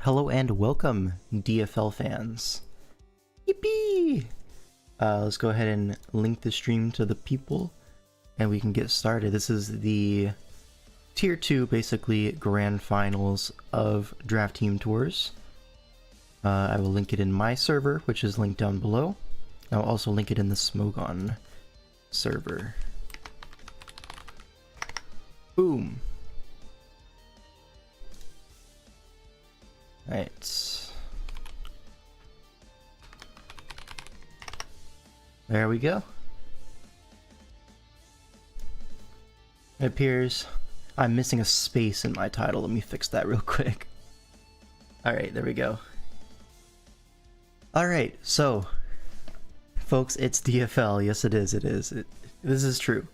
Hello and welcome, DFL fans. Yippee! Let's go ahead and link the stream to the people, and we can get started. This is the Tier 2, basically, Grand Finals of Draft Team Tours. I will link it in my server, which is linked down below. I'll also link it in the Smogon server. Boom! Alright. There we go. It appears I'm missing a space in my title. Let me fix that real quick. Alright, there we go. Alright, so folks, it's DFL. Yes, it is. This is true.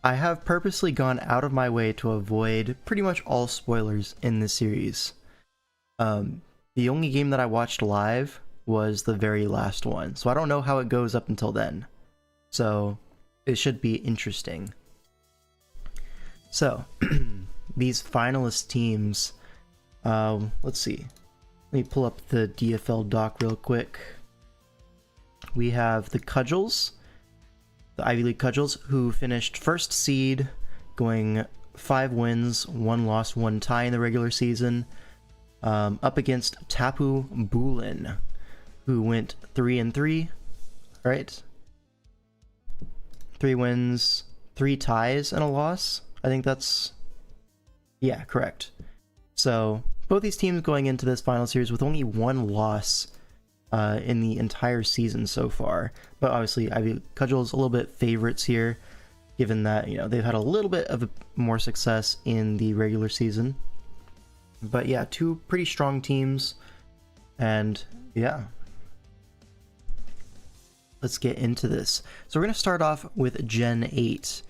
I have purposely gone out of my way to avoid pretty much all spoilers in this series. The only game that I watched live was the very last one, so I don't know how it goes up until then. So it should be interesting. So these finalist teams, let's see. Let me pull up the DFL doc real quick. We have the Cudgels, the Ivy League Cudgels, who finished first seed, going 5 wins, 1 loss, 1 tie in the regular season. Up against Tapu Bulin, who went 3-3, right? 3 wins, 3 ties, and a loss. I think that's... yeah, correct. So, both these teams going into this final series with only 1 loss in the entire season so far. But obviously, Ivy Cudgels a little bit favorites here, given that, you know, they've had a little bit of more success in the regular season. But yeah, 2 pretty strong teams, and yeah. Let's get into this. So we're going to start off with Gen 8.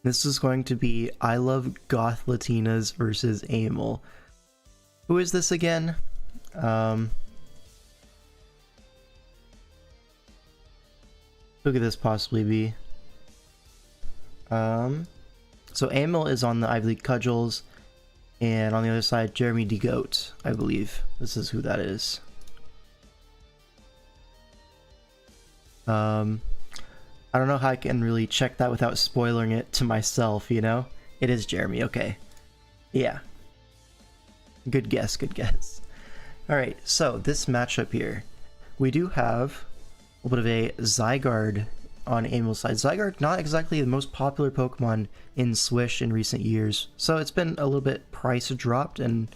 This is going to be I Love Goth Latinas versus Amel. Who is this again? Who could this possibly be? So Amel is on the Ivy League Cudgels. And on the other side, Jeremy DeGoat, I believe. This is who that is. I don't know how I can really check that without spoiling it to myself, you know? It is Jeremy, okay. Yeah. Good guess, good guess. Alright, so this matchup here. We do have a little bit of a Zygarde on Amel's side. Zygarde, not exactly the most popular Pokemon in Swish in recent years, so it's been a little bit price dropped, and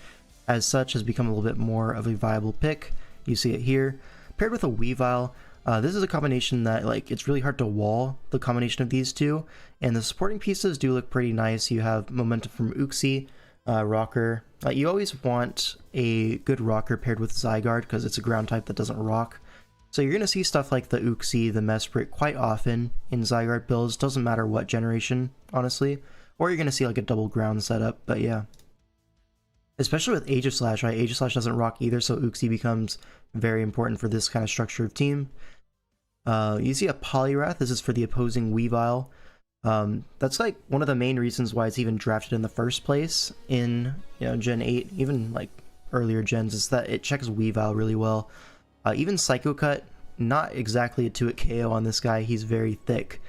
as such has become a little bit more of a viable pick. You see it here. Paired with a Weavile, this is a combination that, like, it's really hard to wall the combination of these two, and the supporting pieces do look pretty nice. You have momentum from Uxie, Rocker. You always want a good Rocker paired with Zygarde because it's a ground type that doesn't rock. So you're going to see stuff like the Uxie, the Mesprit quite often in Zygarde builds, doesn't matter what generation, honestly. Or you're going to see like a double ground setup, but yeah. Especially with Aegislash, right? Aegislash doesn't rock either, so Uxie becomes very important for this kind of structure of team. You see a Poliwrath, this is for the opposing Weavile. That's like one of the main reasons why it's even drafted in the first place in, you know, Gen 8, even like earlier gens, is that it checks Weavile really well. Even Psycho Cut, not exactly a 2-hit KO on this guy, he's very thick.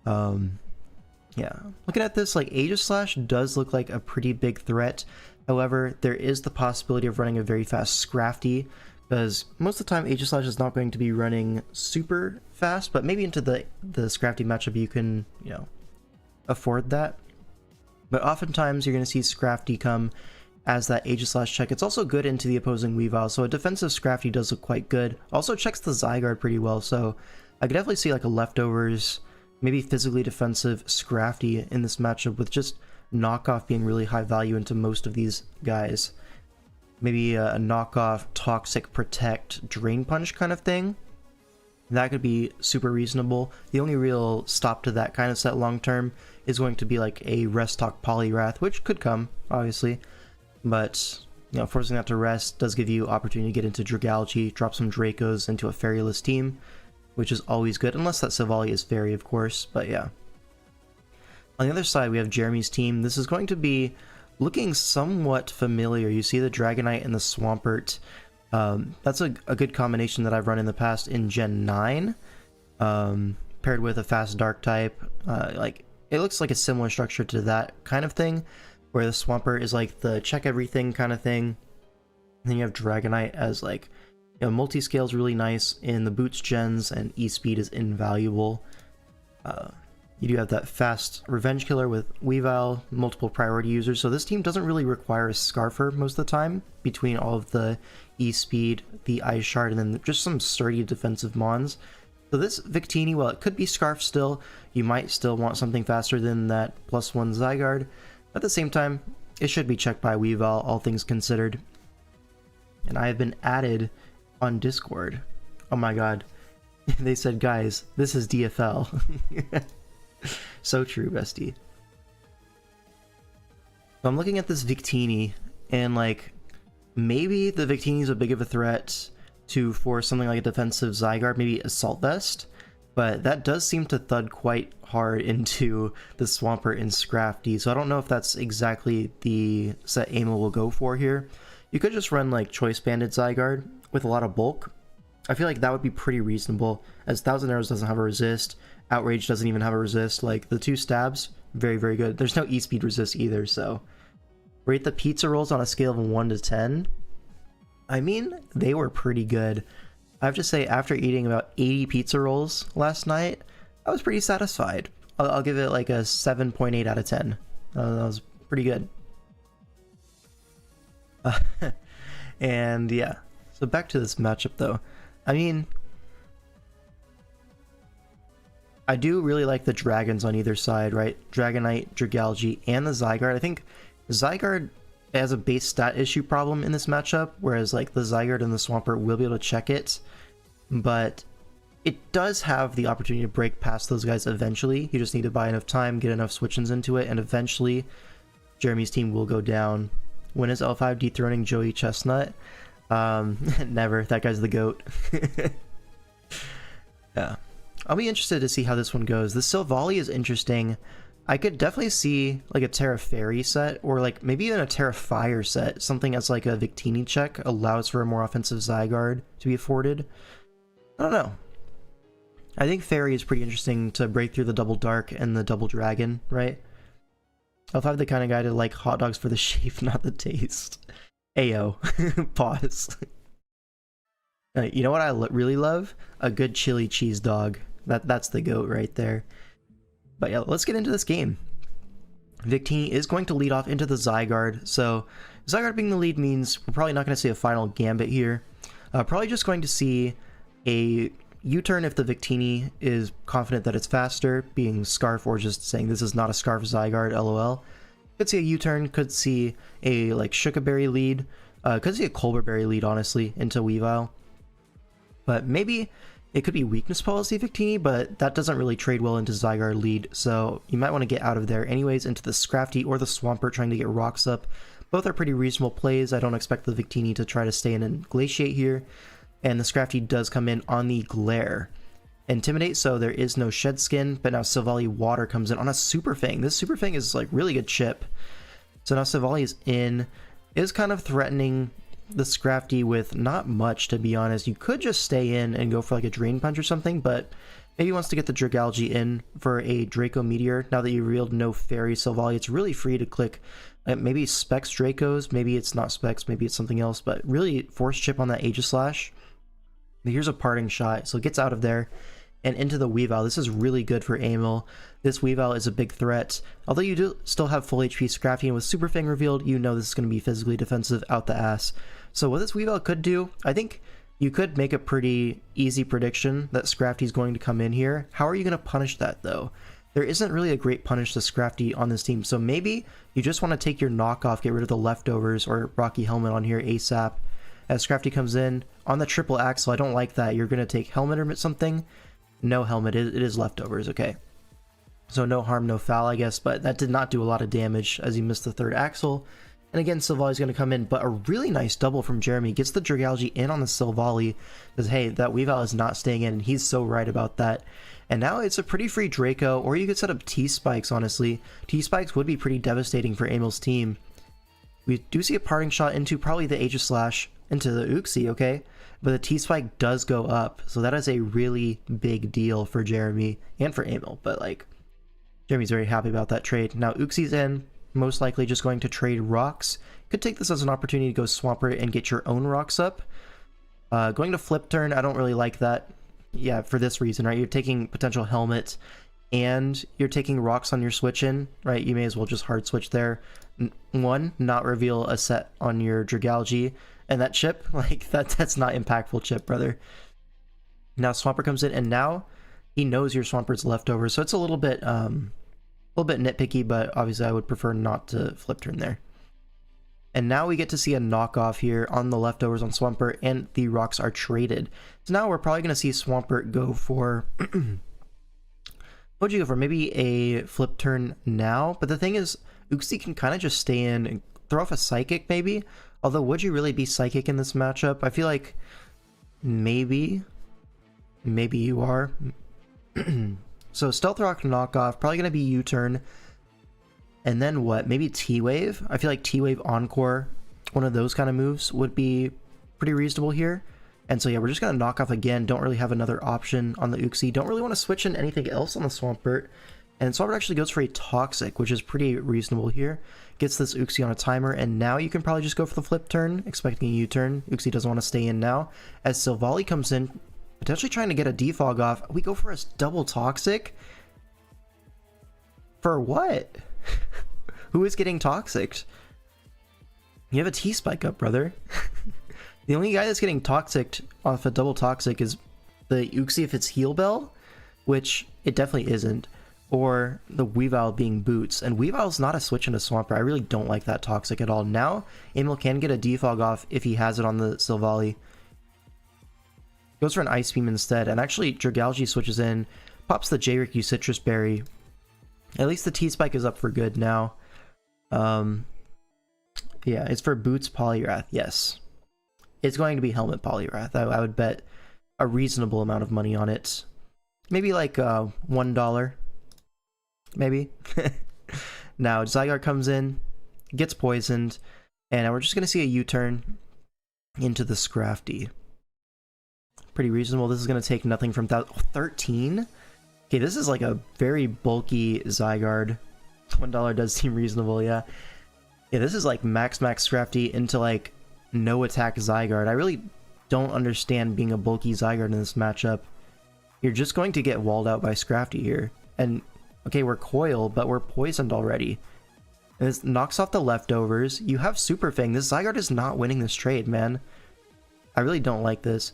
Yeah, looking at this, like, Aegislash does look like a pretty big threat. However, there is the possibility of running a very fast Scrafty, because most of the time Aegislash is not going to be running super fast, but maybe into the Scrafty matchup you can, you know, afford that. But oftentimes you're going to see Scrafty come as that Aegislash check. It's also good into the opposing Weavile, so a defensive Scrafty does look quite good. Also checks the Zygarde pretty well, so I could definitely see like a leftovers, maybe physically defensive Scrafty in this matchup, with just knockoff being really high value into most of these guys. Maybe a knockoff Toxic Protect Drain Punch kind of thing. That could be super reasonable. The only real stop to that kind of set long term is going to be like a Restock Poliwrath, which could come, obviously. But, you know, forcing that to rest does give you opportunity to get into Dragalge, drop some Dracos into a Fairyless team, which is always good, unless that Silvally is Fairy, of course, but yeah. On the other side, we have Jeremy's team. This is going to be looking somewhat familiar. You see the Dragonite and the Swampert. That's a good combination that I've run in the past in Gen 9, paired with a fast Dark type. Like, it looks like a similar structure to that kind of thing, where the Swampert is like the check everything kind of thing. And then you have Dragonite as like, you know, multi-scale is really nice in the boots gens, and E-speed is invaluable. You do have that fast Revenge Killer with Weavile, multiple priority users, so this team doesn't really require a Scarfer most of the time, between all of the E-speed, the Ice Shard, and then just some sturdy defensive mons. So this Victini, while it could be Scarf still, you might still want something faster than that +1 Zygarde. At the same time, it should be checked by Weavile, all things considered. And I have been added on Discord. Oh my god. They said, guys, this is DFL. So true, bestie. So I'm looking at this Victini, and like, maybe the Victini is a big of a threat to force something like a defensive Zygarde, maybe Assault Vest, but that does seem to thud quite hard into the Swampert and Scrafty, so I don't know if that's exactly the set Amel will go for here. You could just run like Choice Banded Zygarde with a lot of bulk. I feel like that would be pretty reasonable, as Thousand Arrows doesn't have a resist, Outrage doesn't even have a resist. Like, the 2 stabs, very, very good. There's no E-speed resist either, so... Rate the pizza rolls on a scale of 1 to 10. I mean, they were pretty good. I have to say, after eating about 80 pizza rolls last night, I was pretty satisfied. I'll give it like a 7.8 out of 10. That was pretty good. And yeah, so back to this matchup though. I mean, I do really like the dragons on either side, right? Dragonite, Dragalge, and the Zygarde. I think Zygarde has a base stat issue problem in this matchup, whereas like the Zygarde and the Swampert will be able to check it, but it does have the opportunity to break past those guys eventually. You just need to buy enough time, get enough switch-ins into it, and eventually Jeremy's team will go down. When is L5 dethroning Joey Chestnut? Never. That guy's the GOAT. Yeah. I'll be interested to see how this one goes. The Silvally is interesting. I could definitely see like a Terra Fairy set, or like maybe even a Terra Fire set. Something that's like a Victini check allows for a more offensive Zygarde to be afforded. I don't know. I think Fairy is pretty interesting to break through the double Dark and the double Dragon, right? I'll have the kind of guy to like hot dogs for the shape, not the taste. Ayo. Pause. You know what I really love? A good chili cheese dog. That's the GOAT right there. But yeah, let's get into this game. Victini is going to lead off into the Zygarde, so Zygarde being the lead means we're probably not going to see a final Gambit here. Probably just going to see a U-turn if the Victini is confident that it's faster, being Scarf, or just saying this is not a Scarf Zygarde, lol. Could see a U-turn, could see a like Shukaberry lead, could see a Colberberry lead honestly into Weavile. But maybe it could be weakness policy Victini, but that doesn't really trade well into Zygarde lead, so you might want to get out of there anyways into the Scrafty or the Swampert trying to get rocks up. Both are pretty reasonable plays. I don't expect the Victini to try to stay in and Glaciate here. And the Scrafty does come in on the Glare. Intimidate, so there is no Shed Skin, but now Silvally Water comes in on a Super Fang. This Super Fang is like really good chip. So now Silvally is in, is kind of threatening the Scrafty with not much, to be honest. You could just stay in and go for like a Drain Punch or something, but maybe he wants to get the Dragalge in for a Draco Meteor. Now that you revealed no Fairy Silvally, it's really free to click maybe Specs Dracos, maybe it's not Specs, maybe it's something else, but really Force Chip on that Aegislash. Here's a Parting Shot, so it gets out of there and into the Weavile. This is really good for Amel. This Weavile is a big threat. Although you do still have full HP Scrafty, and with Super Fang revealed, you know this is going to be physically defensive out the ass. So what this Weavile could do, I think you could make a pretty easy prediction that Scrafty's going to come in here. How are you going to punish that though? There isn't really a great punish to Scrafty on this team, so maybe you just want to take your knockoff, get rid of the leftovers, or Rocky Helmet on here ASAP. As Scrafty comes in on the triple axle, I don't like that. You're going to take Helmet or something. No Helmet, it is leftovers, okay. So no harm, no foul, I guess, but that did not do a lot of damage as he missed the third axle. And again, Silvally's going to come in, but a really nice double from Jeremy. Gets the Dragalge in on the Silvally, because hey, that Weavile is not staying in, and he's so right about that. And now it's a pretty free Draco, or you could set up T-Spikes, honestly. T-Spikes would be pretty devastating for Amel's team. We do see a parting shot into probably the Aegis Slash into the Uxie, okay? But the T-Spike does go up, so that is a really big deal for Jeremy and for Emil, but like, Jeremy's very happy about that trade. Now Uxie's in, most likely just going to trade rocks. Could take this as an opportunity to go Swampert and get your own rocks up. Going to flip turn, I don't really like that. Yeah, for this reason, right? You're taking potential helmet and you're taking rocks on your switch in, right? You may as well just hard switch there. One, not reveal a set on your Dragalge, and that chip, like that's not impactful chip, brother. Now Swampert comes in, and now he knows your Swampert's leftovers, so it's a little bit nitpicky, but obviously I would prefer not to flip turn there. And now we get to see a knockoff here on the leftovers on Swampert, and the rocks are traded. So now we're probably going to see Swampert go for... what would you go for? Maybe a flip turn now? But the thing is, Uxie can kind of just stay in and throw off a Psychic, maybe? Although, would you really be Psychic in this matchup? I feel like maybe you are. So Stealth Rock knockoff, probably going to be U-turn. And then what? Maybe T-Wave? I feel like T-Wave Encore, one of those kind of moves, would be pretty reasonable here. And so yeah, we're just going to knock off again. Don't really have another option on the Uxie. Don't really want to switch in anything else on the Swampert. And Swampert actually goes for a Toxic, which is pretty reasonable here. Gets this Uxie on a timer, and now you can probably just go for the flip turn, expecting a U-turn. Uxie doesn't want to stay in now. As Silvally comes in, potentially trying to get a defog off. We go for a double Toxic? For what? Who is getting toxic? You have a T-Spike up, brother. The only guy that's getting toxic off a double toxic is the Uxie if it's Heal Bell, which it definitely isn't, or the Weavile being Boots. And Weavile's not a switch into Swampert. I really don't like that toxic at all. Now, Emil can get a defog off if he has it on the Silvally. Goes for an Ice Beam instead, and actually Dragalge switches in, pops the J-Riku Citrus Berry. At least the T-Spike is up for good now. Yeah, it's for Boots Poliwrath, yes. It's going to be Helmet Poliwrath. I would bet a reasonable amount of money on it. Maybe like $1. Maybe. Now, Zygarde comes in, gets poisoned, and we're just going to see a U-turn into the Scrafty. Pretty reasonable. This is going to take nothing from 13? Okay, this is like a very bulky Zygarde. $1 does seem reasonable, yeah. Yeah, this is like max Scrafty into like no attack Zygarde. I really don't understand being a bulky Zygarde in this matchup. You're just going to get walled out by Scrafty here. And, okay, we're Coil, but we're poisoned already. And this knocks off the leftovers. You have Super Fang. This Zygarde is not winning this trade, man. I really don't like this.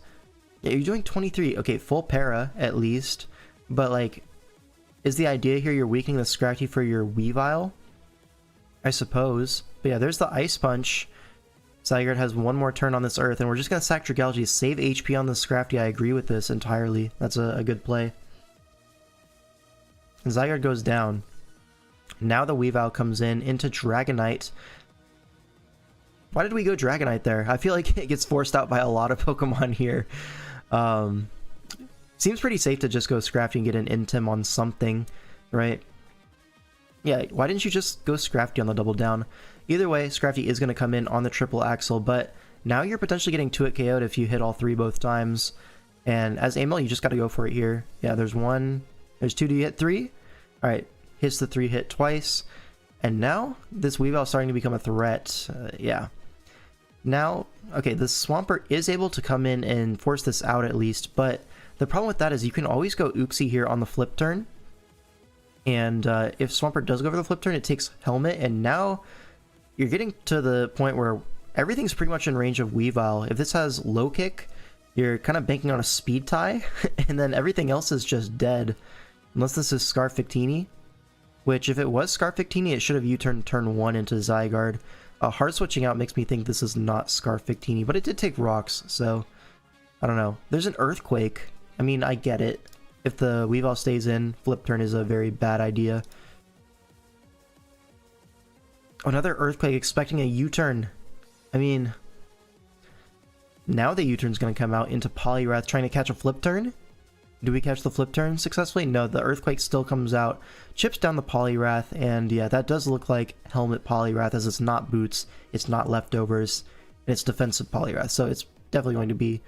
Yeah, you're doing 23. Okay, full para, at least. But, like, is the idea here you're weakening the Scrafty for your Weavile? I suppose. But yeah, there's the Ice Punch. Zygarde has one more turn on this earth, and we're just going to sack Dragalge, save HP on the Scrafty. I agree with this entirely. That's a good play. And Zygarde goes down. Now the Weavile comes in into Dragonite. Why did we go Dragonite there? I feel like it gets forced out by a lot of Pokemon here. Seems pretty safe to just go Scrafty and get an Intim on something, right? Yeah, why didn't you just go Scrafty on the double down? Either way, Scrafty is going to come in on the triple axle, but now you're potentially getting 2-hit KO'd if you hit all three both times. And as Emil, you just got to go for it here. Yeah, there's one, there's two. Do you hit three? Alright, hits the 3-hit twice. And now, this Weavile is starting to become a threat. Yeah. Now, okay, the Swampert is able to come in and force this out at least, but the problem with that is you can always go Uxie here on the flip turn. And if Swampert does go for the flip turn, it takes Helmet, and now you're getting to the point where everything's pretty much in range of Weavile. If this has low kick, you're kind of banking on a speed tie, and then everything else is just dead. Unless this is Scarf Victini, which if it was Scarf Victini, it should have U-turned turn 1 into Zygarde. Hard switching out makes me think this is not Scarf Victini, but it did take rocks, so I don't know. There's an Earthquake. I mean, I get it. If the Weavile stays in, flip turn is a very bad idea. Another Earthquake expecting a U-turn. I mean, now the U-turn's going to come out into Poliwrath trying to catch a flip turn. Do we catch the flip turn successfully? No, the Earthquake still comes out, chips down the Poliwrath, and yeah, that does look like Helmet Poliwrath, as it's not boots, it's not leftovers, and it's defensive Poliwrath, so it's definitely going to be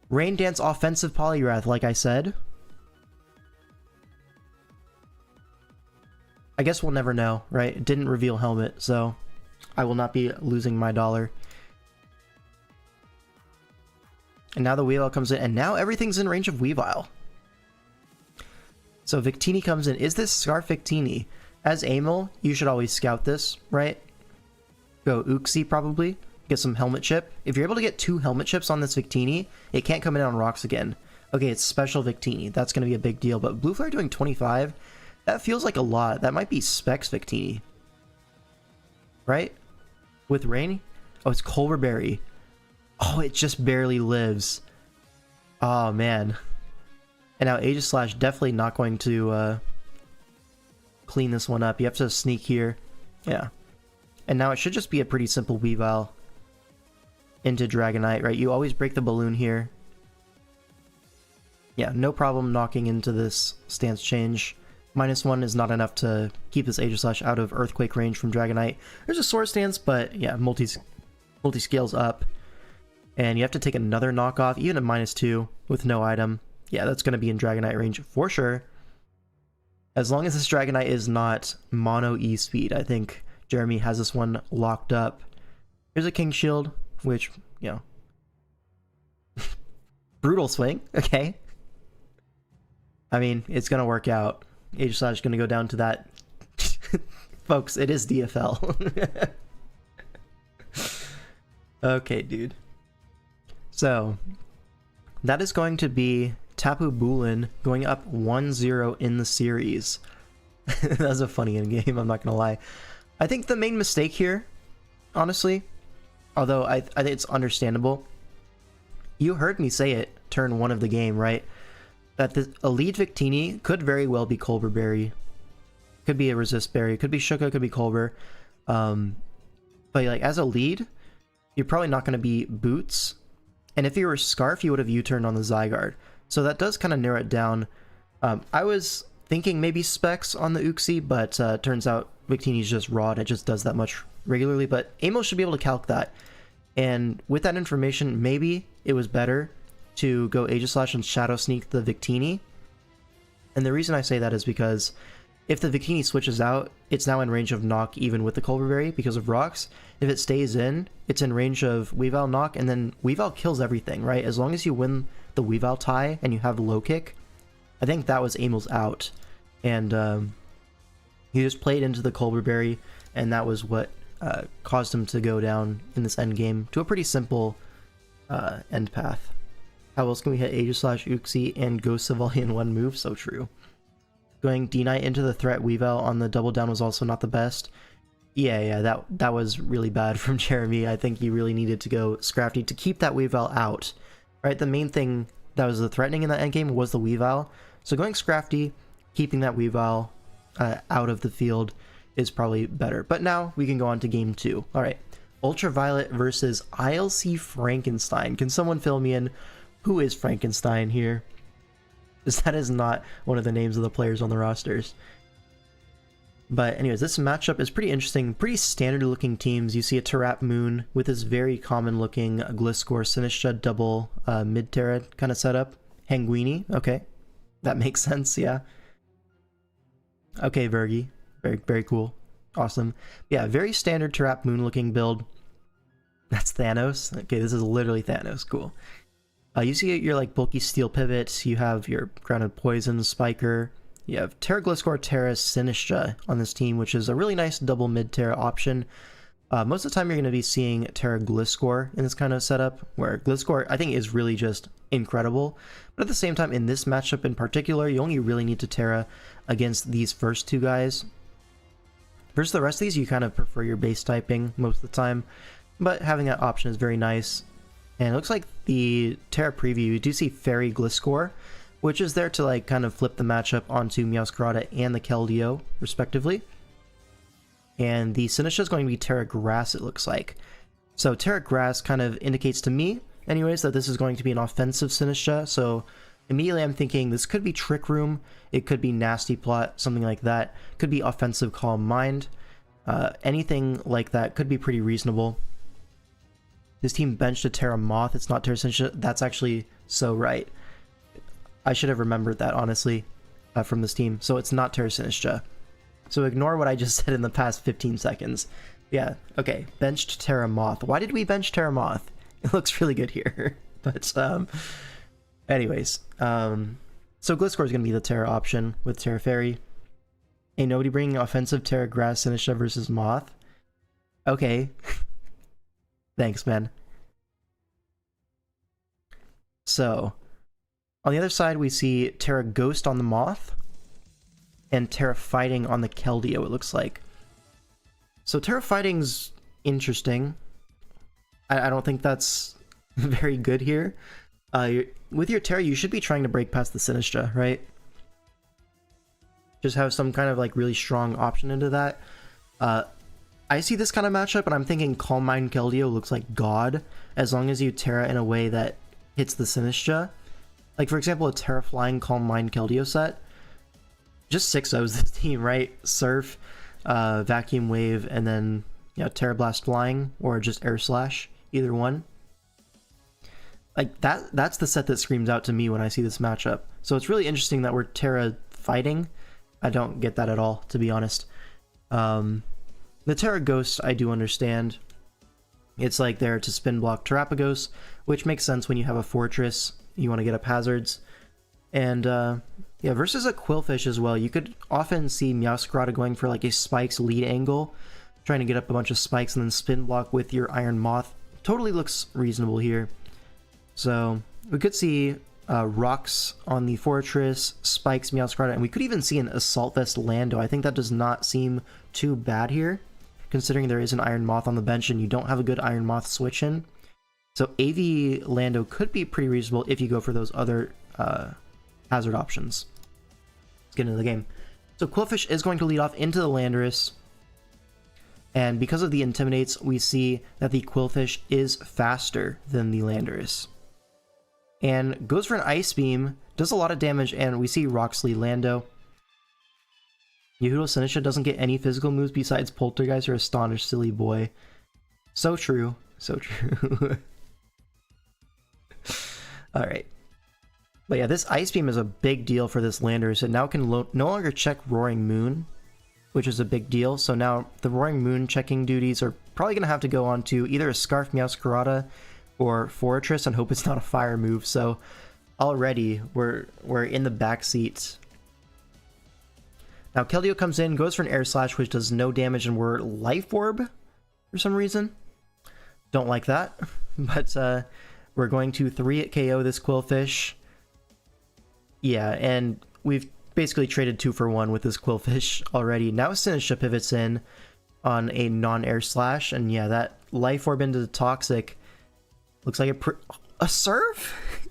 Rain Dance offensive Poliwrath, like I said. I guess we'll never know, right? It didn't reveal Helmet, so I will not be losing my dollar. And now the Weavile comes in, and now everything's in range of Weavile. So Victini comes in. Is this Scarf Victini? As Amel, you should always scout this, right? Go Uxie probably. Get some Helmet Chip. If you're able to get 2 Helmet Chips on this Victini, it can't come in on rocks again. Okay, it's Special Victini. That's going to be a big deal. But Blue Flare doing 25, that feels like a lot. That might be Specs Victini. Right? With Rain? Oh, it's Colbur Berry. Oh, it just barely lives. Oh, man. And now Aegislash definitely not going to clean this one up. You have to sneak here. Yeah. And now it should just be a pretty simple Weavile into Dragonite, right? You always break the balloon here. Yeah, no problem knocking into this stance change. -1 is not enough to keep this Aegislash out of Earthquake range from Dragonite. There's a Sword Stance, but yeah, multi-scales up. And you have to take another knockoff, even at -2 with no item. Yeah, that's going to be in Dragonite range for sure. As long as this Dragonite is not mono E-speed, I think Jeremy has this one locked up. Here's a King Shield, which, you know... brutal swing, okay. I mean, it's going to work out. Aegislash is going to go down to that. Folks, it is DFL. Okay, dude. So, that is going to be Tapu Bulin going up 1-0 in the series. That's a funny in-game, I'm not going to lie. I think the main mistake here, honestly, although I think it's understandable, you heard me say it turn 1 of the game, right? That the Elite Victini could very well be Colbur Berry. Could be a Resist Berry, could be Shuka, could be Colbur. But like as a lead, you're probably not going to be Boots. And if you were Scarf, you would have U-turned on the Zygarde. So that does kind of narrow it down. I was thinking maybe Specs on the Uxie, but turns out Victini's just raw and it just does that much regularly. But Amo should be able to calc that. And with that information, maybe it was better to go Aegislash and Shadow Sneak the Victini. And the reason I say that is because if the Victini switches out, it's now in range of knock even with the Colbur Berry because of rocks. If it stays in, it's in range of Weavile knock, and then Weavile kills everything, right? As long as you win the Weavile tie and you have low kick, I think that was Amel's out. And he just played into the Colbur Berry, and that was what caused him to go down in this end game to a pretty simple end path. How else can we hit Aegislash, Uxie, and Ghost Savali in one move? So true. Going D-Knight into the threat Weavile on the double down was also not the best. Yeah, that was really bad from Jeremy. I think he really needed to go Scrafty to keep that Weavile out. Right, the main thing that was the threatening in that endgame was the Weavile. So going Scrafty, keeping that Weavile out of the field is probably better. But now we can go on to game 2. Alright, Ultraviolet versus ILC Frankenstein. Can someone fill me in? Who is Frankenstein here? Because that is not one of the names of the players on the rosters. But anyways, this matchup is pretty interesting. Pretty standard looking teams. You see a Terap Moon with this very common looking Gliscor Sinistcha double mid-Terra kind of setup. Hanguini, okay. That makes sense, yeah. Okay, Vergi. Very, very cool. Awesome. Yeah, very standard Terap Moon looking build. That's Thanos. Okay, this is literally Thanos. Cool. You see your like bulky steel pivots, you have your grounded poison spiker, you have Terra Gliscor, Terra Sinistcha on this team, which is a really nice double mid-Terra option. Most of the time you're going to be seeing Terra Gliscor in this kind of setup, where Gliscor I think is really just incredible, but at the same time in this matchup in particular, you only really need to Terra against these first two guys. Versus the rest of these, you kind of prefer your base typing most of the time, but having that option is very nice. And it looks like the Terra preview, you do see Fairy Gliscor, which is there to like kind of flip the matchup onto Meowscarada and the Keldeo, respectively. And the Sinistcha is going to be Terra Grass, it looks like. So Terra Grass kind of indicates to me, anyways, that this is going to be an offensive Sinistcha. So immediately I'm thinking this could be Trick Room, it could be Nasty Plot, something like that. Could be Offensive Calm Mind. Anything like that could be pretty reasonable. This team benched a Terra Moth, it's not Terra Sinistra. That's actually so right. I should have remembered that, honestly, from this team. So it's not Terra Sinistra. So ignore what I just said in the past 15 seconds. Yeah, okay, benched Terra Moth. Why did we bench Terra Moth? It looks really good here. But, anyways. So Gliscor is going to be the Terra option with Terra Fairy. Ain't nobody bringing offensive Terra Grass Sinistra versus Moth. Okay. Thanks, man. So, on the other side, we see Terra Ghost on the Moth and Terra Fighting on the Keldeo, it looks like. So Terra Fighting's interesting. I don't think that's very good here. With your Terra, you should be trying to break past the Sinistra, right? Just have some kind of like really strong option into that. I see this kind of matchup, and I'm thinking Calm Mind Keldeo looks like God, as long as you Terra in a way that hits the Sinistra. Like, for example, a Terra Flying Calm Mind Keldeo set. Just 6-0s this team, right? Surf, Vacuum Wave, and then, you know, Terra Blast Flying, or just Air Slash, either one. Like, that's the set that screams out to me when I see this matchup. So it's really interesting that we're Terra Fighting. I don't get that at all, to be honest. The Terra Ghost, I do understand. It's like there to spin block Terrapagos, which makes sense when you have a Fortress. You want to get up hazards. And, yeah, versus a Quillfish as well, you could often see Meowscarada going for like a Spikes lead angle, trying to get up a bunch of spikes and then spin block with your Iron Moth. Totally looks reasonable here. So, we could see Rocks on the Fortress, Spikes, Meowscarada, and we could even see an Assault Vest Lando. I think that does not seem too bad here, considering there is an Iron Moth on the bench and you don't have a good Iron Moth switch in. So AV Lando could be pretty reasonable if you go for those other hazard options. Let's get into the game. So Quillfish is going to lead off into the Landorus, and because of the Intimidates, we see that the Quillfish is faster than the Landorus. And goes for an Ice Beam, does a lot of damage, and we see Roxley Lando. Yehudo Sinistra doesn't get any physical moves besides Poltergeist or Astonish Silly Boy. So true. So true. Alright. But yeah, this Ice Beam is a big deal for this Landorus. It now can no longer check Roaring Moon, which is a big deal. So now the Roaring Moon checking duties are probably going to have to go on to either a Scarf Meowscarada or Fortress and hope it's not a fire move. So already we're in the backseat. Now Keldeo comes in, goes for an Air Slash, which does no damage, and we're Life Orb for some reason. Don't like that. But we're going to 3-hit KO this Quillfish. Yeah, and we've basically traded 2 for 1 with this Quillfish already. Now Sinistra pivots in on a non-Air Slash, and yeah, that Life Orb into the Toxic looks like a Surf?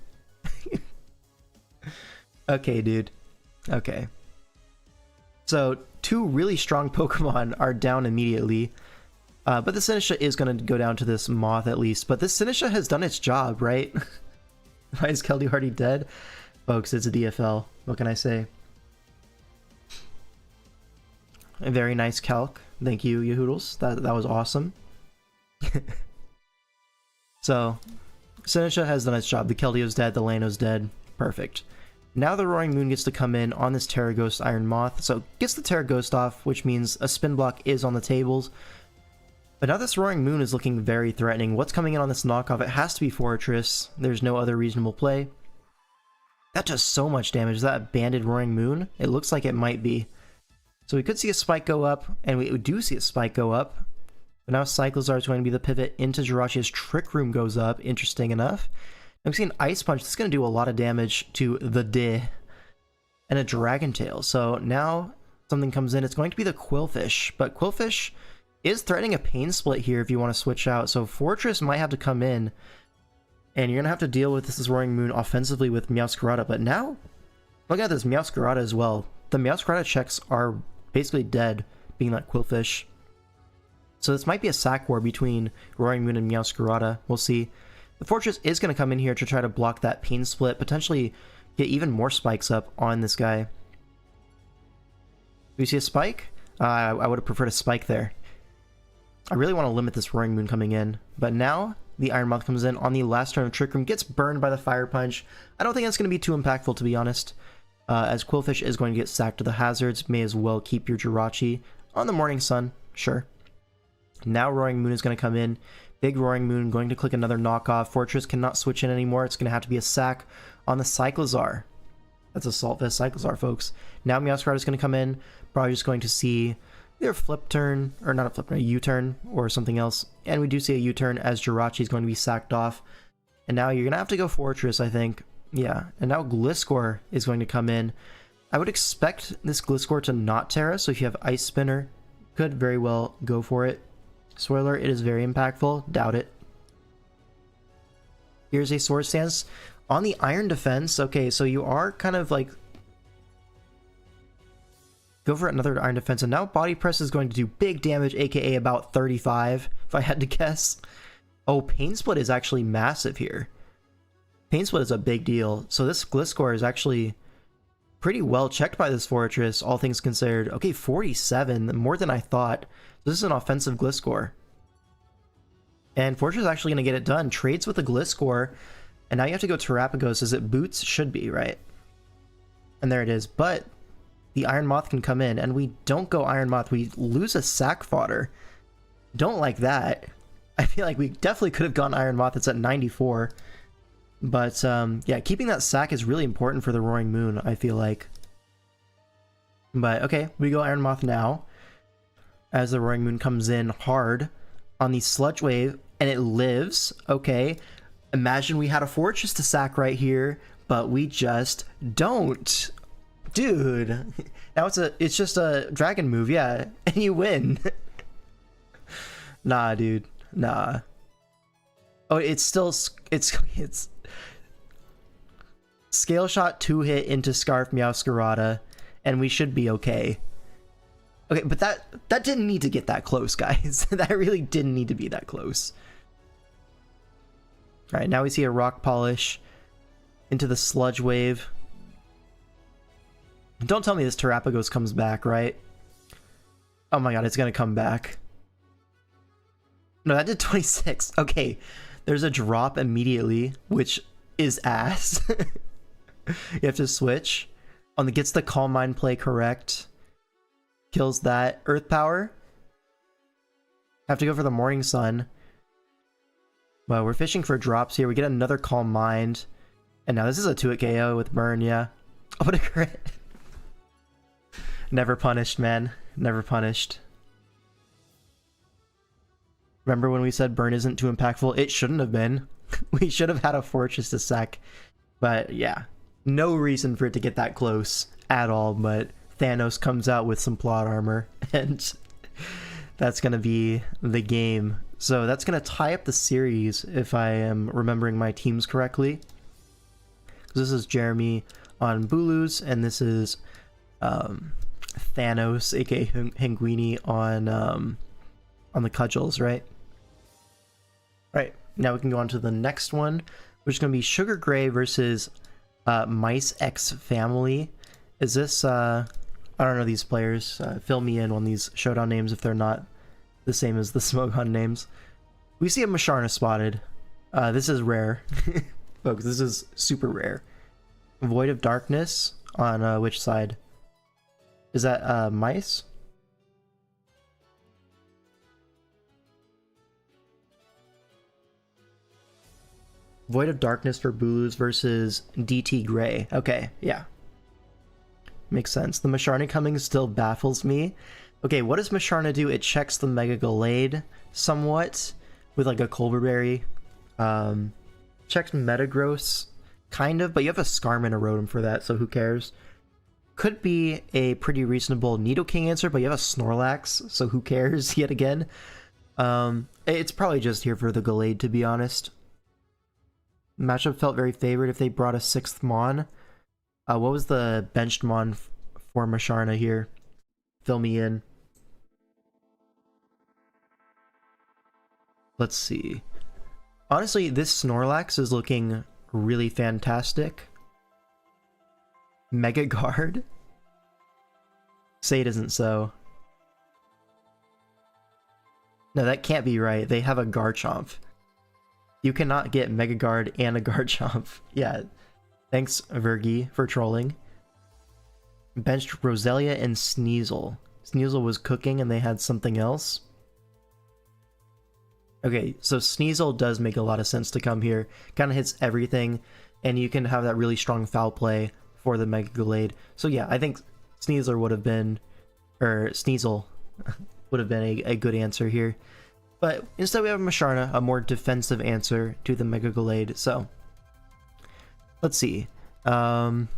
Okay, dude. Okay. So, 2 really strong Pokemon are down immediately. But the Sinistra is going to go down to this Moth at least. But this Sinistra has done its job, right? Why is Keldeo already dead? Folks, it's a DFL. What can I say? A very nice calc. Thank you, Yehoodles. That was awesome. So, Sinistra has done its job. The Keldeo's dead, the Lando's dead. Perfect. Now the Roaring Moon gets to come in on this Terra Ghost Iron Moth. So, gets the Terra Ghost off, which means a spin block is on the tables. But now this Roaring Moon is looking very threatening. What's coming in on this knockoff? It has to be Fortress. There's no other reasonable play. That does so much damage. Is that a banded Roaring Moon? It looks like it might be. So we could see a spike go up, and we do see a spike go up. But now Cyclizar is going to be the pivot into Jiraiya's Trick Room goes up. Interesting enough. I'm seeing Ice Punch. This is going to do a lot of damage to the D. And a Dragon Tail. So now something comes in. It's going to be the Quillfish. But Quillfish is threatening a Pain Split here if you want to switch out. So Fortress might have to come in. And you're going to have to deal with this Roaring Moon offensively with Meowscarada. But now, look at this Meowscarada as well. The Meowscarada checks are basically dead, being that Quillfish. So this might be a sack war between Roaring Moon and Meowscarada. We'll see. The Fortress is going to come in here to try to block that Pain Split, potentially get even more spikes up on this guy. Do you see a spike? I would have preferred a spike there. I really want to limit this Roaring Moon coming in, but now the Iron Moth comes in on the last turn of Trick Room, gets burned by the Fire Punch. I don't think that's going to be too impactful, to be honest. As Quillfish is going to get sacked to the hazards, may as well keep your Jirachi on the Morning Sun, sure. Now Roaring Moon is going to come in. Big Roaring Moon going to click another knockoff. Fortress cannot switch in anymore. It's going to have to be a sack on the Cyclozar. That's Assault Vest Cyclozar, folks. Now Meowscarada is going to come in. Probably just going to see either a flip turn, or not a flip turn, a U-turn, or something else. And we do see a U-turn as Jirachi is going to be sacked off. And now you're going to have to go Fortress, I think. Yeah, and now Gliscor is going to come in. I would expect this Gliscor to not Terra, so if you have Ice Spinner, could very well go for it. Spoiler, it is very impactful. Doubt it. Here's a Sword Stance on the Iron Defense. Okay, so you are kind of like... Go for another Iron Defense, and now Body Press is going to do big damage, aka about 35, if I had to guess. Oh, Pain Split is actually massive here. Pain Split is a big deal, so this Gliscor is actually pretty well checked by this Fortress, all things considered. Okay, 47, more than I thought. This is an offensive Gliscor. And Fortress is actually going to get it done. Trades with the Gliscor, and now you have to go Terapagos, as it boots should be, right? And there it is, but the Iron Moth can come in, and we don't go Iron Moth, we lose a sack fodder. Don't like that. I feel like we definitely could have gone Iron Moth, it's at 94. But, yeah, keeping that sack is really important for the Roaring Moon, I feel like. But, okay, we go Iron Moth now, as the Roaring Moon comes in hard on the Sludge Wave, and it lives. Okay, imagine we had a Fortress to sack right here, but we just don't. Dude, now it's just a dragon move, yeah, and you win. Nah, dude, nah. Oh, it's still, it's Scale Shot 2-hit into Scarf Meowscarada, and we should be okay. Okay, but that didn't need to get that close, guys. That really didn't need to be that close. Alright, now we see a Rock Polish into the Sludge Wave. Don't tell me this Terapagos comes back, right? Oh my god, it's gonna come back. No, that did 26. Okay, there's a drop immediately, which is ass. You have to switch. On the gets the Calm Mind play correct. Kills that. Earth Power. Have to go for the Morning Sun. Well, we're fishing for drops here. We get another Calm Mind. And now this is a 2-hit KO with Burn, yeah. Oh, what a crit. Never punished, man. Never punished. Remember when we said Burn isn't too impactful? It shouldn't have been. We should have had a Fortress to sack. But yeah, no reason for it to get that close at all. But Thanos comes out with some plot armor, and that's going to be the game. So that's going to tie up the series, if I am remembering my teams correctly. This is Jeremy on Bulu's, and this is Thanos, aka Hinguini, on the Cudgels, right? Right, now we can go on to the next one, which is going to be Sugar Gray versus Mice X Family. Is this, I don't know these players. Fill me in on these showdown names if they're not the same as the Smogon names. We see a Masharna spotted. This is rare. Folks, this is super rare. Void of Darkness on which side? Is that Mice? Void of Darkness for Bulu's versus DT Gray. Okay, yeah. Makes sense. The Masharna coming still baffles me. Okay, what does Masharna do? It checks the Mega Gallade somewhat with like a Colberberry. Checks Metagross, kind of, but you have a Scarman and a Rotom for that, so who cares? Could be a pretty reasonable Nidoking answer, but you have a Snorlax, so who cares yet again? It's probably just here for the Gallade, to be honest. Matchup felt very favored if they brought a 6th Mon. What was the benched Mon for Masharna here? Fill me in. Let's see. Honestly, this Snorlax is looking really fantastic. Mega Guard? Say it isn't so. No, that can't be right. They have a Garchomp. You cannot get Mega Guard and a Garchomp. Yeah. Thanks, Vergi, for trolling. Benched Roselia and Sneasel. Sneasel was cooking and they had something else. Okay, so Sneasel does make a lot of sense to come here. Kind of hits everything, and you can have that really strong foul play for the Mega Gallade. So yeah, I think Sneasel would have been a good answer here. But instead we have Musharna, a more defensive answer to the Mega Gallade. So let's see. Garchomp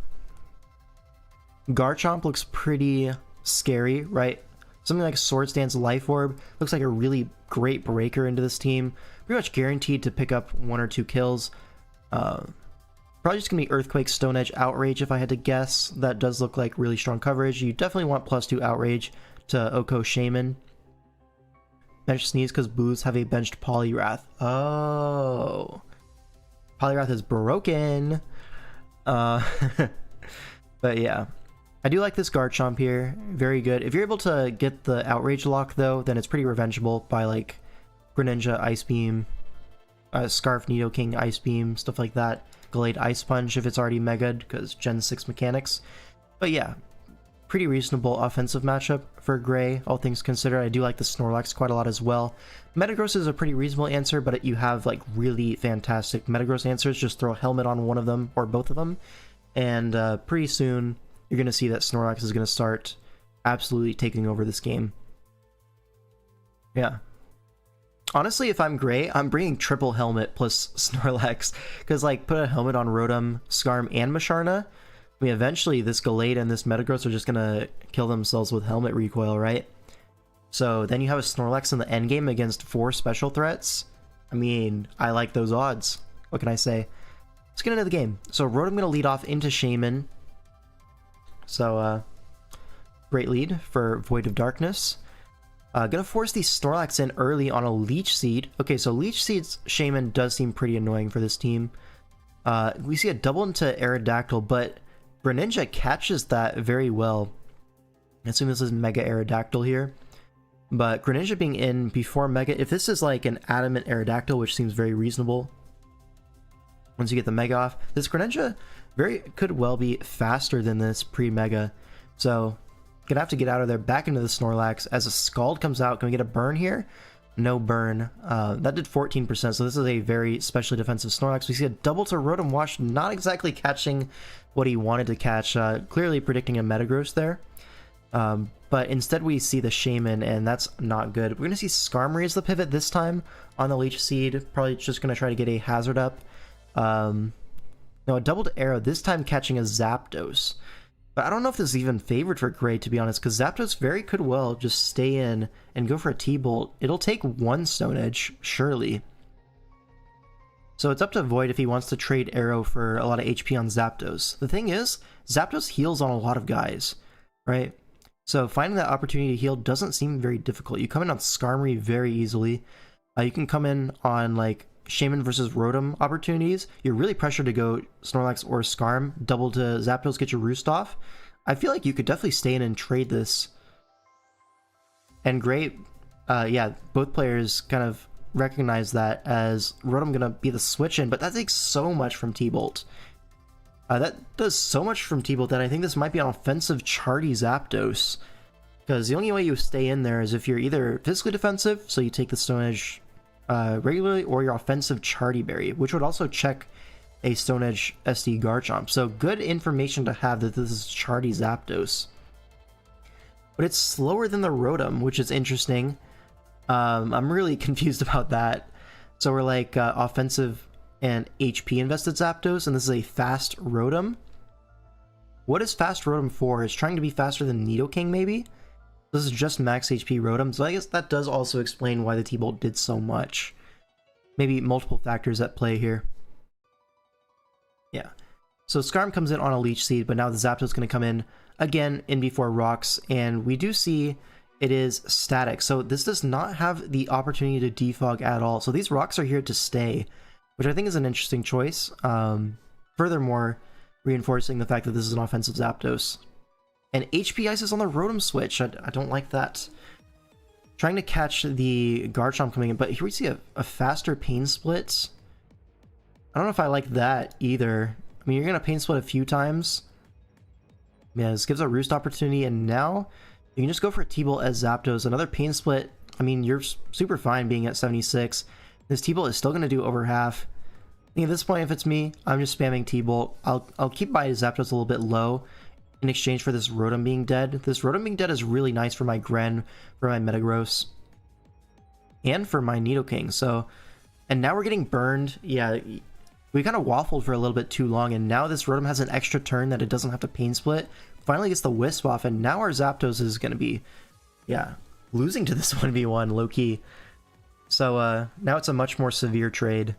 looks pretty scary, right? Something like Swords Dance Life Orb looks like a really great breaker into this team. Pretty much guaranteed to pick up 1 or 2 kills. Probably just going to be Earthquake, Stone Edge, Outrage if I had to guess. That does look like really strong coverage. You definitely want +2 Outrage to Oko Shaman. Bench Sneeze because Boos have a benched Poliwrath. Oh. Poliwrath is broken. But yeah. I do like this Garchomp here. Very good. If you're able to get the Outrage lock, though, then it's pretty revengeable by, like, Greninja, Ice Beam, Scarf, Nidoking, Ice Beam, stuff like that. Gallade Ice Punch if it's already Mega'd, because Gen 6 mechanics. But yeah, pretty reasonable offensive matchup for Gray, all things considered. I do like the Snorlax quite a lot as well. Metagross is a pretty reasonable answer, but you have, like, really fantastic Metagross answers. Just throw a Helmet on one of them, or both of them, and pretty soon you're going to see that Snorlax is going to start absolutely taking over this game. Yeah. Honestly, if I'm Gray, I'm bringing triple Helmet plus Snorlax. Because, like, put a Helmet on Rotom, Skarm, and Musharna. I mean, eventually this Gallade and this Metagross are just going to kill themselves with Helmet recoil, right? So then you have a Snorlax in the endgame against 4 special threats. I mean, I like those odds. What can I say? Let's get into the game. So Rotom going to lead off into Shaman. So, great lead for Void of Darkness. Gonna force the Snorlax in early on a Leech Seed. Okay, so Leech Seed's Shaman does seem pretty annoying for this team. We see a double into Aerodactyl, but Greninja catches that very well. I assume this is Mega Aerodactyl here. But Greninja being in before Mega, if this is like an Adamant Aerodactyl, which seems very reasonable, once you get the Mega off, this Greninja could well be faster than this pre-Mega. So, gonna have to get out of there, back into the Snorlax. As a Scald comes out, can we get a burn here? No burn. That did 14%, so this is a very specially defensive Snorlax. We see a double to Rotom Wash, not exactly catching what he wanted to catch, clearly predicting a Metagross there. But instead we see the Shaman, and that's not good. We're gonna see Skarm raise the pivot this time on the Leech Seed, probably just gonna try to get a Hazard up. No, a doubled arrow, this time catching a Zapdos. But I don't know if this is even favored for Gray, to be honest, because Zapdos very could well just stay in and go for a T-Bolt. It'll take 1 Stone Edge, surely. So it's up to Void if he wants to trade Arrow for a lot of HP on Zapdos. The thing is, Zapdos heals on a lot of guys, right? So finding that opportunity to heal doesn't seem very difficult. You come in on Skarmory very easily. You can come in on, like, Shaman versus Rotom opportunities. You're really pressured to go Snorlax or Skarm, double to Zapdos, get your Roost off. I feel like you could definitely stay in and trade this. And Gray, yeah, both players kind of recognize that as Rotom gonna be the switch in, but that takes so much from T-Bolt. That does so much from T-Bolt that I think this might be an offensive Chardy Zapdos. Because the only way you stay in there is if you're either physically defensive, so you take the Stone Edge regularly, or your offensive Chardy Berry, which would also check a Stone Edge SD Garchomp. So good information to have that this is Chardy Zapdos. But it's slower than the Rotom, which is interesting. I'm really confused about that. So we're like offensive and HP invested Zapdos, and this is a fast Rotom. What is fast Rotom for? Is trying to be faster than Nidoking, maybe? This is just max HP Rotom, so I guess that does also explain why the T-Bolt did so much. Maybe multiple factors at play here. Yeah. So Skarm comes in on a Leech Seed, but now the Zapdos is going to come in again in before Rocks, and we do see it is static. So this does not have the opportunity to defog at all. So these Rocks are here to stay, which I think is an interesting choice. Furthermore, reinforcing the fact that this is an offensive Zapdos. And HP Ice is on the Rotom switch. I don't like that. Trying to catch the Garchomp coming in, but here we see a faster Pain Split. I don't know if I like that either. I mean, you're going to Pain Split a few times. Yeah, this gives a Roost opportunity, and now you can just go for a T-Bolt as Zapdos. Another Pain Split. I mean, you're super fine being at 76. This T-Bolt is still going to do over half. I think at this point, if it's me, I'm just spamming T-Bolt. I'll keep my Zapdos a little bit low in exchange for this Rotom being dead. This Rotom being dead is really nice for my Gren, for my Metagross, and for my Nidoking. So, and now we're getting burned. Yeah, we kind of waffled for a little bit too long, and now this Rotom has an extra turn that it doesn't have to Pain Split. Finally gets the Wisp off, and now our Zapdos is going to be, yeah, losing to this 1v1, low-key. So now it's a much more severe trade.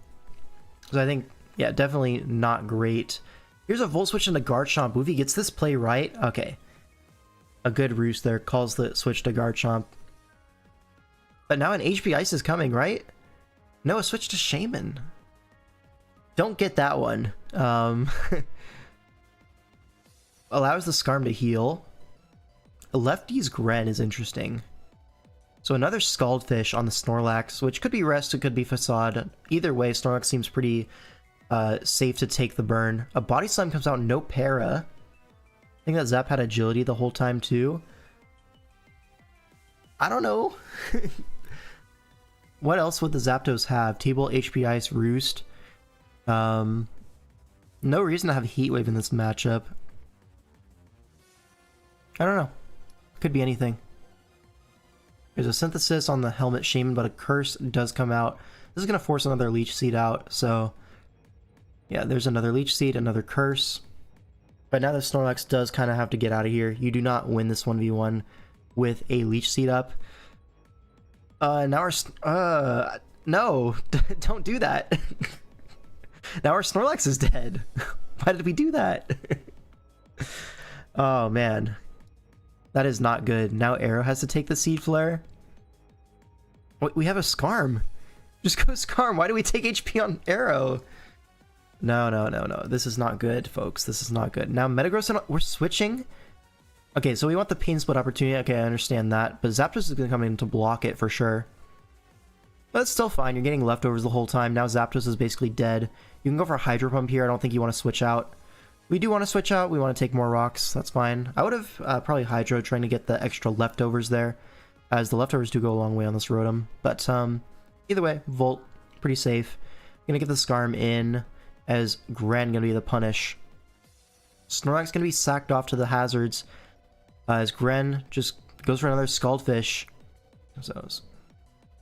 So I think, yeah, definitely not great. Here's a Volt Switch into Garchomp. Woofy gets this play right. Okay. A good Roost there. Calls the switch to Garchomp. But now an HP Ice is coming, right? No, a switch to Shaman. Don't get that one. Allows the Skarm to heal. Lefty's Gren is interesting. So another Scaldfish on the Snorlax, which could be Rest, it could be Facade. Either way, Snorlax seems pretty safe to take the burn. A Body Slam comes out, no Para. I think that Zap had Agility the whole time too. I don't know. What else would the Zapdos have? T-Bolt, HP Ice, Roost. No reason to have Heat Wave in this matchup. I don't know. Could be anything. There's a Synthesis on the Helmet Shaman, but a Curse does come out. This is going to force another Leech Seed out, so yeah, there's another Leech Seed, another Curse. But now the Snorlax does kind of have to get out of here. You do not win this 1v1 with a Leech Seed up. Now our... no! Don't do that! Now our Snorlax is dead. Why did we do that? Oh, man. That is not good. Now Arrow has to take the Seed Flare. Wait, we have a Skarm. Just go Skarm. Why do we take HP on Arrow? No, no, no, no. This is not good, folks. This is not good. Now Metagross, and we're switching. Okay, so we want the Pain Split opportunity. Okay, I understand that. But Zapdos is going to come in to block it for sure. But it's still fine. You're getting leftovers the whole time. Now Zapdos is basically dead. You can go for a Hydro Pump here. I don't think you want to switch out. We do want to switch out. We want to take more rocks. That's fine. I would have probably Hydro, trying to get the extra leftovers there, as the leftovers do go a long way on this Rotom. But either way, Volt, pretty safe. Gonna get the Skarm in, as Gren gonna be the punish. Snorlax gonna be sacked off to the hazards, as Gren just goes for another Scaldfish. So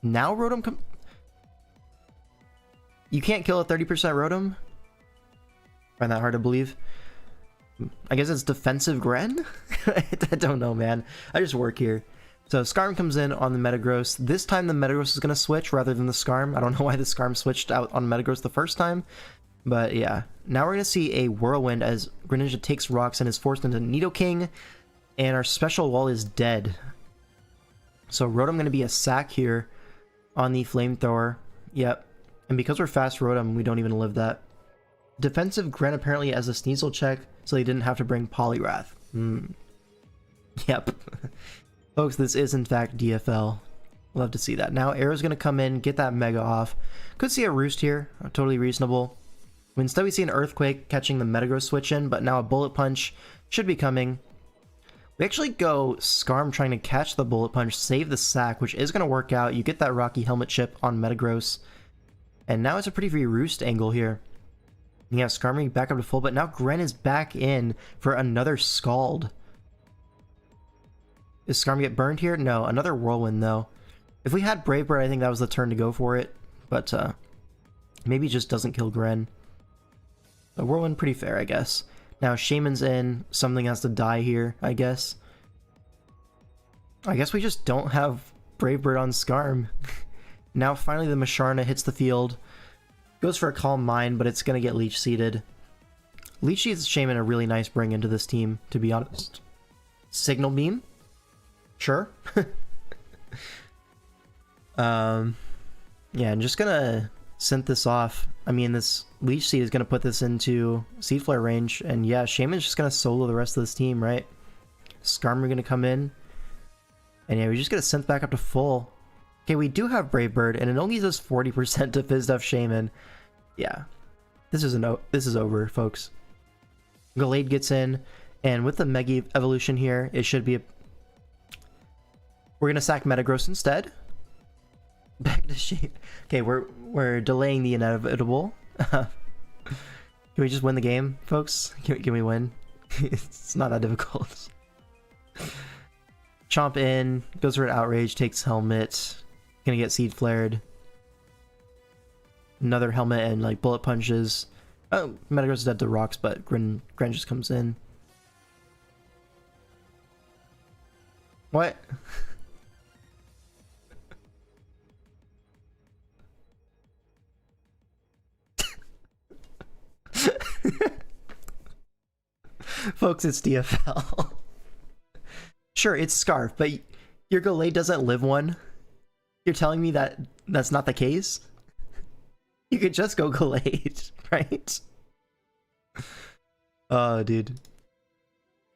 now Rotom you can't kill a 30% Rotom? Find that hard to believe. I guess it's defensive Gren? I don't know, man. I just work here. So Skarm comes in on the Metagross. This time the Metagross is going to switch rather than the Skarm. I don't know why the Skarm switched out on Metagross the first time. But yeah. Now we're going to see a Whirlwind as Greninja takes rocks and is forced into Nidoking. And our special wall is dead. So Rotom going to be a sack here on the Flamethrower. Yep. And because we're fast Rotom, we don't even live that. Defensive Gren apparently as a Sneasel check, so they didn't have to bring Poliwrath. Yep. Folks, this is in fact DFL. Love to see that. Now Arrow's going to come in, get that Mega off. Could see a Roost here. Totally reasonable. Instead we see an Earthquake catching the Metagross switch in, but now a Bullet Punch should be coming. We actually go Skarm trying to catch the Bullet Punch, save the sack, which is going to work out. You get that Rocky Helmet chip on Metagross. And now it's a pretty free Roost angle here. Yeah, Skarmory back up to full, but now Gren is back in for another Scald. Is Skarmory get burned here? No, another Whirlwind though. If we had Brave Bird, I think that was the turn to go for it, but maybe it just doesn't kill Gren. The Whirlwind, pretty fair, I guess. Now Shaman's in, something has to die here, I guess. I guess we just don't have Brave Bird on Skarm. Now finally the Masharna hits the field. Goes for a Calm Mind, but it's going to get Leech Seeded. Leech Seed's Shaman a really nice bring into this team, to be honest. Signal Beam? Sure. Yeah, I'm just going to synth this off. I mean, this Leech Seed is going to put this into Seed Flare range, and yeah, Shaman's just going to solo the rest of this team, right? Skarmory going to come in, and yeah, we just get to synth back up to full. Okay, we do have Brave Bird, and it only does 40% to Fizz Duff Shaman. Yeah, this is over, folks. Gallade gets in, and with the Mega Evolution here, it should be a... We're going to sack Metagross instead. Back to shape. Okay, we're delaying the inevitable. Can we just win the game, folks? Can we win? It's not that difficult. Chomp in, goes for an Outrage, takes Helmet. Gonna get Seed Flared. Another Helmet and like Bullet Punches. Oh, Metagross is dead to rocks, but Gren just comes in. What? Folks, it's DFL. Sure, it's Scarf, but your Gallade doesn't live one? You're telling me that that's not the case? You could just go Gallade, right? Oh, dude.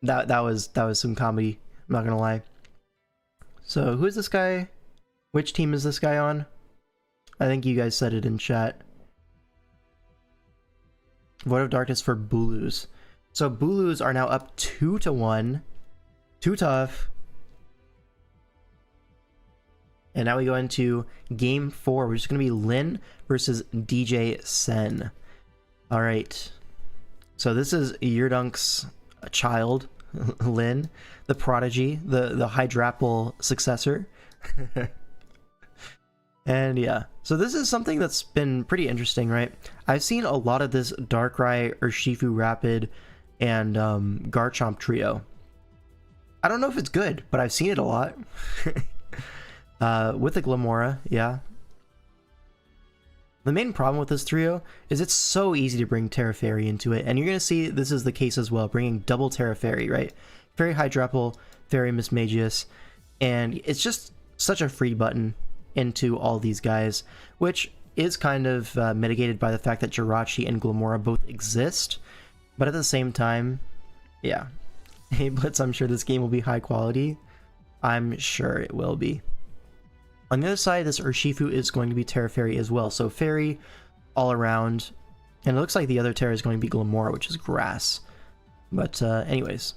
That was some comedy, I'm not gonna lie. So, who is this guy? Which team is this guy on? I think you guys said it in chat. Void of Darkness for Bulus. So Bulus are now up 2-1. Too tough. And now we go into game 4, which is going to be Lin versus DJ Sen. Alright. So this is Yerdunk's child, Lin, the prodigy, the Hydrapple successor. And yeah, so this is something that's been pretty interesting, right? I've seen a lot of this Darkrai, Urshifu Rapid, and Garchomp trio. I don't know if it's good, but I've seen it a lot. With the Glimmora, yeah. The main problem with this trio is it's so easy to bring Terra Fairy into it, and you're going to see this is the case as well, bringing double Terra Fairy, right? Fairy Hydrapple, Fairy Mismagius, and it's just such a free button into all these guys, which is kind of mitigated by the fact that Jirachi and Glimmora both exist, but at the same time, yeah. Hey Blitz, I'm sure this game will be high quality. I'm sure it will be. On the other side, this Urshifu is going to be Terra Fairy as well, so Fairy all around, and it looks like the other Terra is going to be Glimmora, which is Grass. But anyways,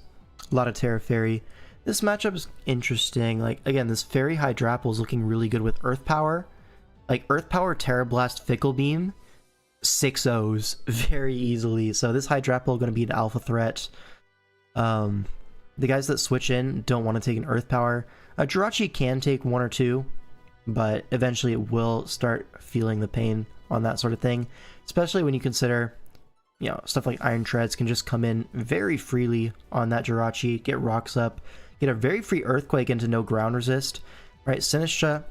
a lot of Terra Fairy. This matchup is interesting. Like, again, this Fairy Hydrapple is looking really good with Earth Power. Like, Earth Power, Terra Blast, Fickle Beam, 6-0s very easily. So this Hydrapple going to be an alpha threat. The guys that switch in don't want to take an Earth Power. Jirachi can take 1 or 2, but eventually it will start feeling the pain on that sort of thing. Especially when you consider, you know, stuff like Iron Treads can just come in very freely on that Jirachi, get rocks up, get a very free Earthquake into no ground resist. Right, Sinistcha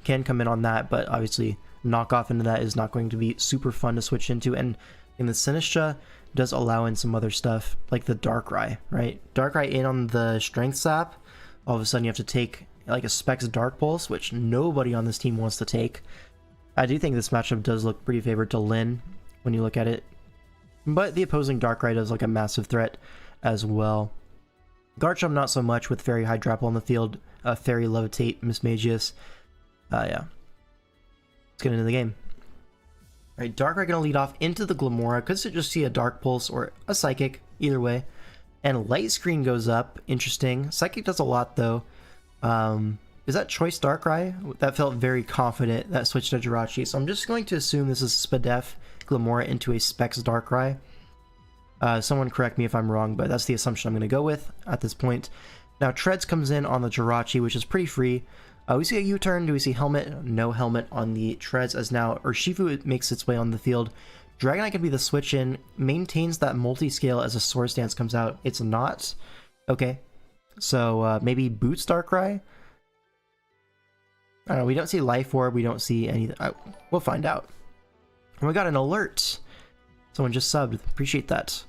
can come in on that, but obviously knockoff into that is not going to be super fun to switch into. And in the Sinistcha does allow in some other stuff, like the Darkrai, right? Darkrai in on the Strength Sap, all of a sudden you have to take like a Specs Dark Pulse, which nobody on this team wants to take. I do think this matchup does look pretty favored to Lin when you look at it, but the opposing Darkrai does look a massive threat as well. Garchomp not so much with Fairy Hydrapple on the field, Fairy Levitate, Mismagius. Yeah. Let's get into the game. Alright, Darkrai gonna lead off into the Glimmora. Could just see a Dark Pulse or a Psychic, either way. And Light Screen goes up, interesting. Psychic does a lot though. Is that Choice Darkrai? That felt very confident, that switched to Jirachi. So I'm just going to assume this is Spadef Glimmora into a Specs Darkrai. Someone correct me if I'm wrong, but that's the assumption I'm going to go with at this point. Now, Treads comes in on the Jirachi, which is pretty free. We see a U-turn. Do we see Helmet? No Helmet on the Treads, as now Urshifu makes its way on the field. Dragonite can be the switch-in, maintains that multi-scale as a Swords Dance comes out. It's not. Okay. So, maybe Boots Darkrai? I don't know, we don't see Life Orb, we don't see anything. We'll find out. And we got an alert. Someone just subbed. Appreciate that.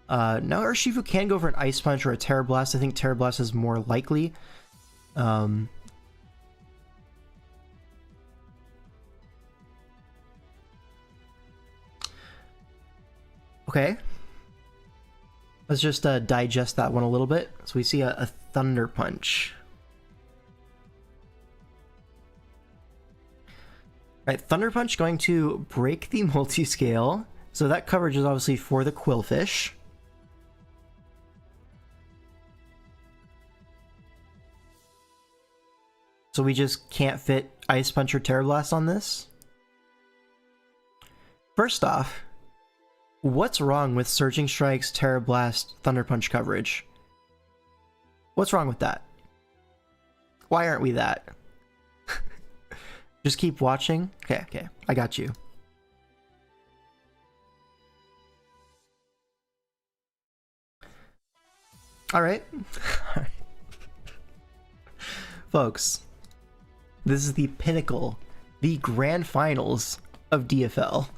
Now Urshifu can go for an Ice Punch or a Terra Blast. I think Terra Blast is more likely. Okay. Let's just digest that one a little bit. So we see a Thunder Punch. Right, Thunder Punch going to break the multi-scale. So that coverage is obviously for the Quillfish. So we just can't fit Ice Punch or Terra Blast on this? First off, what's wrong with Surging Strike's Terra Blast Thunder Punch coverage? What's wrong with that? Why aren't we that? Just keep watching? Okay, I got you. Alright. Folks, this is the pinnacle, the grand finals of DFL.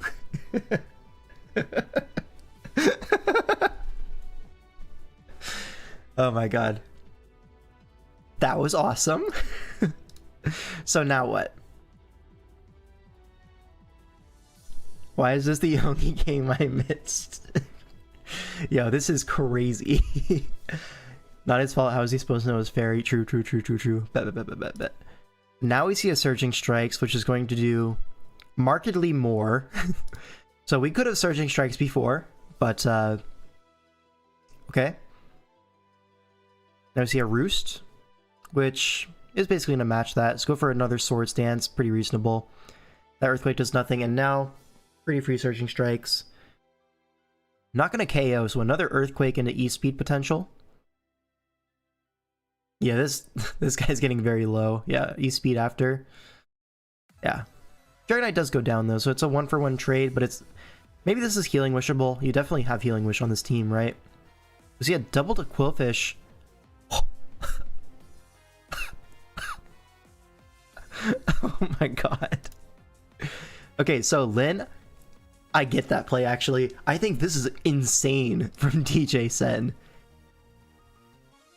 Oh my god. That was awesome. So now what? Why is this the only game I missed? Yo, this is crazy. Not his fault. How is he supposed to know it's fairy? True. Bet. Now we see a Surging Strikes, which is going to do markedly more. So we could have Surging Strikes before, but okay. Now we see a Roost, which is basically going to match that. Let's go for another Swords Dance. Pretty reasonable. That Earthquake does nothing, and now pretty free Surging Strikes. Not going to KO, so another Earthquake into E-Speed potential. Yeah, this guy's getting very low. Yeah, E-Speed after. Yeah. Dragonite does go down though, so it's a 1-for-1 trade, but it's... Maybe this is Healing Wishable. You definitely have Healing Wish on this team, right? We see a double to Quillfish. Oh my god. Okay, so Lin, I get that play actually. I think this is insane from DJ Sen.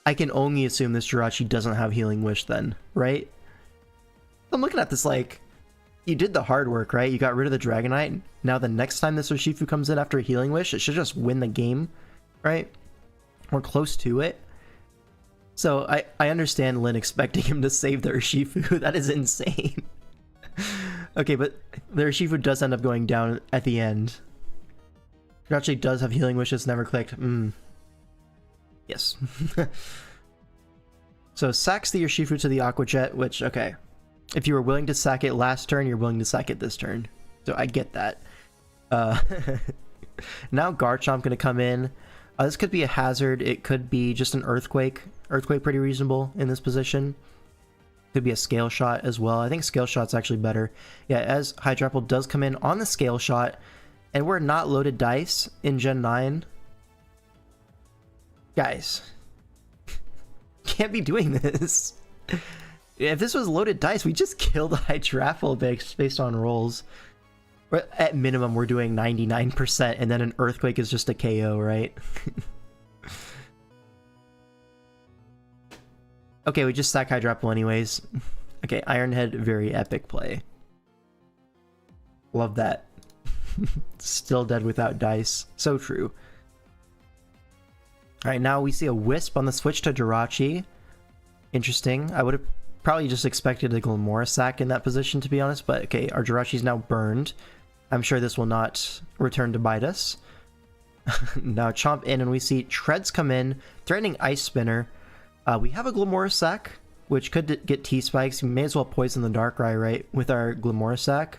I can only assume this Jirachi doesn't have Healing Wish then, right? I'm looking at this like, you did the hard work, right? You got rid of the Dragonite. Now the next time this Urshifu comes in after a Healing Wish, it should just win the game, right? We're close to it. So I understand Lin expecting him to save the Urshifu. That is insane. Okay, but the Urshifu does end up going down at the end. It actually does have Healing Wishes, never clicked. Yes. So sacks the Urshifu to the Aqua Jet, which, okay. If you were willing to sack it last turn, you're willing to sack it this turn. So I get that. Now Garchomp gonna come in. This could be a hazard. It could be just an Earthquake. Earthquake pretty reasonable in this position. Could be a Scale Shot as well. I think Scale Shot's actually better. Yeah, as Hydrapple does come in on the Scale Shot, and we're not loaded dice in Gen 9. Guys, can't be doing this. If this was loaded dice, we just kill the Hydrapple based on rolls. At minimum, we're doing 99%, and then an Earthquake is just a KO, right? Okay, we just sack Hydrapple anyways. Okay, Iron Head, very epic play. Love that. Still dead without dice. So true. Alright, now we see a Wisp on the switch to Jirachi. Interesting. I would have probably just expected a Glamora sack in that position, to be honest, but okay, our Jirachi's now burned. I'm sure this will not return to bite us. Now Chomp in, and we see Treads come in, threatening Ice Spinner. We have a Glamora sack, which could get T-Spikes. We may as well poison the Darkrai, right, with our Glamora sack.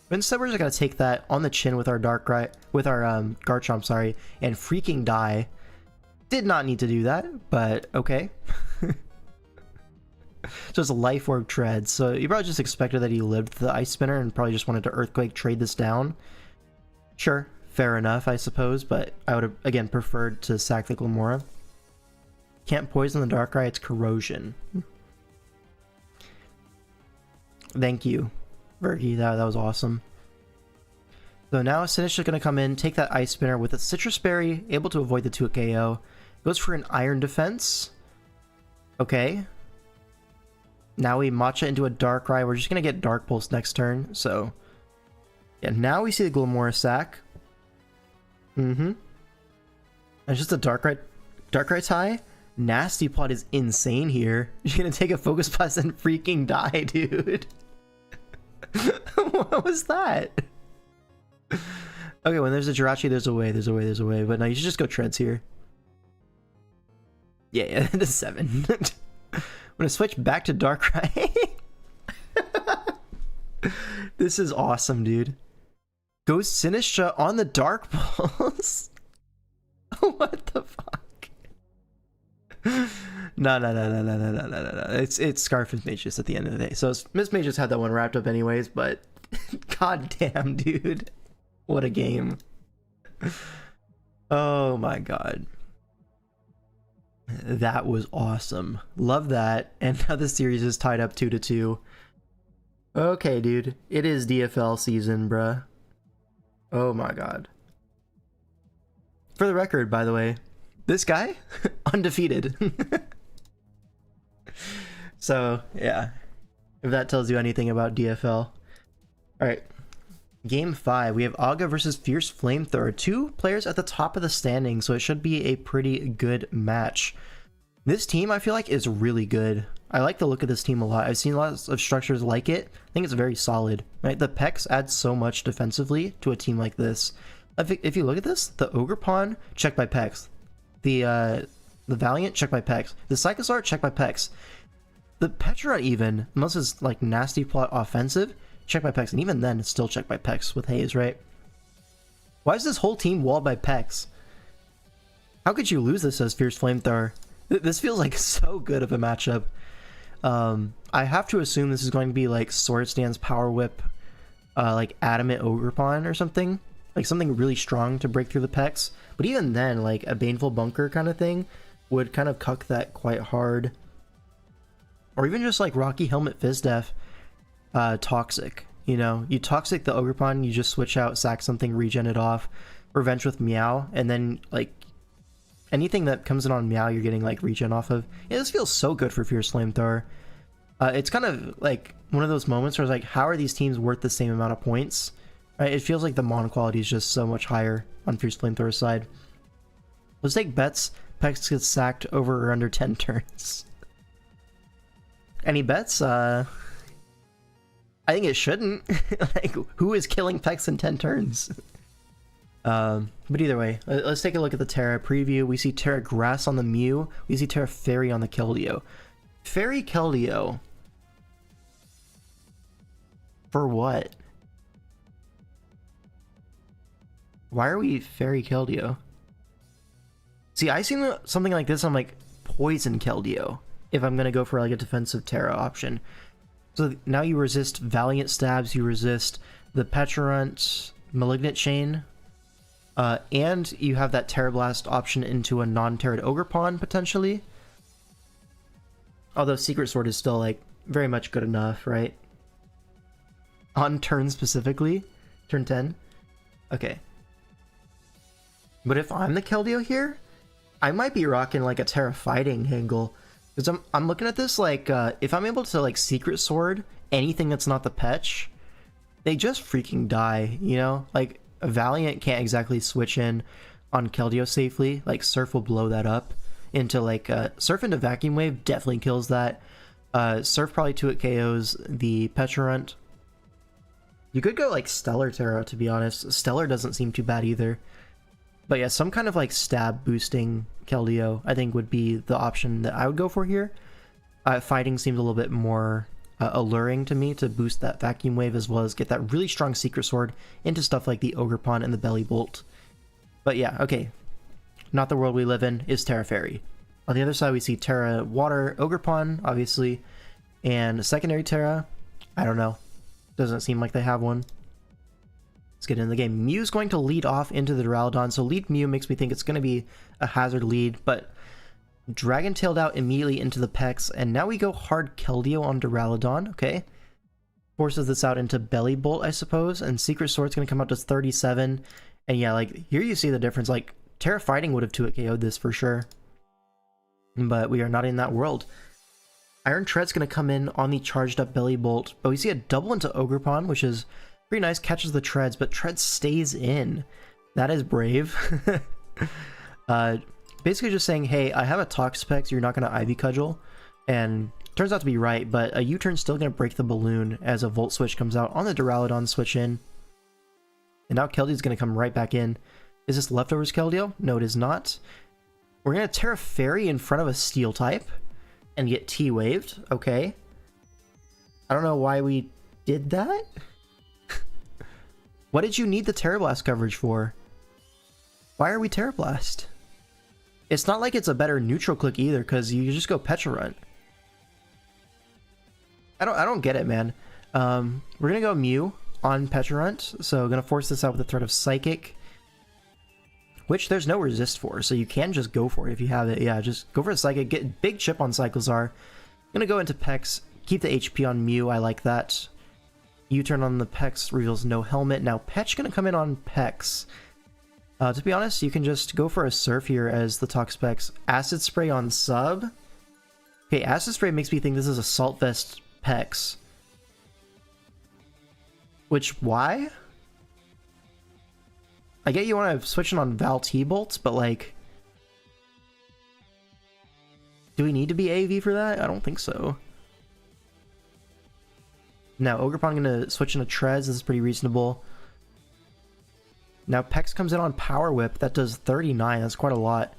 But instead, we're just going to take that on the chin with our Darkrai, with our Garchomp, sorry, and freaking die. Did not need to do that, but okay. So it's a Life Orb Treads. So you probably just expected that he lived the Ice Spinner and probably just wanted to Earthquake trade this down. Sure, fair enough, I suppose, but I would have, again, preferred to sack the Glamora. Can't poison the Darkrai, it's Corrosion. Thank you, Vergi, that was awesome. So now Sinish is going to come in, take that Ice Spinner with a Citrus Berry, able to avoid the 2 KO. Goes for an Iron Defense. Okay. Now we Matcha into a Darkrai. We're just going to get Dark Pulse next turn, so... Yeah, now we see the Glamora sack. Mm-hmm. It's just a Dark Rites high? Nasty Plot is insane here. You're gonna take a Focus Blast and freaking die, dude. What was that? Okay, when there's a Jirachi, there's a way, there's a way, there's a way. But no, you should just go Treads here. Yeah, the 7. I'm gonna switch back to Dark Rite. This is awesome, dude. Ghost Sinistra on the Dark Pulse. What the fuck? No. It's Scarf and Magus at the end of the day. So Miss Magus had that one wrapped up anyways, but god damn, dude. What a game. Oh my god. That was awesome. Love that. And now the series is tied up 2-2. Okay, dude. It is DFL season, bruh. Oh my god. For the record, by the way, this guy, undefeated. So, yeah. If that tells you anything about DFL. Alright. Game 5. We have Aga versus Fierce Flamethrower. 2 players at the top of the standing, so it should be a pretty good match. This team, I feel like, is really good. I like the look of this team a lot. I've seen lots of structures like it. I think it's very solid. Right? The Pex adds so much defensively to a team like this. If you look at this, the Ogre Pawn, checked by Pex. The Valiant, checked by Pex. The Psychosaur, checked by Pex. The Petra even, unless it's like Nasty Plot offensive, checked by Pex. And even then, it's still checked by Pex with Haze, right? Why is this whole team walled by Pex? How could you lose this as Fierce Flamethrower? This feels like so good of a matchup. I have to assume this is going to be like Swords Dance Power Whip, like Adamant Ogre Pawn or something. Like something really strong to break through the Pex. But even then, like a Baneful Bunker kind of thing would kind of cuck that quite hard. Or even just like Rocky Helmet Fizdef, Toxic. You know, you Toxic the Ogre Pawn, you just switch out, sack something, regen it off, Revenge with Meow, and then like anything that comes in on Meow you're getting like regen off of. Yeah, this feels so good for Fierce Flamethrower. It's kind of like one of those moments where it's like, how are these teams worth the same amount of points? Right? It feels like the mon quality is just so much higher on Fierce Flamethrower's side. Let's take bets. Pex gets sacked over or under 10 turns. Any bets? I think it shouldn't. Like, who is killing Pex in 10 turns? But either way, let's take a look at the Terra preview. We see Terra Grass on the Mew. We see Terra Fairy on the Keldeo. Fairy Keldeo. For what? Why are we Fairy Keldeo? See, I seen something like this, I'm like, Poison Keldeo, if I'm gonna go for like a defensive Terra option. So now you resist Valiant Stabs, you resist the Petulant Malignant Chain, and you have that Terra Blast option into a non-Terra'd Ogre Pawn, potentially. Although Secret Sword is still, like, very much good enough, right? On turn specifically? Turn 10? Okay. But if I'm the Keldeo here, I might be rocking, like, a Terra Fighting angle. Because I'm looking at this, like, if I'm able to, like, Secret Sword anything that's not the Petch, they just freaking die, you know? Like, a Valiant can't exactly switch in on Keldeo safely. Like, Surf will blow that up into, like, Surf into Vacuum Wave definitely kills that. Surf probably 2-hit KOs the Petulant. You could go, like, Stellar Terra, to be honest. Stellar doesn't seem too bad either. But yeah, some kind of, like, stab boosting Keldeo, I think, would be the option that I would go for here. Fighting seems a little bit more alluring to me to boost that Vacuum Wave, as well as get that really strong Secret Sword into stuff like the Ogre Pawn and the Belly Bolt. But yeah, okay. Not the world we live in is Terra Fairy. On the other side, we see Terra Water, Ogre Pawn, obviously, and secondary Terra. I don't know. Doesn't seem like they have one. Let's get into the game. Mew's going to lead off into the Duraludon, so lead Mew makes me think it's going to be a hazard lead, but Dragon Tailed out immediately into the Pex, and now we go hard Keldeo on Duraludon, okay? Forces this out into Belly Bolt, I suppose, and Secret Sword's going to come out to 37, and yeah, like, here you see the difference. Like, Terra Fighting would have 2-hit KO'd this for sure, but we are not in that world. Iron Tread's going to come in on the charged up Belly Bolt, but we see a double into Ogre Pawn, which is pretty nice, catches the Treads, but Tread stays in. That is brave. Basically just saying, hey, I have a Toxapex, you're not going to Ivy Cudgel. And turns out to be right, but a U-turn's still going to break the balloon as a Volt Switch comes out on the Duraludon switch in. And now Keldeo's going to come right back in. Is this Leftovers Keldeo? No, it is not. We're going to Terra Fairy in front of a Steel type and get T-Waved. Okay. I don't know why we did that. What did you need the Terra Blast coverage for? Why are we Terra Blast? It's not like it's a better neutral click either, because you just go Petra Runt. I don't get it, man. We're gonna go Mew on Petra Runt, so gonna force this out with the threat of Psychic, which there's no resist for, so you can just go for it if you have it. Yeah, just go for a Psychic, get big chip on Cyclizar. Gonna go into Pex, keep the HP on Mew, I like that. U-turn on the Pex reveals no helmet. Now Petch gonna come in on Pex. To be honest, you can just go for a Surf here as the Toxapex. Acid Spray on sub. Okay, Acid Spray makes me think this is a Salt Vest Pex. Which, why? I get you want to switch it on Val T-Bolts, but like... do we need to be AV for that? I don't think so. Now, Ogerpon gonna switch into Trez. This is pretty reasonable. Now, Pex comes in on Power Whip. That does 39. That's quite a lot.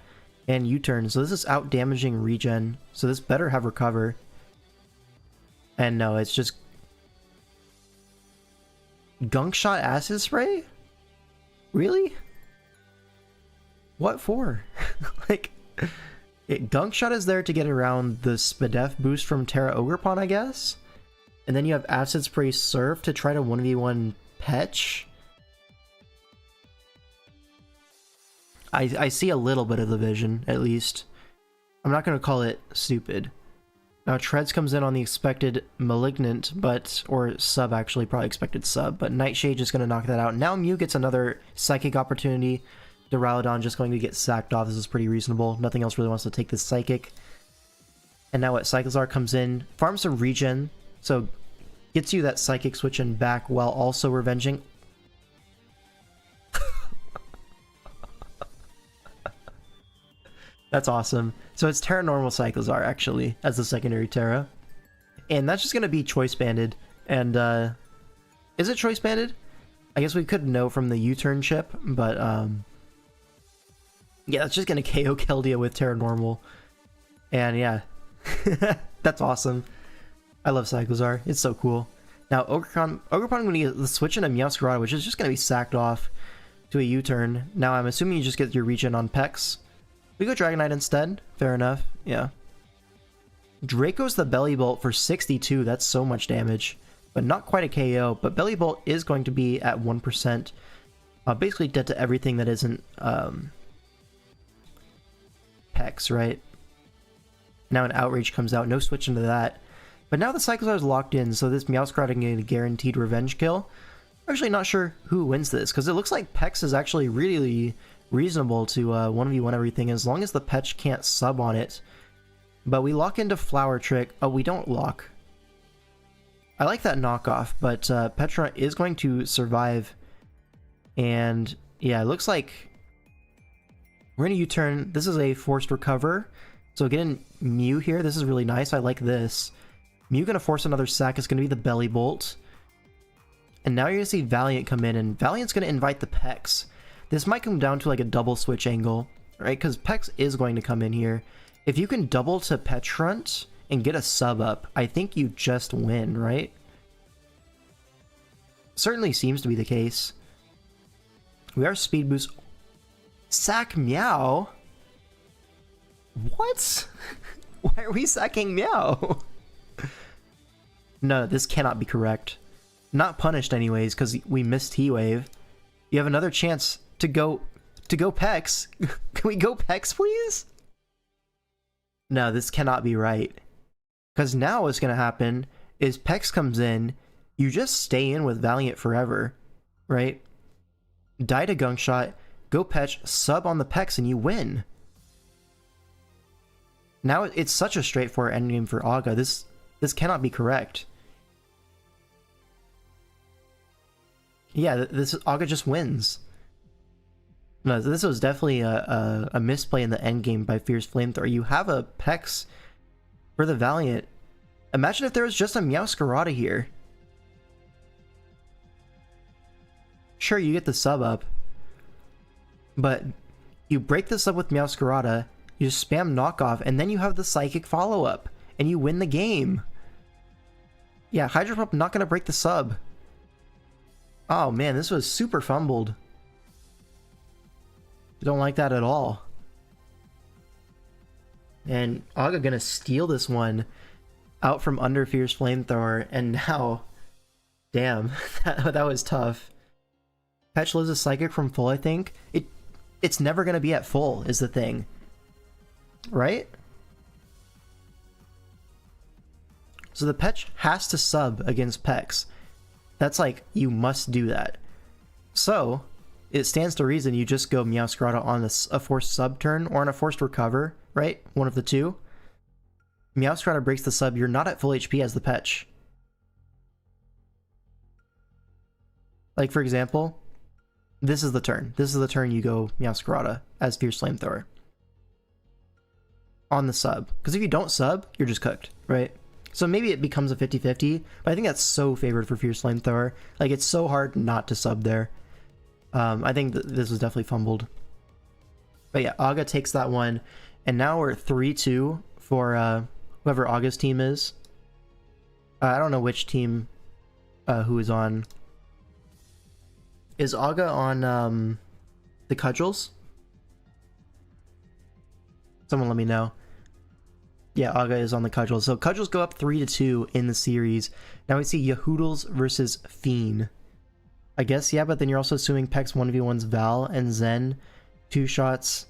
And U-turn. So this is out-damaging regen. So this better have Recover. And no, it's just... Gunk Shot Acid Spray? Really? What for? Like... Gunk Shot is there to get around the Spadef boost from Terra Ogerpon, I guess? And then you have Acid Spray Surf to try to 1v1 Petch? I see a little bit of the vision, at least. I'm not going to call it stupid. Now Treads comes in on the expected Malignant, but... or sub, actually, probably expected sub. But Nightshade is going to knock that out. Now Mew gets another Psychic opportunity. Duraludon just going to get sacked off. This is pretty reasonable. Nothing else really wants to take this Psychic. And now what? Cyclizar comes in, farms some regen, so gets you that Psychic switch in back while also revenging. That's awesome. So it's Terra Normal Cyclizar, actually, as the secondary Terra. And that's just going to be Choice Banded. And, is it Choice Banded? I guess we could know from the U-turn chip, but, yeah, that's just going to KO Keldeo with Terra Normal. And, yeah. That's awesome. I love Cyclizar. It's so cool. Now, Ogerpon going to get the switch into Meowscarada, which is just going to be sacked off to a U-turn. Now, I'm assuming you just get your regen on Pex. We go Dragonite instead. Fair enough. Yeah. Draco's the Belly Bolt for 62. That's so much damage. But not quite a KO. But Belly Bolt is going to be at 1%. Basically dead to everything that isn't Pex, right? Now an Outrage comes out. No switch into that. But now the Cyclizar is locked in, so this Meowscarada can get a guaranteed revenge kill. I'm actually not sure who wins this, because it looks like Pex is actually really reasonable to 1v1 everything, as long as the Petch can't sub on it. But we lock into Flower Trick. Oh, we don't lock. I like that knockoff, but Petra is going to survive. And yeah, it looks like we're going to U-turn. This is a forced recover. So getting Mew here, this is really nice. I like this. Mew going to force another sack. It's going to be the Belly Bolt. And now you're going to see Valiant come in, and Valiant's going to invite the Pex. This might come down to like a double switch angle, right? Because Pex is going to come in here. If you can double to Petrunt and get a sub up, I think you just win, right? Certainly seems to be the case. We are speed boost. Sack Meow? What? Why are we sacking Meow? No, this cannot be correct. Not punished anyways, because we missed T-Wave. You have another chance to go Pex. Can we go Pex, please? No, this cannot be right. Because now what's going to happen is Pex comes in, you just stay in with Valiant forever, right? Die to Gunk Shot, go Petch, sub on the Pex, and you win. Now it's such a straightforward endgame for Aga. This cannot be correct. Yeah, this Aga just wins. No, this was definitely a misplay in the end game by Fierce Flamethrower. You have a Pex for the Valiant. Imagine if there was just a Meowscarada here. Sure, you get the sub up, but you break this up with Meowscarada, you just spam knockoff, and then you have the Psychic follow-up, and you win the game. Yeah, Hydro Pump not gonna break the sub. Oh man, this was super fumbled. Don't like that at all. And Aga gonna steal this one out from under Fierce Flamethrower, and now, damn, that was tough. Petulas is Psychic from full, I think. It's never gonna be at full, is the thing. Right? So the Petch has to sub against Pex. That's like, you must do that. So, it stands to reason you just go Meowscarada on a forced sub turn, or on a forced recover, right? One of the two. Meowscarada breaks the sub, you're not at full HP as the Petch. Like, for example, this is the turn. This is the turn you go Meowscarada as Fierce Flamethrower. On the sub. Because if you don't sub, you're just cooked, right? So maybe it becomes a 50-50, but I think that's so favored for Fierce Flamethrower. Like, it's so hard not to sub there. I think this was definitely fumbled. But yeah, Aga takes that one, and now we're 3-2 for whoever Aga's team is. I don't know which team who is on. Is Aga on the Cudgels? Someone let me know. Yeah, Aga is on the Cudgels. So Cudgels go up 3-2 in the series. Now we see Yahoodles versus Fiend. I guess, yeah, but then you're also assuming Pex 1v1's Val and Zen 2 shots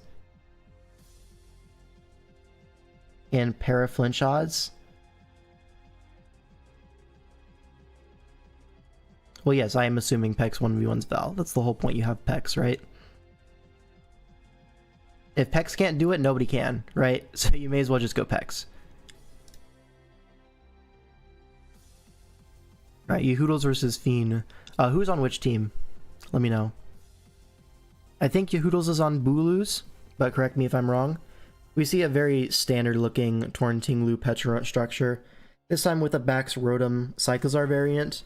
and para flinch odds. Well, yes, I am assuming Pex 1v1's Val. That's the whole point, you have Pex, right? If Pex can't do it, nobody can, right? So you may as well just go Pex. Alright, Yahoodles versus Fiend. Who's on which team? Let me know. I think Yahoodles is on Bulu's, but correct me if I'm wrong. We see a very standard looking Torntinglu Petra structure. This time with a Bax Rotom Cyclizar variant.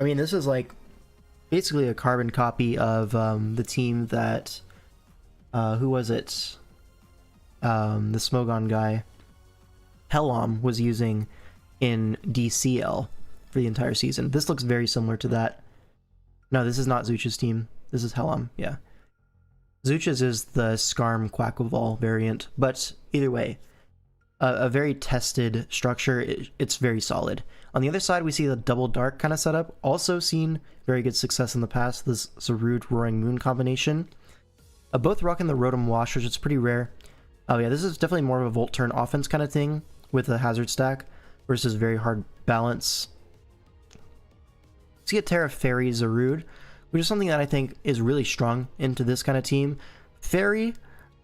I mean, this is like basically a carbon copy of the team that who was it? The Smogon guy, Helom, was using in DCL for the entire season. This looks very similar to that. No, this is not Zuch's team. This is Helom, yeah. Zuch's is the Skarm Quackleval variant, but either way, a very tested structure. It's very solid. On the other side, we see the double dark kind of setup. Also seen very good success in the past, this Zarude Roaring Moon combination. Both rocking the Rotom Wash, which is pretty rare. Oh yeah, this is definitely more of a Volt Turn offense kind of thing with a Hazard Stack versus very hard balance. See a Terra Fairy Zarude, which is something that I think is really strong into this kind of team. Fairy,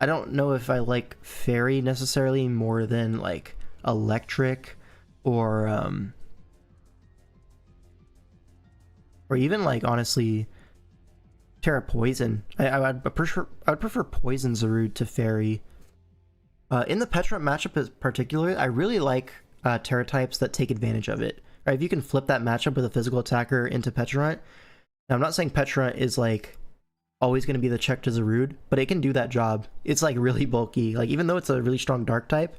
I don't know if I like Fairy necessarily more than like Electric or even like honestly Terra Poison. I would prefer Poison Zarude to Fairy. In the Petra matchup particularly, I really like Terra types that take advantage of it. Right, if you can flip that matchup with a physical attacker into Petrarunt. Now I'm not saying Petrarunt is like always going to be the check to Zarude, but it can do that job. It's like really bulky. Like even though it's a really strong dark type,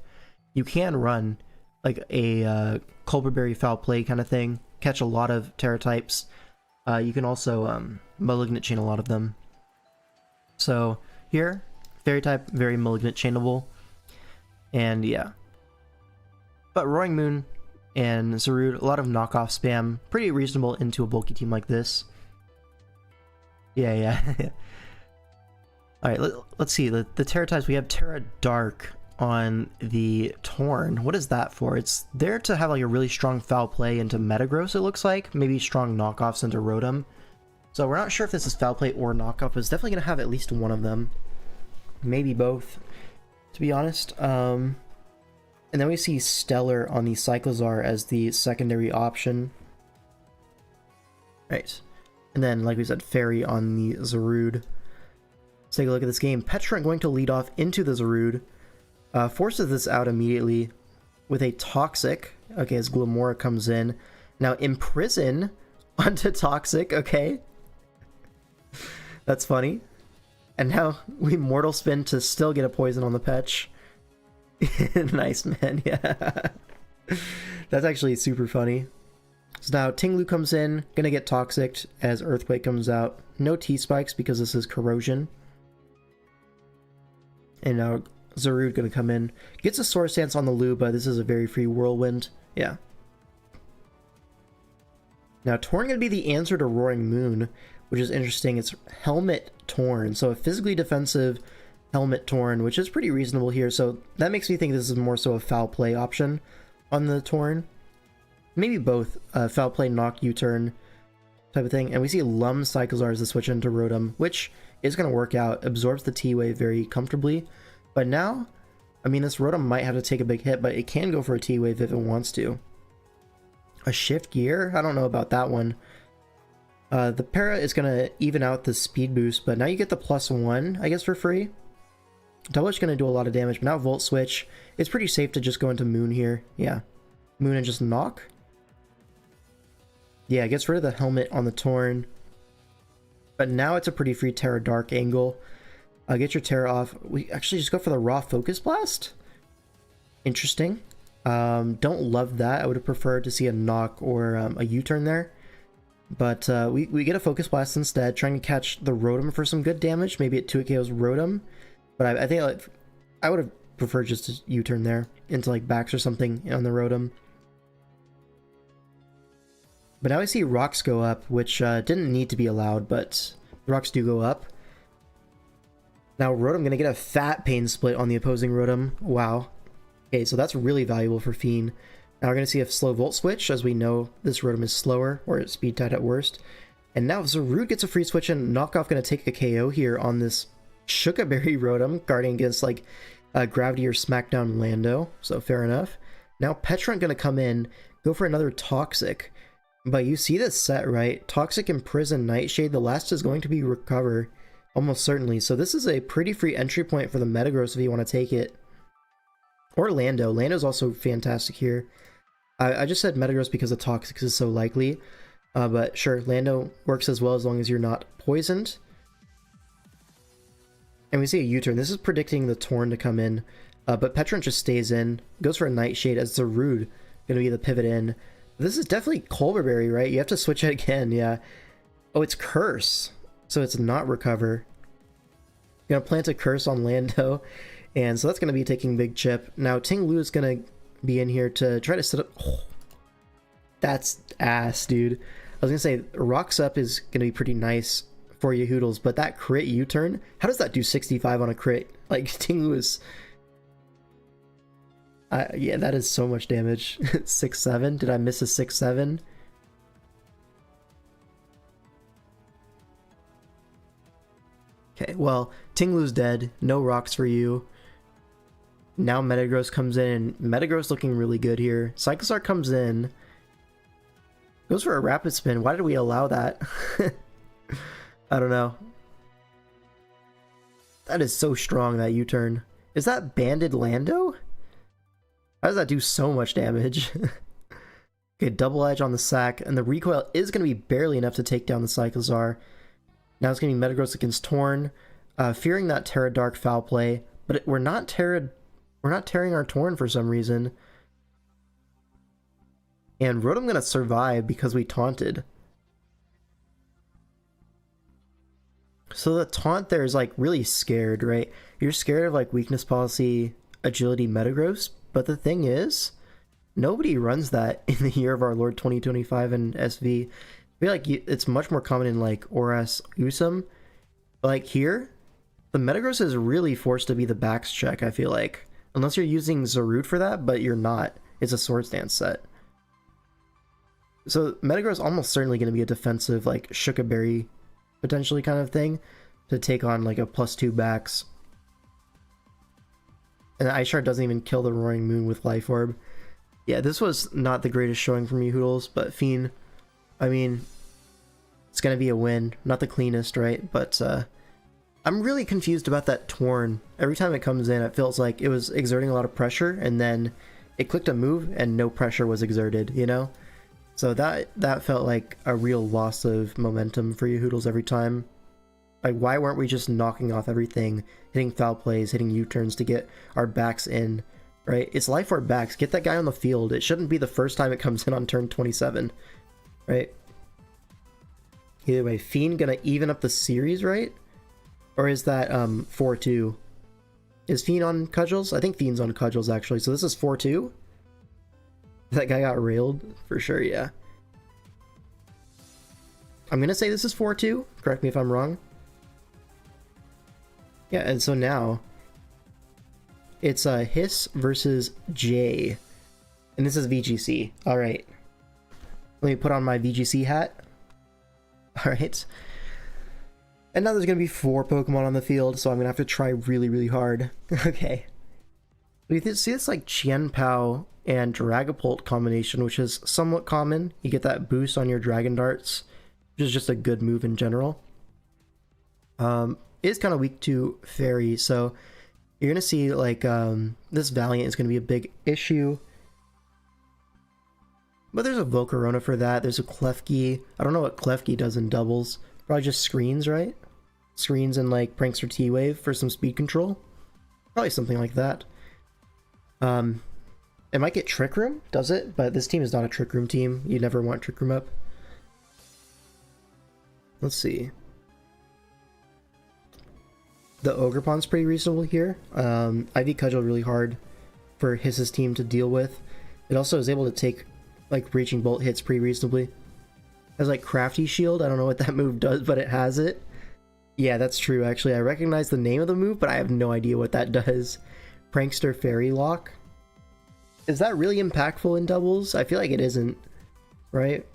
you can run like a Culberberry Foul Play kind of thing, catch a lot of Terra types. You can also Malignant Chain a lot of them. So here, Fairy type, very Malignant Chainable. And yeah. But Roaring Moon and Zarude, a lot of knockoff spam. Pretty reasonable into a bulky team like this. Yeah. Alright, let's see. The Terra types, we have Terra Dark on the Torn. What is that for? It's there to have like a really strong foul play into Metagross, it looks like. Maybe strong knockoffs into Rotom. So we're not sure if this is foul play or knockoff, but it's definitely going to have at least one of them. Maybe both, to be honest. And then we see Stellar on the Cyclizar as the secondary option. Right. And then, like we said, Fairy on the Zarude. Let's take a look at this game. Petrant going to lead off into the Zarude. Forces this out immediately with a Toxic. Okay, as Glamora comes in. Now Imprison onto Toxic, okay. That's funny. And now we Mortal Spin to still get a poison on the Petch. Nice, man, yeah. That's actually super funny. So now Tinglu comes in, gonna get Toxic as Earthquake comes out. No T-Spikes because this is Corrosion. And now Zarude gonna come in. Gets a Swords Dance on the Lu, but this is a very free Whirlwind. Yeah. Now Torn gonna be the answer to Roaring Moon, which is interesting. It's Helmet Torn, so a physically defensive Helmet Torn, which is pretty reasonable here. So that makes me think this is more so a foul play option on the Torn. Maybe both, foul play, knock, U-turn type of thing. And we see Lum Cyclizar as the switch into Rotom, which is going to work out, absorbs the T-Wave very comfortably. But now, I mean, this Rotom might have to take a big hit, but it can go for a T-Wave if it wants to. A Shift Gear? I don't know about that one. The Para is going to even out the speed boost, but now you get the +1, I guess, for free. Double Edge is going to do a lot of damage, but now Volt Switch. It's pretty safe to just go into Moon here. Yeah. Moon and just knock. Yeah, it gets rid of the helmet on the Torn. But now it's a pretty free Terra Dark angle. Get your Terra off. We actually just go for the raw Focus Blast. Interesting. Don't love that. I would have preferred to see a knock or a U-turn there. But we get a Focus Blast instead, trying to catch the Rotom for some good damage. Maybe it 2 KOs Rotom. But I think I would have preferred just a U-turn there into like Backs or something on the Rotom. But now I see rocks go up, which didn't need to be allowed, but rocks do go up. Now Rotom going to get a fat Pain Split on the opposing Rotom. Wow. Okay, so that's really valuable for Fiend. Now we're going to see a slow Volt Switch, as we know this Rotom is slower, or it's speed tied at worst. And now Zarude gets a free switch, and Knockoff going to take a KO here on this Shukaberry Rotom, guarding against like Gravity or Smackdown Lando, so fair enough. Now Petrant going to come in, go for another Toxic. But you see this set, right? Toxic, Imprison, Nightshade. The last is going to be Recover, almost certainly. So this is a pretty free entry point for the Metagross if you want to take it. Or Lando. Lando's also fantastic here. I just said Metagross because the Toxic is so likely. But sure, Lando works as well as long as you're not poisoned. And we see a U-turn. This is predicting the Torn to come in. But Petrant just stays in. Goes for a Nightshade as Zarude going to be the pivot in. This is definitely Colberberry, right? You have to switch it again, yeah. Oh, it's Curse. So it's not Recover. Gonna plant a Curse on Lando. And so that's gonna be taking big chip. Now Tinglu is gonna be in here to try to set up... Oh, that's ass, dude. I was gonna say, Rocks Up is gonna be pretty nice for you Hoodles, but that crit U-turn, how does that do 65 on a crit? Like, Tinglu is... yeah, that is so much damage. 6-7? Did I miss a 6-7? Okay, well, Tinglu's dead. No rocks for you. Now Metagross comes in, and Metagross looking really good here. Cyclizar comes in. Goes for a Rapid Spin. Why did we allow that? I don't know. That is so strong, that U-turn. Is that Banded Lando? How does that do so much damage? Okay, Double Edge on the sack, and the recoil is going to be barely enough to take down the Cyclizar. Now it's going to be Metagross against Torn, fearing that Terra Dark foul play, but we're not tearing our Torn for some reason. And Rotom going to survive because we taunted. So the taunt there is like really scared, right? You're scared of like Weakness Policy, Agility, Metagross. But the thing is, nobody runs that in the year of our Lord 2025 and SV. I feel like it's much more common in like Oras, Usum. But like here, the Metagross is really forced to be the backs check, I feel like. Unless you're using Zarude for that, but you're not. It's a Swords Dance set. So Metagross is almost certainly going to be a defensive, like Shukaberry, potentially kind of thing, to take on like a +2 backs. And the Ice Shard doesn't even kill the Roaring Moon with Life Orb. Yeah, this was not the greatest showing from you Hoodles, but Fiend, I mean, it's going to be a win. Not the cleanest, right? But I'm really confused about that Torn. Every time it comes in, it feels like it was exerting a lot of pressure, and then it clicked a move and no pressure was exerted, you know? So that felt like a real loss of momentum for you Hoodles every time. Like, why weren't we just knocking off everything, hitting foul plays, hitting U-turns to get our backs in, right? It's life or backs. Get that guy on the field. It shouldn't be the first time it comes in on turn 27, right? Either way, Fiend gonna even up the series, right? Or is that 4-2? Is Fiend on Cudgels? I think Fiend's on Cudgels, actually. So this is 4-2? That guy got railed? For sure, yeah. I'm gonna say this is 4-2. Correct me if I'm wrong. Yeah, and so now it's Hiss versus J. And this is VGC. Alright. Let me put on my VGC hat. Alright. And now there's going to be 4 Pokemon on the field, so I'm going to have to try really, really hard. Okay. We see this like Qianpao and Dragapult combination, which is somewhat common. You get that boost on your Dragon Darts, which is just a good move in general. It is kind of weak to Fairy, so you're going to see like this Valiant is going to be a big issue. But there's a Volcarona for that. There's a Klefki. I don't know what Klefki does in doubles. Probably just screens, right? Screens and like Prankster T-Wave for some speed control. Probably something like that. It might get Trick Room, does it? But this team is not a Trick Room team. You never want Trick Room up. Let's see. The Ogerpon's pretty reasonable here. IV Cudgel really hard for Hiss's team to deal with. It also is able to take like Reaching Bolt hits pretty reasonably. Has like Crafty Shield. I don't know what that move does, but it has it. Yeah, that's true actually. I recognize the name of the move, but I have no idea what that does. Prankster Fairy Lock. Is that really impactful in doubles? I feel like it isn't, right?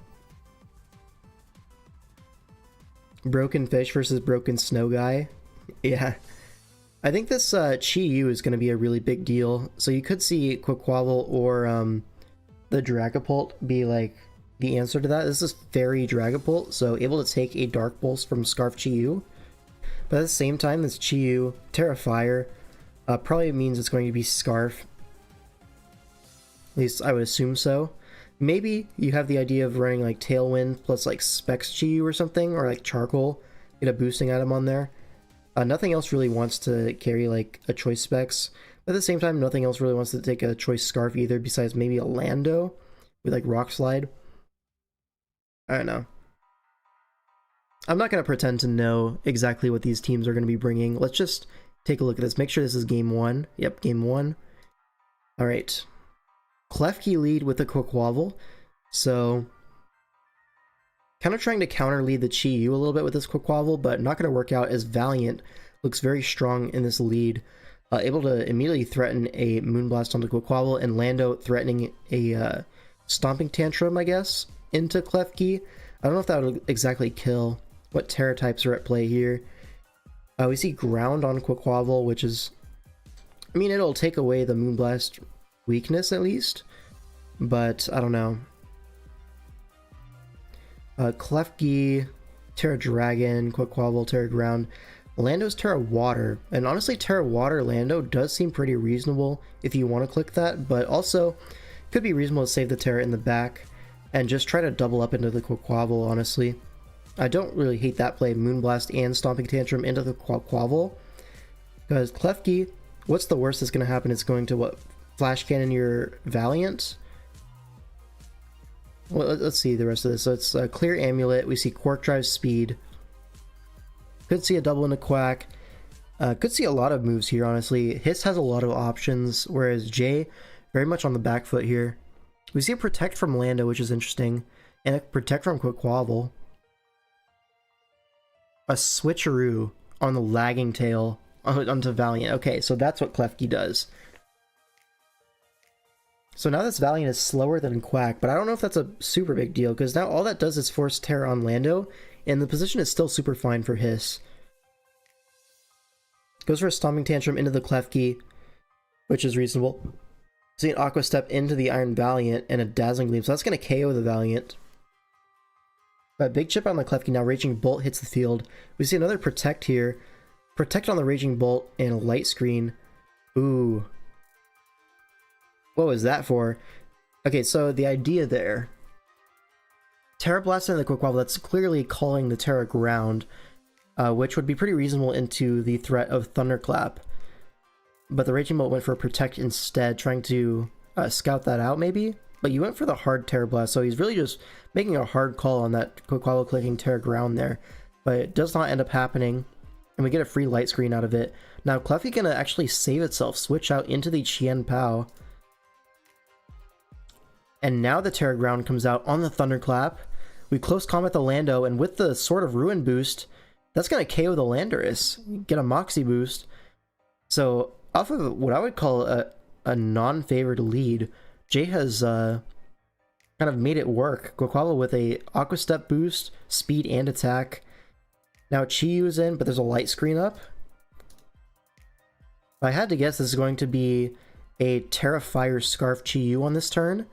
Broken Fish versus Broken Snow Guy. Yeah. I think this Chi-Yu is going to be a really big deal. So you could see Quaquaval or the Dragapult be like the answer to that. This is Fairy Dragapult, so able to take a Dark Pulse from Scarf Chi-Yu. But at the same time, this Chi-Yu Terra Fire probably means it's going to be Scarf. At least I would assume so. Maybe you have the idea of running like Tailwind plus like Specs Chi-Yu or something, or like Charcoal. Get a boosting item on there. Nothing else really wants to carry like a Choice Specs. But at the same time, nothing else really wants to take a Choice Scarf either, besides maybe a Lando with like Rock Slide. I don't know. I'm not going to pretend to know exactly what these teams are going to be bringing. Let's just take a look at this. Make sure this is game 1. Yep, game 1. Alright. Klefki lead with the Quaquaval. So, kind of trying to counter lead the Chi-Yu a little bit with this Quaquaval, but not going to work out as Valiant looks very strong in this lead. Able to immediately threaten a Moonblast onto Quaquaval, and Lando threatening a Stomping Tantrum, I guess, into Klefki. I don't know if that would exactly kill. What Terra types are at play here? We see Ground on Quaquaval, which is... I mean, it'll take away the Moonblast weakness at least, but I don't know. Klefki, Terra Dragon, Quaquaval, Terra Ground. Lando's Terra Water, and honestly Terra Water Lando does seem pretty reasonable if you want to click that, but also could be reasonable to save the Terra in the back and just try to double up into the Quaquaval, honestly. I don't really hate that play, Moonblast and Stomping Tantrum into the Quaquaval, because Klefki, what's the worst that's going to happen? It's going to, what, Flash Cannon your Valiant? Well, let's see the rest of this. So it's Clear Amulet, we see Quark Drive Speed, could see a double into Quack, could see a lot of moves here, honestly. Hiss has a lot of options, whereas J, very much on the back foot here. We see a Protect from Lando, which is interesting, and a Protect from Quaquaval. A Switcheroo on the Lagging Tail onto Valiant. Okay, so that's what Klefki does. So now this Valiant is slower than Quack, but I don't know if that's a super big deal, because now all that does is force Terra on Lando, and the position is still super fine for Hiss. Goes for a Stomping Tantrum into the Klefki, which is reasonable. See an Aqua Step into the Iron Valiant and a Dazzling Gleam, so that's going to KO the Valiant. But big chip on the Klefki now, Raging Bolt hits the field. We see another Protect here. Protect on the Raging Bolt and a Light Screen. Ooh. What was that for? Okay, so the idea there. Terra Blast and the Quick Wobble, that's clearly calling the Terra ground, which would be pretty reasonable into the threat of Thunderclap. But the Raging Bolt went for Protect instead, trying to scout that out maybe? But you went for the hard Terra Blast, so he's really just making a hard call on that Quick Wobble clicking Terra ground there. But it does not end up happening, and we get a free Light Screen out of it. Now Klefki gonna actually save itself, switch out into the Chien Pao. And now the Terra ground comes out on the Thunderclap. We close combat the Lando, and with the Sword of Ruin boost, that's going to KO the Landorus, get a Moxie boost. So, off of what I would call a non-favored lead, Jay has kind of made it work. Quaquaval with a Aqua Step boost, speed and attack. Now Chiyu's in, but there's a light screen up. If I had to guess, this is going to be a Terra Fire Scarf Chiyu on this turn.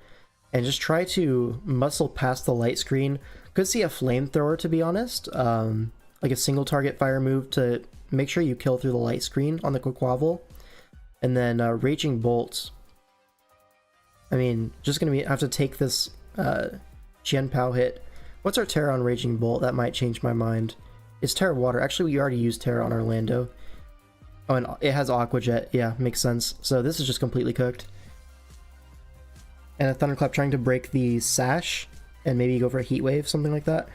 And just try to muscle past the light screen. Could see a flamethrower, to be honest. Like a single target fire move to make sure you kill through the light screen on the Quaquaval. And then Raging Bolt. I mean, just gonna have to take this Chien Pao hit. What's our Terra on Raging Bolt? That might change my mind. It's Terra Water. Actually, we already used Terra on Orlando. Oh, and it has Aqua Jet. Yeah, makes sense. So this is just completely cooked. And a Thunderclap trying to break the Sash and maybe go for a Heat Wave, something like that.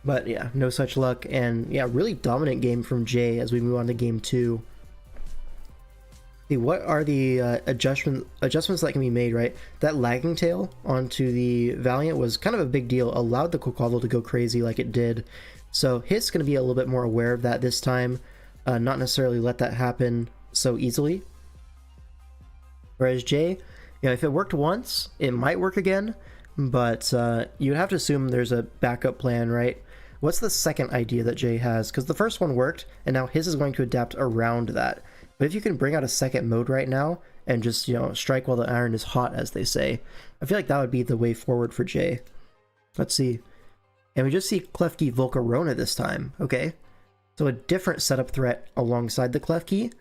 But yeah, no such luck. And yeah, really dominant game from Jay as we move on to game 2. See, what are the adjustments that can be made, right? That lagging tail onto the Valiant was kind of a big deal, allowed the Quaquaval to go crazy like it did. So Hit's going to be a little bit more aware of that this time, not necessarily let that happen so easily. Whereas Jay, you know, if it worked once, it might work again, but you'd have to assume there's a backup plan, right? What's the second idea that Jay has? Because the first one worked, and now his is going to adapt around that. But if you can bring out a second mode right now, and just, you know, strike while the iron is hot, as they say, I feel like that would be the way forward for Jay. Let's see. And we just see Klefki Volcarona this time, okay? So a different setup threat alongside the Klefki.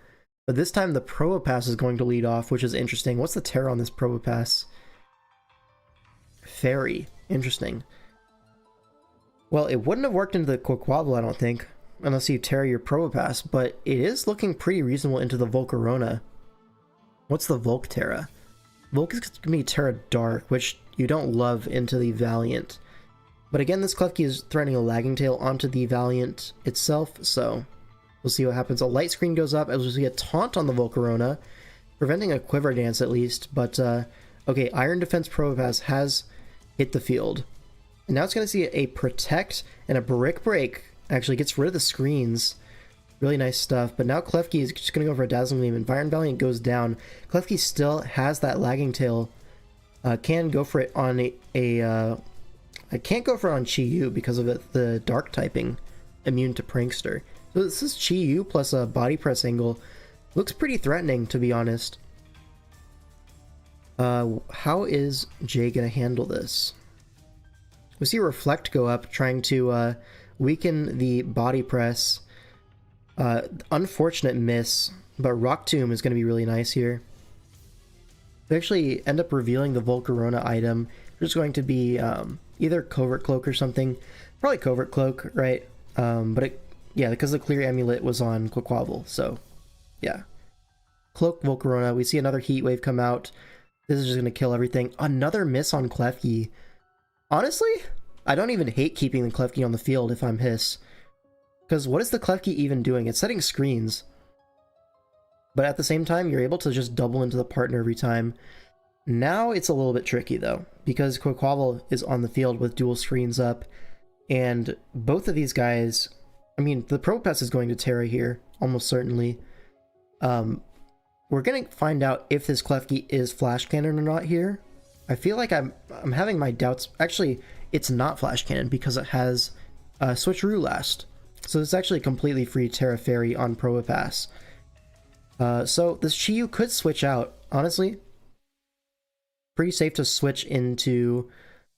But this time the Probopass is going to lead off, which is interesting. What's the Terra on this Probopass? Fairy. Interesting. Well, it wouldn't have worked into the Quaquaval, I don't think, unless you Terra your Probopass, but it is looking pretty reasonable into the Volcarona. What's the Volk Terra? Volk is going to be Terra Dark, which you don't love into the Valiant. But again, this Klefki is threatening a lagging tail onto the Valiant itself, so we'll see what happens. A light screen goes up as we see a taunt on the Volcarona, preventing a Quiver Dance at least, but okay, Iron Defense Probopass has hit the field. And now it's going to see a Protect and a Brick Break. Actually gets rid of the screens. Really nice stuff. But now Klefki is just going to go for a Dazzling Gleam, and Byron Valiant goes down. Klefki still has that lagging tail. Can go for it on I can't go for it on Chiyu because of the Dark typing. Immune to Prankster. So this is Chiyu plus a Body Press angle. Looks pretty threatening, to be honest. How is Jay going to handle this? We see Reflect go up, trying to weaken the Body Press. Unfortunate miss, but Rock Tomb is going to be really nice here. We actually end up revealing the Volcarona item. There's going to be either Covert Cloak or something. Probably Covert Cloak, right? But it, yeah, because the Clear Amulet was on Quaquaval, so yeah. Cloak Volcarona. We see another Heat Wave come out. This is just going to kill everything. Another miss on Klefki. Honestly, I don't even hate keeping the Klefki on the field if I'm Hiss. Because what is the Klefki even doing? It's setting screens. But at the same time, you're able to just double into the partner every time. Now it's a little bit tricky though, because Quaquaval is on the field with dual screens up. And both of these guys, I mean, the Probopass is going to Terra here, almost certainly. We're going to find out if this Klefki is Flash Cannon or not here. I feel like I'm having my doubts. Actually, it's not Flash Cannon because it has Switcheroo Last. So it's actually completely free Terra Fairy on Probopass. So this Chiyu could switch out, honestly. Pretty safe to switch into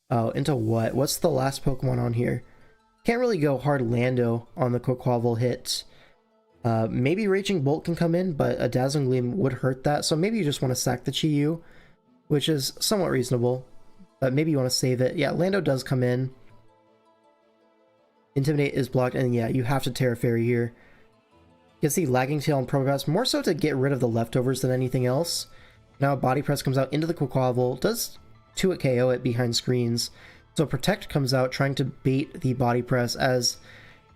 what? What's the last Pokemon on here? Can't really go hard Lando on the Quaquaval hit. Maybe Raging Bolt can come in, but a Dazzling Gleam would hurt that, so maybe you just want to sack the Chi-Yu, which is somewhat reasonable, but maybe you want to save it. Yeah, Lando does come in. Intimidate is blocked, and yeah, you have to Terra Fairy here. You can see Lagging Tail and Probopass, more so to get rid of the leftovers than anything else. Now Body Press comes out into the Quaquaval, does 2-hit KO it behind screens. So Protect comes out trying to bait the Body Press, as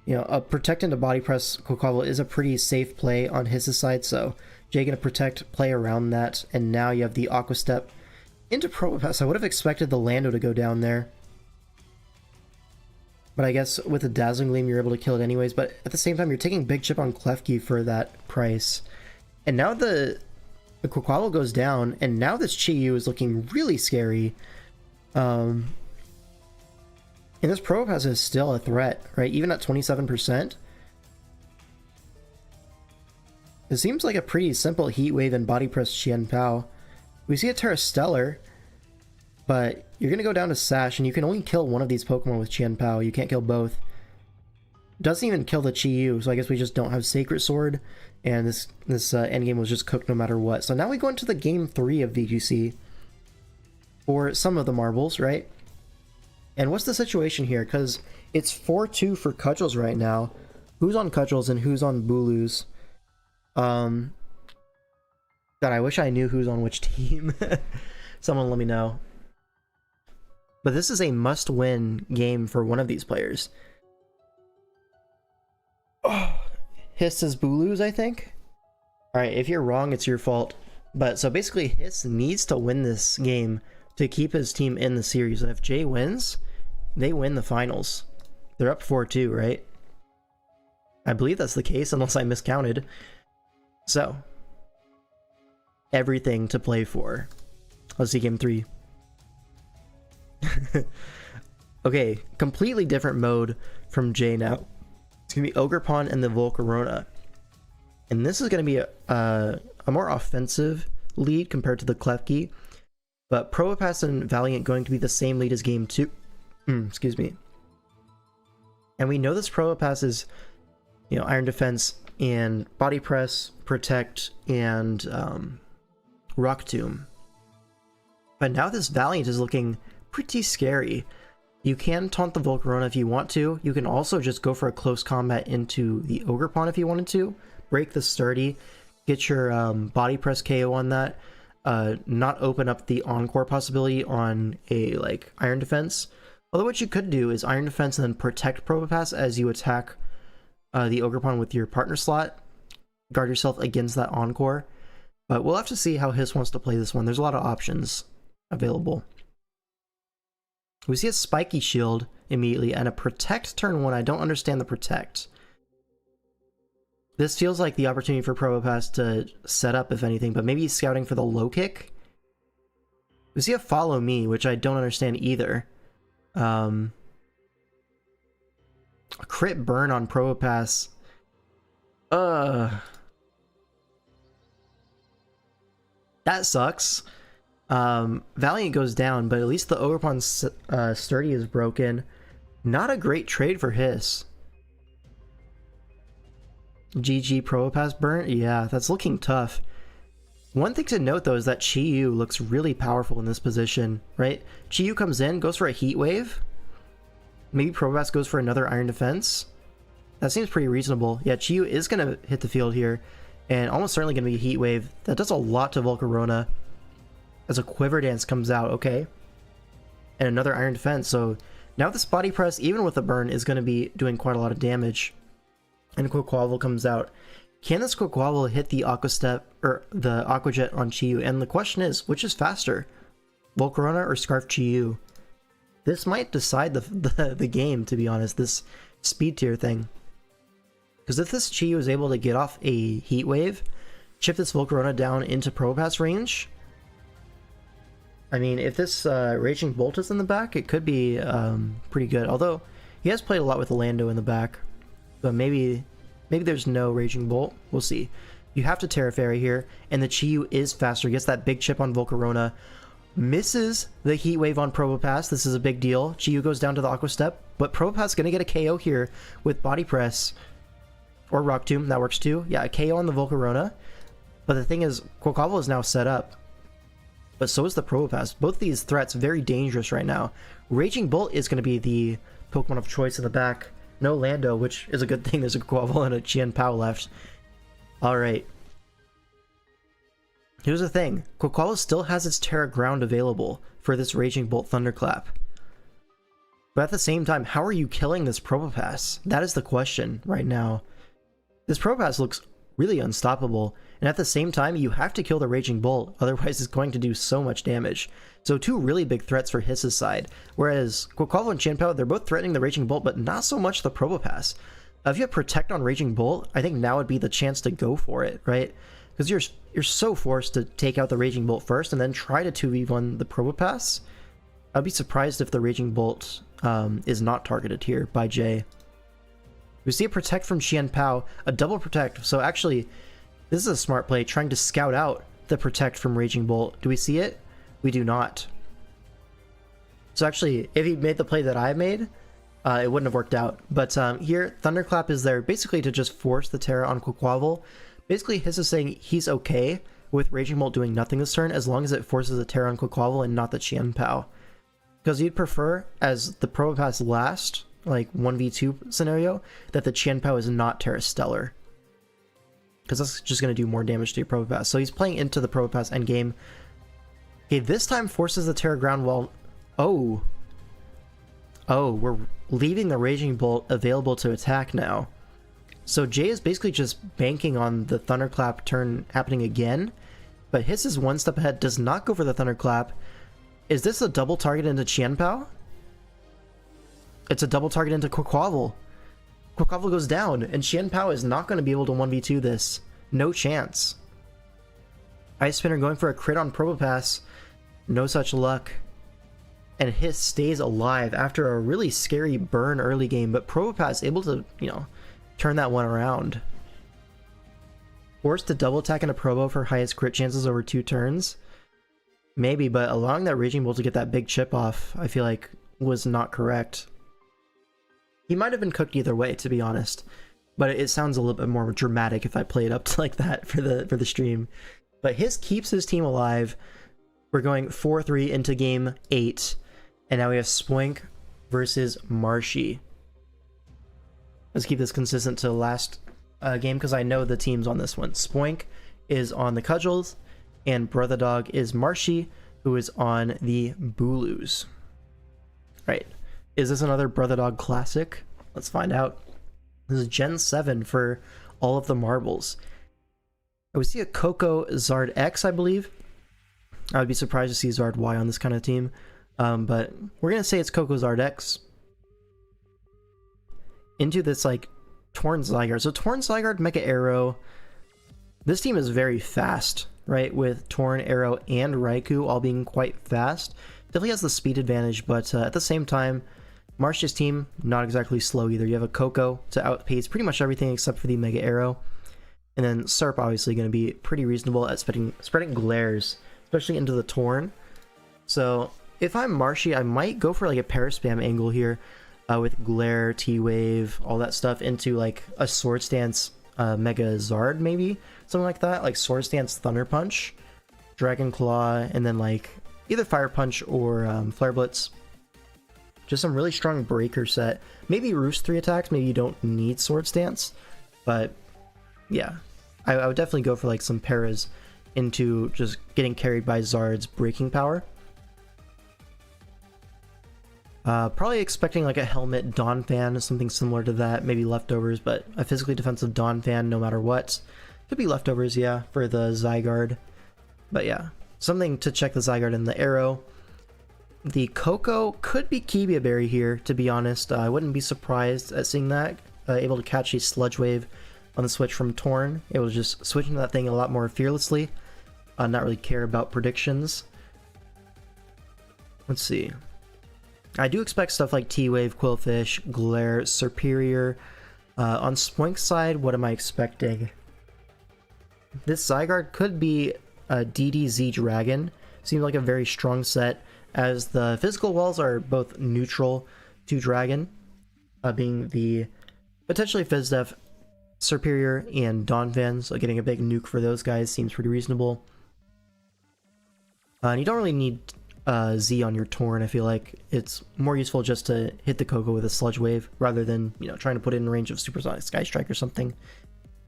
you know, a Protect into Body Press Quaquaval is a pretty safe play on his side, so Jay gonna Protect, play around that, and now you have the Aqua Step into Probopass. I would have expected the Lando to go down there, but I guess with the Dazzling Gleam you're able to kill it anyways, but at the same time you're taking big chip on Klefki for that price. And now the Quaquaval goes down, and now this Chi-Yu is looking really scary. And this Probopass is still a threat, right? Even at 27%. It seems like a pretty simple Heat Wave and Body Press Qian Pao. We see a Terra Stellar, but you're going to go down to Sash, and you can only kill one of these Pokemon with Qian Pao. You can't kill both. Doesn't even kill the Chi-Yu, so I guess we just don't have Sacred Sword, and this endgame was just cooked no matter what. So now we go into the Game 3 of VGC for some of the marbles, right? And what's the situation here? Because it's 4-2 for Cudgels right now. Who's on Cudgels and who's on Booloos? God, I wish I knew who's on which team. Someone let me know. But this is a must-win game for one of these players. Oh, Hiss is Booloos, I think? Alright, if you're wrong, it's your fault. But so basically, Hiss needs to win this game to keep his team in the series. And if Jay wins, they win the finals. They're up 4-2, right? I believe that's the case, unless I miscounted. So, everything to play for. Let's see game 3. Okay, completely different mode from Jay now. It's going to be Ogerpon and the Volcarona. And this is going to be a more offensive lead compared to the Klefki. But Probopass and Valiant going to be the same lead as game 2. Excuse me. And we know this Probopass is, you know, Iron Defense and Body Press, Protect, and Rock Tomb. But now this Valiant is looking pretty scary. You can taunt the Volcarona if you want to. You can also just go for a close combat into the Ogerpon if you wanted to. Break the Sturdy, get your Body Press KO on that. Not open up the Encore possibility on a like Iron Defense. Although what you could do is Iron Defense and then Protect Probopass as you attack the Ogerpon with your partner slot. Guard yourself against that Encore. But we'll have to see how Hiss wants to play this one. There's a lot of options available. We see a Spiky Shield immediately and a Protect turn 1. I don't understand the Protect. This feels like the opportunity for Probopass to set up, if anything, but maybe he's scouting for the low kick. We see a Follow Me, which I don't understand either. A crit burn on Probopass. That sucks. Valiant goes down, but at least the Ogerpon's Sturdy is broken. Not a great trade for Hiss. GG Probopass burn? Yeah, that's looking tough. One thing to note though is that Chi-Yu looks really powerful in this position, right? Chi-Yu comes in, goes for a Heat Wave. Maybe Probopass goes for another Iron Defense. That seems pretty reasonable. Yeah, Chi-Yu is going to hit the field here, and almost certainly going to be a Heat Wave. That does a lot to Volcarona. As a Quiver Dance comes out, okay. And another Iron Defense, so now this Body Press, even with the burn, is going to be doing quite a lot of damage. And Quaquaval comes out. Can this Quaquaval hit the Aqua Step, or the Aqua Jet on Chi-Yu? And the question is, which is faster? Volcarona or Scarf Chi-Yu? This might decide the game, to be honest, this speed tier thing. Because if this Chi-Yu is able to get off a Heat Wave, chip this Volcarona down into Probopass range, I mean, if this Raging Bolt is in the back, it could be pretty good. Although, he has played a lot with the Lando in the back. But maybe there's no Raging Bolt. We'll see. You have to Terra Fairy here, and the Chi-Yu is faster. Gets that big chip on Volcarona. Misses the Heat Wave on Probopass. This is a big deal. Chi-Yu goes down to the Aqua Step, but Probopass is going to get a KO here with Body Press. Or Rock Tomb, that works too. Yeah, a KO on the Volcarona. But the thing is, Quaquaval is now set up. But so is the Probopass. Both these threats very dangerous right now. Raging Bolt is going to be the Pokemon of choice in the back. No Lando, which is a good thing. There's a Quaquaval and a Chien-Pao left. Alright. Here's the thing. Quaquaval still has its Terra Ground available for this Raging Bolt Thunderclap. But at the same time, how are you killing this Probopass? That is the question right now. This Probopass looks really unstoppable, and at the same time, you have to kill the Raging Bolt, otherwise it's going to do so much damage. So two really big threats for Hiss's side, whereas Quaquaval and Chien-Pao, they're both threatening the Raging Bolt, but not so much the Probopass. If you have Protect on Raging Bolt, I think now would be the chance to go for it, right? Because you're so forced to take out the Raging Bolt first and then try to 2v1 the Probopass. I'd be surprised if the Raging Bolt is not targeted here by Jay. We see a Protect from Chien-Pao, a double Protect. So actually, this is a smart play, trying to scout out the Protect from Raging Bolt. Do we see it? We do not. So actually, if he made the play that I made, it wouldn't have worked out. But here, Thunderclap is there basically to just force the Terra on Quaquaval. Basically, Hiss is saying he's okay with Raging Bolt doing nothing this turn as long as it forces the Terra on Quaquaval and not the Chien-Pao. Because you'd prefer, as the Probopass last, like 1v2 scenario, that the Chien-Pao is not Terra Stellar. Because that's just going to do more damage to your Probopass. So he's playing into the Probopass endgame. Okay, this time forces the Terra Ground while... Oh, we're leaving the Raging Bolt available to attack now. So Jay is basically just banking on the Thunderclap turn happening again. But Hiss is one step ahead, does not go for the Thunderclap. Is this a double target into Chien-Pao? It's a double target into Quaquaval. Quaquaval goes down, and Chien-Pao is not going to be able to 1v2 this. No chance. Ice Spinner going for a crit on Probopass. No such luck. And Hiss stays alive after a really scary burn early game, but Probopass able to, turn that one around. Forced to double attack into Probo for highest crit chances over 2 turns. Maybe, but allowing that Raging Bolt to get that big chip off, I feel like, was not correct. He might have been cooked either way, to be honest. But it sounds a little bit more dramatic if I play it up to like that for the stream. But Hiss keeps his team alive. We're going 4-3 into game 8. And now we have Spoink versus Marshy. Let's keep this consistent to the last game because I know the teams on this one. Spoink is on the Cudgels, and Brother Dog is Marshy, who is on the Booloos. Right. Is this another Brother Dog classic? Let's find out. This is Gen 7 for all of the marbles. We see a Coco Zard X, I believe. I would be surprised to see Zard Y on this kind of team. But we're going to say it's Coco Zard X. Into this, like, Torn Zygarde. So Torn Zygarde, Mega Arrow. This team is very fast, right? With Torn, Arrow, and Raikou all being quite fast. Definitely has the speed advantage, but at the same time, Marshy's team, not exactly slow either. You have a Coco to outpace pretty much everything except for the Mega Arrow. And then Serp obviously going to be pretty reasonable at spreading glares, especially into the Torn. So if I'm Marshy, I might go for like a Paraspam angle here with Glare, T-Wave, all that stuff into like a Swords Dance Mega Zard maybe? Something like that, like Swords Dance Thunder Punch, Dragon Claw, and then like either Fire Punch or Flare Blitz. Just some really strong breaker set. Maybe Roost 3 attacks, maybe you don't need Swords Dance, but yeah. I would definitely go for like some Paras into just getting carried by Zard's breaking power. Probably expecting like a Helmet Donphan, something similar to that, maybe Leftovers, but a physically defensive Donphan no matter what. Could be Leftovers, yeah, for the Zygarde. But yeah, something to check the Zygarde and the Arrow. The Coco could be Kibia Berry here, to be honest. I wouldn't be surprised at seeing that. Able to catch a Sludge Wave on the switch from Torn. Able to just switch into that thing a lot more fearlessly. Not really care about predictions. Let's see. I do expect stuff like T-Wave, Quillfish, Glare, Superior. On Spoink's side, what am I expecting? This Zygarde could be a DDZ Dragon. Seems like a very strong set, as the physical walls are both neutral to Dragon, being the potentially Fizdef Superior and Donphan, so getting a big nuke for those guys seems pretty reasonable. And you don't really need Z on your Torn. I feel like it's more useful just to hit the Coco with a Sludge Wave rather than, you know, trying to put it in range of Supersonic Sky Strike or something.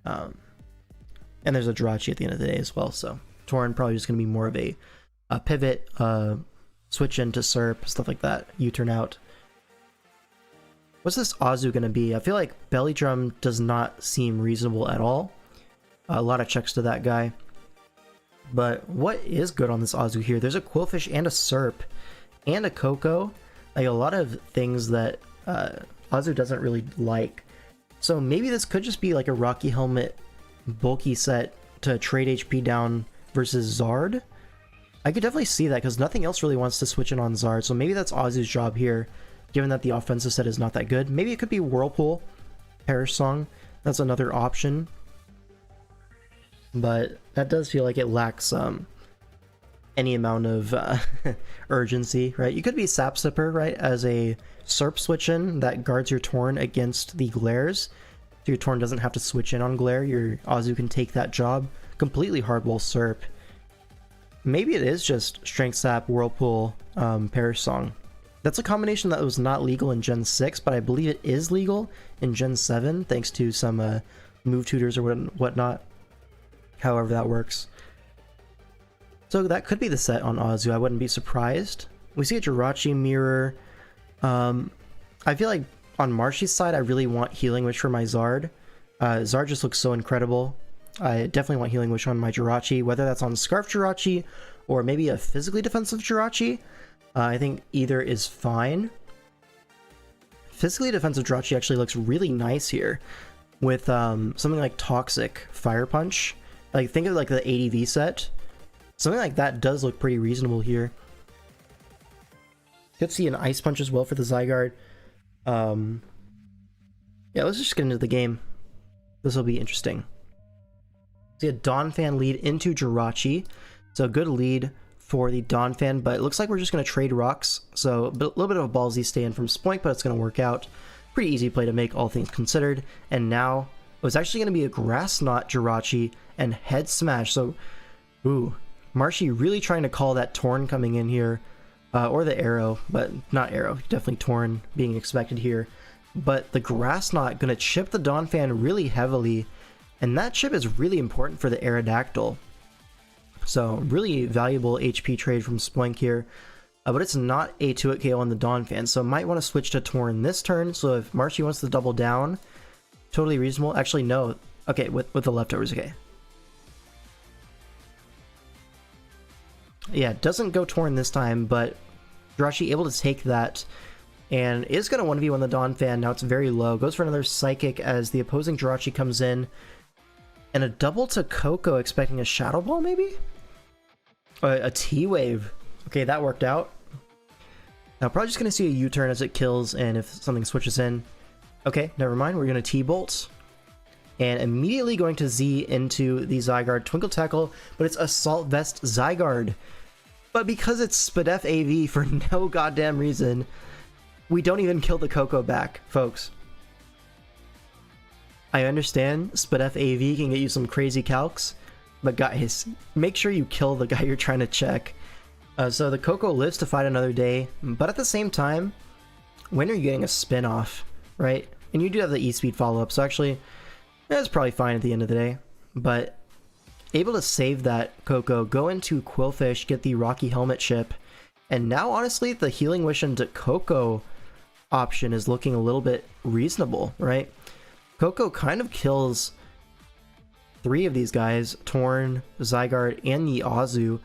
And there's a Jirachi at the end of the day as well, so Torn probably just going to be more of a pivot, switch into Serp, stuff like that, U-turn out. What's this Azu going to be? I feel like Belly Drum does not seem reasonable at all. A lot of checks to that guy. But what is good on this Azu here? There's a Quillfish and a Serp and a Coco. Like a lot of things that Azu doesn't really like. So maybe this could just be like a Rocky Helmet bulky set to trade HP down versus Zard. I could definitely see that because nothing else really wants to switch in on Zard. So maybe that's Azu's job here, given that the offensive set is not that good. Maybe it could be Whirlpool, Perish Song. That's another option. But that does feel like it lacks any amount of urgency, right? You could be Sap Sipper, right, as a Serp switch-in that guards your Torn against the glares. So your Torn doesn't have to switch in on glare. Your Azu can take that job. Completely hardball Serp. Maybe it is just Strength Sap, Whirlpool, Perish Song. That's a combination that was not legal in Gen 6, but I believe it is legal in Gen 7, thanks to some move tutors or whatnot. However that works. So that could be the set on Azu, I wouldn't be surprised. We see a Jirachi mirror. I feel like on Marshy's side, I really want Healing Wish for my Zard. Zard just looks so incredible. I definitely want Healing Wish on my Jirachi, whether that's on Scarf Jirachi or maybe a physically defensive Jirachi. I think either is fine. Physically defensive Jirachi actually looks really nice here with something like Toxic Fire Punch. Like think of like the ADV set. Something like that does look pretty reasonable here. Could see an Ice Punch as well for the Zygarde. Yeah, let's just get into the game. This will be interesting. See a Donphan lead into Jirachi. So good lead for the Donphan, but it looks like we're just going to trade rocks. So a little bit of a ballsy stand from Spoink, but it's going to work out. Pretty easy play to make, all things considered. And now it was actually going to be a Grass Knot Jirachi and Head Smash. So, ooh, Marshy really trying to call that Torn coming in here. Or the Arrow, but not Arrow. Definitely Torn being expected here. But the Grass Knot going to chip the Donphan really heavily. And that chip is really important for the Aerodactyl. So really valuable HP trade from Spoink here. But it's not a 2-hit KO on the Donphan, so might want to switch to Torn this turn. So if Marshy wants to double down, totally reasonable. Actually, no. Okay, with the leftovers, okay. Yeah, doesn't go Torn this time, but Jirachi able to take that and is going to 1v1 the Donphan. Now it's very low. Goes for another Psychic as the opposing Jirachi comes in. And a double to Coco, expecting a Shadow Ball maybe? A T-Wave. Okay, that worked out. Now probably just going to see a U-turn as it kills and if something switches in. Okay, never mind. We're going to T-Bolt. And immediately going to Z into the Zygarde. Twinkle Tackle, but it's Assault Vest Zygarde. But because it's Spadef AV for no goddamn reason, we don't even kill the Coco back, folks. I understand Spadef AV can get you some crazy calcs, but guys, make sure you kill the guy you're trying to check. So the Coco lives to fight another day, but at the same time, when are you getting a spin-off, right? And you do have the E-Speed follow-up, so actually, that's probably fine at the end of the day. But able to save that Coco, go into Quillfish, get the Rocky Helmet chip, and now honestly, the Healing Wish into Coco option is looking a little bit reasonable, right? Coco kind of kills 3 of these guys, Torn, Zygarde, and the Azu.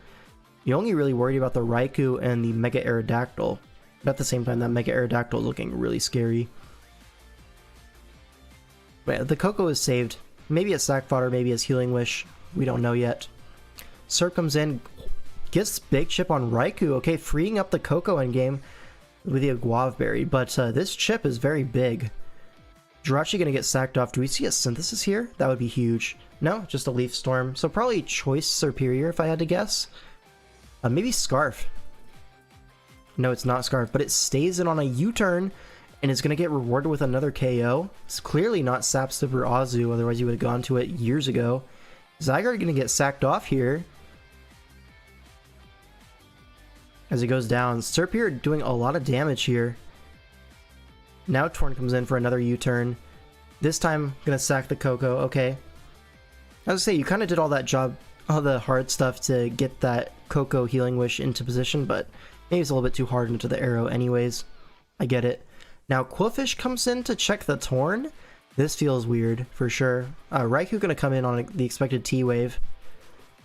You're only really worried about the Raikou and the Mega Aerodactyl. But at the same time, that Mega Aerodactyl is looking really scary. But the Coco is saved. Maybe as Sack Fodder, maybe as Healing Wish. We don't know yet. Serp comes in, gets big chip on Raikou. Okay, freeing up the Coco endgame with the Guave Berry. But this chip is very big. Jirachi gonna get sacked off. Do we see a Synthesis here? That would be huge. No, just a Leaf Storm. So probably Choice Superior if I had to guess. Maybe Scarf. No, it's not Scarf, but it stays in on a U-turn. and is going to get rewarded with another KO. It's clearly not Sap Super Azu, otherwise you would have gone to it years ago. Zygarde going to get sacked off here as he goes down. Serpier doing a lot of damage here. Now Torn comes in for another U-turn. This time, going to sack the Coco. Okay. As I say, you kind of did all that job, all the hard stuff to get that Coco Healing Wish into position, but maybe it's a little bit too hard into the arrow anyways. I get it. Now Qwilfish comes in to check the Torn. This feels weird for sure. Raikou going to come in on the expected T-Wave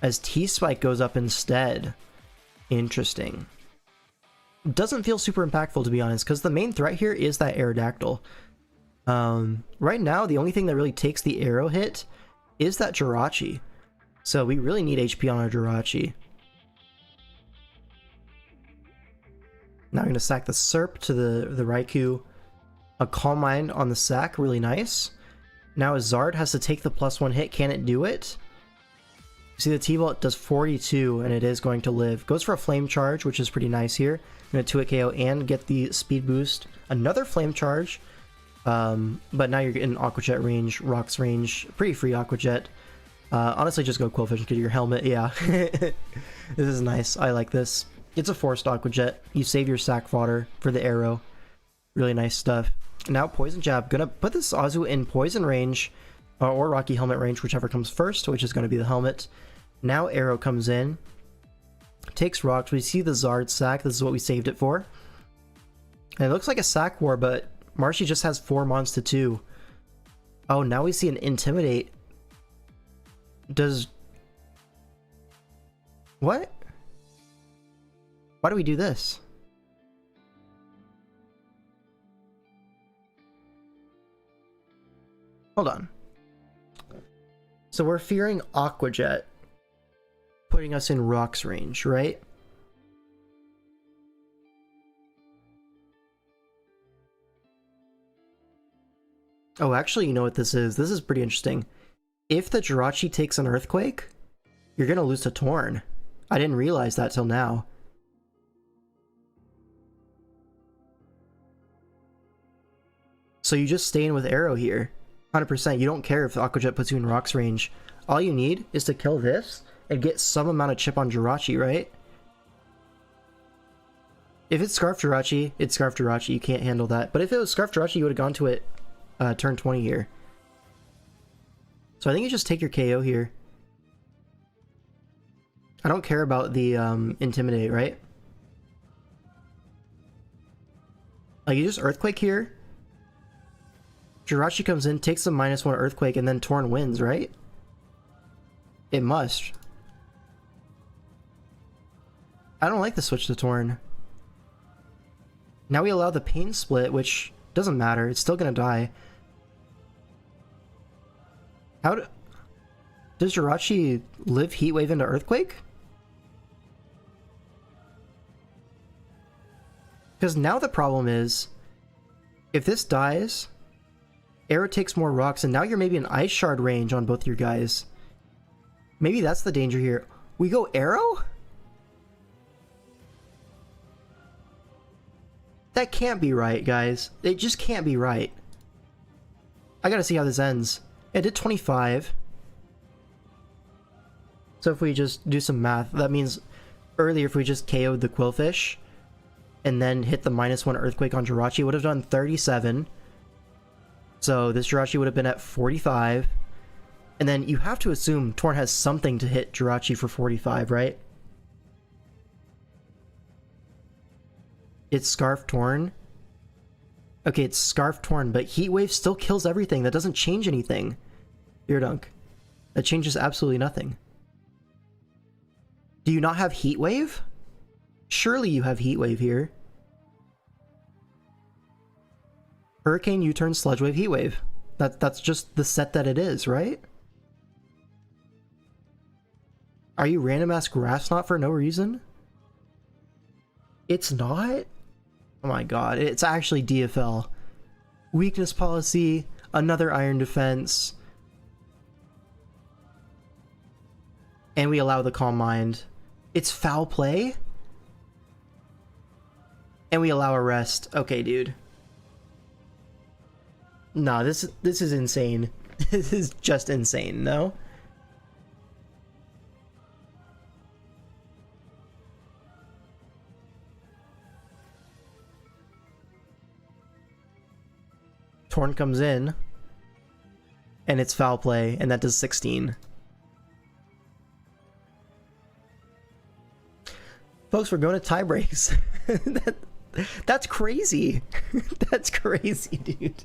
as T-Spike goes up instead. Interesting. Doesn't feel super impactful, to be honest, because the main threat here is that Aerodactyl. Right now, the only thing that really takes the arrow hit is that Jirachi. So we really need HP on our Jirachi. Now I'm going to sack the Serp to the Raikou. A Calm Mind on the sack, really nice. Now Zard has to take the +1 hit. Can it do it? See, the T-Bolt does 42, and it is going to live. Goes for a Flame Charge, which is pretty nice here. I'm going to 2-hit KO and get the speed boost. Another Flame Charge. But now you're getting Aqua Jet range, Rocks range. Pretty free Aqua Jet. Honestly, just go Qwilfish and get your helmet. Yeah. This is nice. I like this. It's a forced Aqua Jet. You save your sack fodder for the arrow. Really nice stuff. Now Poison Jab. Gonna put this Azu in Poison range. Or Rocky Helmet range, whichever comes first, which is going to be the helmet. Now Arrow comes in. Takes Rocks. We see the Zard sack. This is what we saved it for. And it looks like a sack war, but Marshy just has 4 mons to 2. Oh, now we see an Intimidate. Does... What? Why do we do this? Hold on. So we're fearing Aqua Jet, putting us in Rocks range, right? Oh, actually, you know what this is? This is pretty interesting. If the Jirachi takes an Earthquake, you're gonna lose to Torn. I didn't realize that till now. So you just stay in with Arrow here. 100%. You don't care if the Aqua Jet puts you in Rocks range. All you need is to kill this and get some amount of chip on Jirachi, right? If it's Scarf Jirachi, it's Scarf Jirachi. You can't handle that. But if it was Scarf Jirachi, you would have gone to it turn 20 here. So I think you just take your KO here. I don't care about the Intimidate, right? Like, you just Earthquake here. Jirachi comes in, takes the -1 Earthquake, and then Torn wins, right? It must. I don't like the switch to Torn. Now we allow the Pain Split, which doesn't matter. It's still gonna die. Does Jirachi live Heat Wave into Earthquake? Because now the problem is, if this dies, Arrow takes more rocks, and now you're maybe an Ice Shard range on both your guys. Maybe that's the danger here. We go Arrow? That can't be right, guys. It just can't be right. I gotta see how this ends. It did 25. So if we just do some math, that means earlier if we just KO'd the Qwilfish and then hit the -1 Earthquake on Jirachi, it would have done 37. So this Jirachi would have been at 45. And then you have to assume Torn has something to hit Jirachi for 45, right? It's Scarf Torn. Okay, it's Scarf Torn, but Heat Wave still kills everything. That doesn't change anything. Ear Dunk. That changes absolutely nothing. Do you not have Heat Wave? Surely you have Heat Wave here. Hurricane, U-turn, Sludge Wave, Heat Wave. That's just the set that it is, right? Are you random ass Grass Knot for no reason? It's not? Oh my god, it's actually DFL. Weakness Policy, another Iron Defense. And we allow the Calm Mind. It's Foul Play? And we allow a Rest. Okay, dude. Nah, this is insane. This is just insane, no? Torn comes in, and it's foul play, and that does 16. Folks, we're going to tie breaks. That's crazy. That's crazy, dude.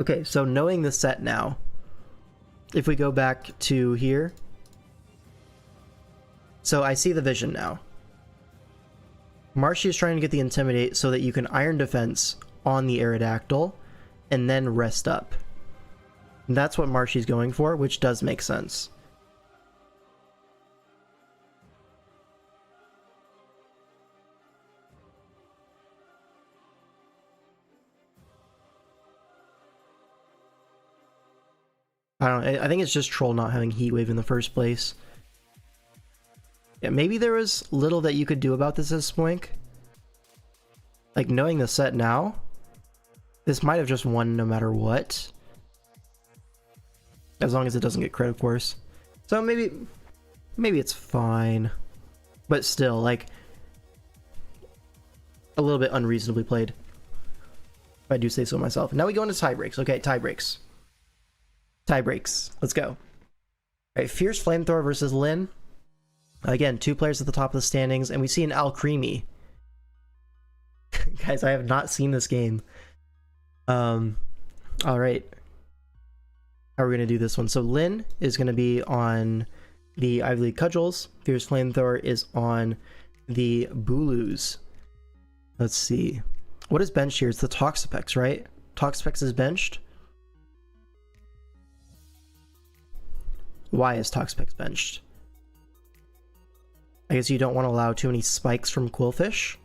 Okay, so knowing the set now, if we go back to here, so I see the vision now. Marshy is trying to get the Intimidate so that you can Iron Defense on the Aerodactyl and then rest up. And that's what Marshy's going for, which does make sense. I think it's just Troll not having Heat Wave in the first place. Yeah, maybe there was little that you could do about this as Spoink. Like, knowing the set now, this might have just won no matter what. As long as it doesn't get crit, of course. So maybe it's fine. But still, like, a little bit unreasonably played. If I do say so myself. Now we go into tie breaks. Okay, tie breaks. Tie breaks. Let's go. Alright, Fierce Flamethrower versus Lyn. Again, 2 players at the top of the standings, and we see an Alcremie. Guys, I have not seen this game. Alright. How are we going to do this one? So Lyn is going to be on the Ivy League Cudgels. Fierce Flamethrower is on the Booloos. Let's see. What is benched here? It's the Toxapex, right? Toxapex is benched. Why is Toxapex benched? I guess you don't want to allow too many spikes from Quillfish.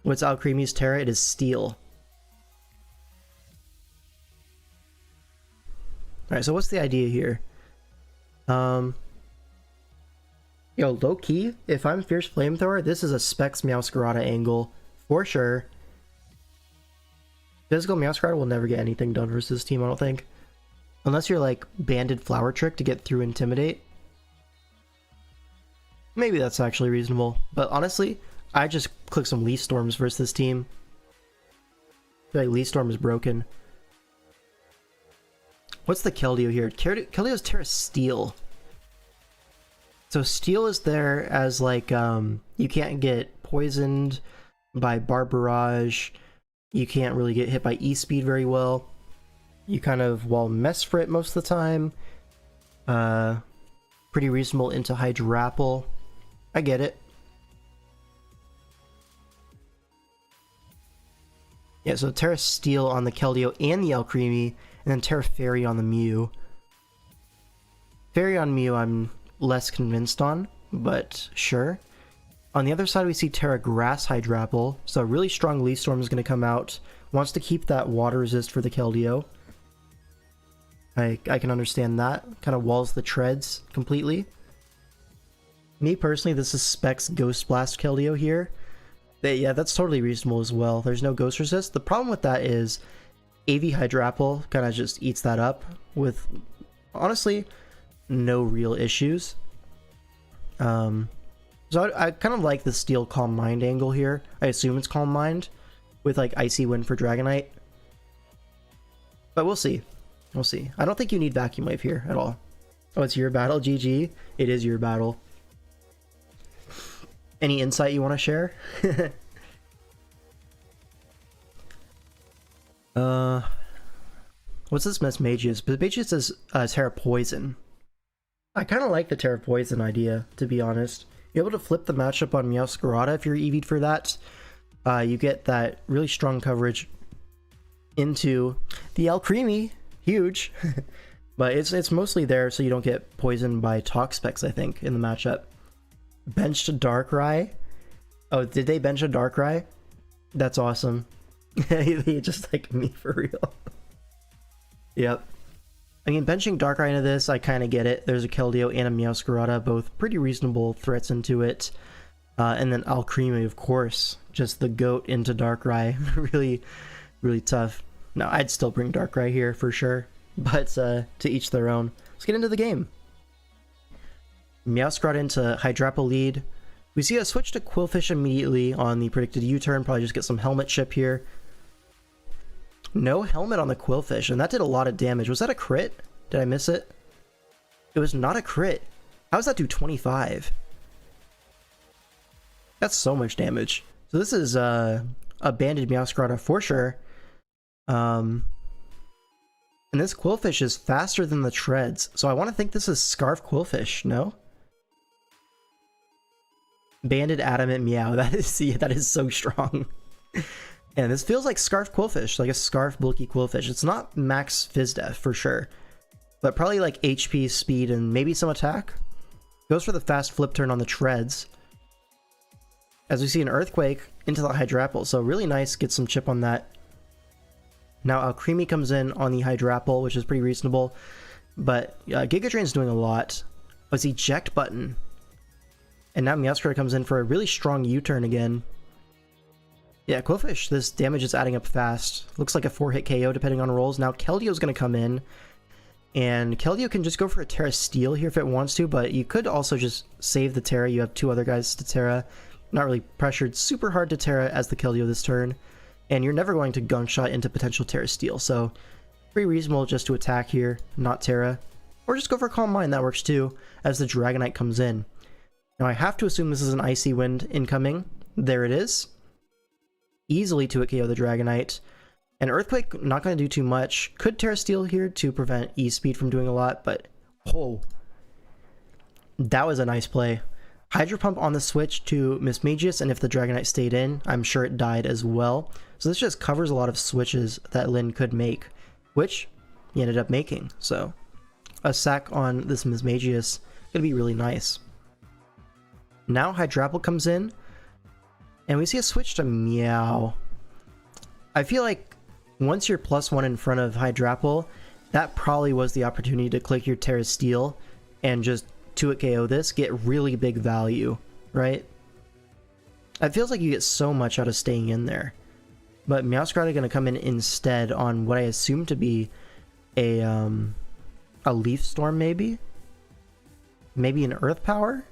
What's Alcremie's Terra? It is Steel. Alright, so what's the idea here? Yo, low-key, if I'm Fierce Flamethrower, this is a Specs Meowscarada angle, for sure. Physical Meowscarada will never get anything done versus this team, I don't think. Unless you're like Banded Flower Trick to get through Intimidate. Maybe that's actually reasonable. But honestly, I just click some Leaf Storms versus this team. I feel like Leaf Storm is broken. What's the Keldeo here? Keldeo's Terra Steel. So Steel is there as like, you can't get poisoned by Barbarage. You can't really get hit by E-Speed very well. You kind of, well, mess for it most of the time. Pretty reasonable into Hydrapple. I get it. Yeah, so Terra Steel on the Keldeo and the Alcremie, and then Terra Fairy on the Mew. Fairy on Mew I'm less convinced on, but sure. On the other side we see Terra Grass Hydrapple, so a really strong Leaf Storm is going to come out. Wants to keep that water resist for the Keldeo. I can understand that. Kind of walls the treads completely. Me personally, this is Specs Ghost Blast Keldeo here. Yeah, that's totally reasonable as well. There's no Ghost Resist. The problem with that is AV Hydrapple kind of just eats that up with, honestly, no real issues. So I kind of like the Steel Calm Mind angle here. I assume it's Calm Mind with like Icy Wind for Dragonite. But we'll see. We'll see. I don't think you need Vacuum Wave here at all. Oh, it's your battle, GG. It is your battle. Any insight you want to share? What's this Mesmagius? Mesmagius is Terra Poison. I kind of like the Terra Poison idea, to be honest. You're able to flip the matchup on Meowscarada if you're EV'd for that. You get that really strong coverage into the Alcremie. Huge. But it's mostly there so you don't get poisoned by Toxapex, I think, in the matchup. Benched Darkrai. Oh, did they bench a Darkrai? That's awesome. They just like me for real. Yep. I mean, benching Darkrai into this, I kind of get it. There's a Keldeo and a Meowscarada, both pretty reasonable threats into it. And then Alcremie, of course. Just the GOAT into Darkrai. Really really tough. No, I'd still bring Darkrai here for sure, but to each their own. Let's get into the game. Meowscarada into Hydrapple lead. We see a switch to Quillfish immediately on the predicted U-turn. Probably just get some helmet chip here. No helmet on the Quillfish, and that did a lot of damage. Was that a crit? Did I miss it? It was not a crit. How does that do 25? That's so much damage. So this is a banded Meowscarada for sure. And this Quillfish is faster than the Treads, so I want to think this is Scarf Quillfish, no? Banded Adamant Meow, that is so strong. And this feels like Scarf Quillfish, like a Scarf bulky Quillfish. It's not max Fizdef for sure, but probably like HP, speed, and maybe some attack. Goes for the fast flip turn on the Treads. As we see an Earthquake into the Hydrapple, so really nice, get some chip on that. Now Alcremie comes in on the Hydrapple, which is pretty reasonable, but Giga Drain's doing a lot. Oh, it's eject button. And now Meowscarada comes in for a really strong U-turn again. Yeah, Quillfish, this damage is adding up fast. Looks like a 4-hit KO depending on rolls. Now Keldio's going to come in, and Keldeo can just go for a Terra Steel here if it wants to, but you could also just save the Terra. You have two other guys to Terra. Not really pressured super hard to Terra as the Keldeo this turn, and you're never going to Gunk Shot into potential Terra Steel, so pretty reasonable just to attack here, not Terra. Or just go for Calm Mind, that works too, as the Dragonite comes in. Now I have to assume this is an Icy Wind incoming. There it is. Easily to KO the Dragonite. And Earthquake, not going to do too much. Could Terra Steel here to prevent E-Speed from doing a lot, but oh, that was a nice play. Hydro Pump on the switch to Mismagius, and if the Dragonite stayed in, I'm sure it died as well. So this just covers a lot of switches that Lin could make, which he ended up making. So a sack on this Mismagius gonna be really nice. Now Hydrapple comes in, and we see a switch to Meow. I feel like once you're +1 in front of Hydrapple, that probably was the opportunity to click your Terra Steel and just 2-hit KO this, get really big value, right? It feels like you get so much out of staying in there. But Meowscarada going to come in instead on what I assume to be a Leaf Storm, maybe? Maybe an Earth Power?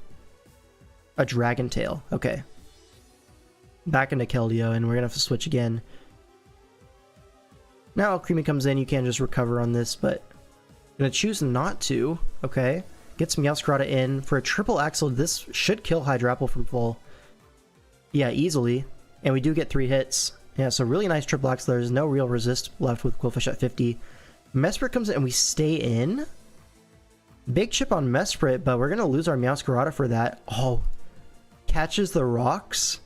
A Dragon Tail, okay. Back into Keldeo, and we're going to have to switch again. Now Alcremie comes in, you can just recover on this, but I'm going to choose not to, okay. Gets Meowscarada in for a triple axle. This should kill Hydrapple from full. Yeah, easily. And we do get 3 hits. Yeah, so really nice triple axle. There's no real resist left with Quillfish at 50. Mesprit comes in and we stay in. Big chip on Mesprit, but we're going to lose our Meowscarada for that. Oh, catches the rocks?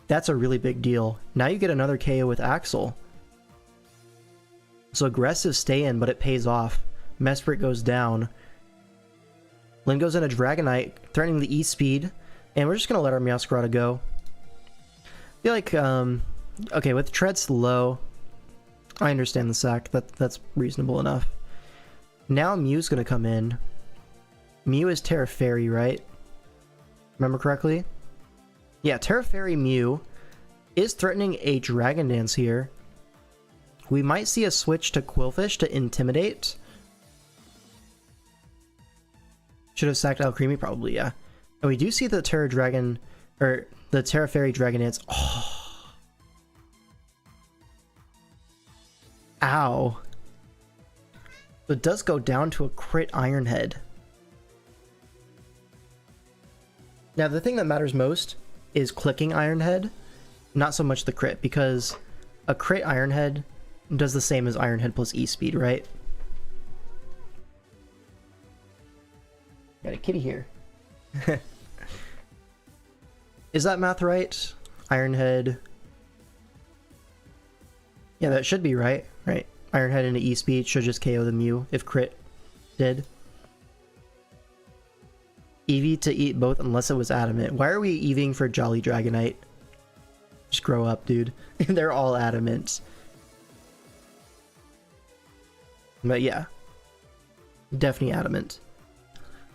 That's a really big deal. Now you get another KO with Axel. So aggressive stay in, but it pays off. Mesprit goes down. Lin goes into Dragonite, threatening the E-Speed, and we're just going to let our Meowscarada go. I feel like, okay, with Treads low, I understand the sack. That's reasonable enough. Now Mew's going to come in. Mew is Terra Fairy, right? Remember correctly? Yeah, Terra Fairy Mew is threatening a Dragon Dance here. We might see a switch to Quillfish to Intimidate. Should have sacked Alcremie, probably, yeah. And we do see the Terra Dragon, or the Terra Fairy Dragon Dance. Oh. Ow. It does go down to a crit Iron Head. Now, the thing that matters most is clicking Iron Head, not so much the crit, because a crit Iron Head does the same as Iron Head plus E-Speed, right? Got a kitty here. Is that math right? Iron Head. Yeah, that should be right. Right. Iron Head into E-Speed should just KO the Mew if crit did. Eevee to eat both unless it was adamant. Why are we Eeving for Jolly Dragonite? Just grow up, dude. They're all adamant. But yeah. Definitely adamant.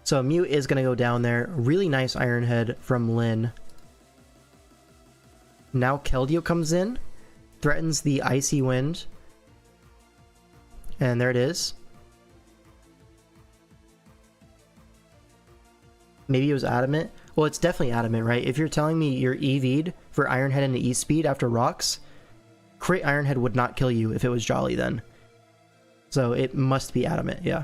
So Mew is going to go down there. Really nice Iron Head from Lin. Now Keldeo comes in. threatens the Icy Wind. And there it is. Maybe it was Adamant. Well, it's definitely Adamant, right? If you're telling me you're EV'd for Ironhead and E-Speed after rocks, Crit Ironhead would not kill you if it was Jolly then. So it must be Adamant, yeah.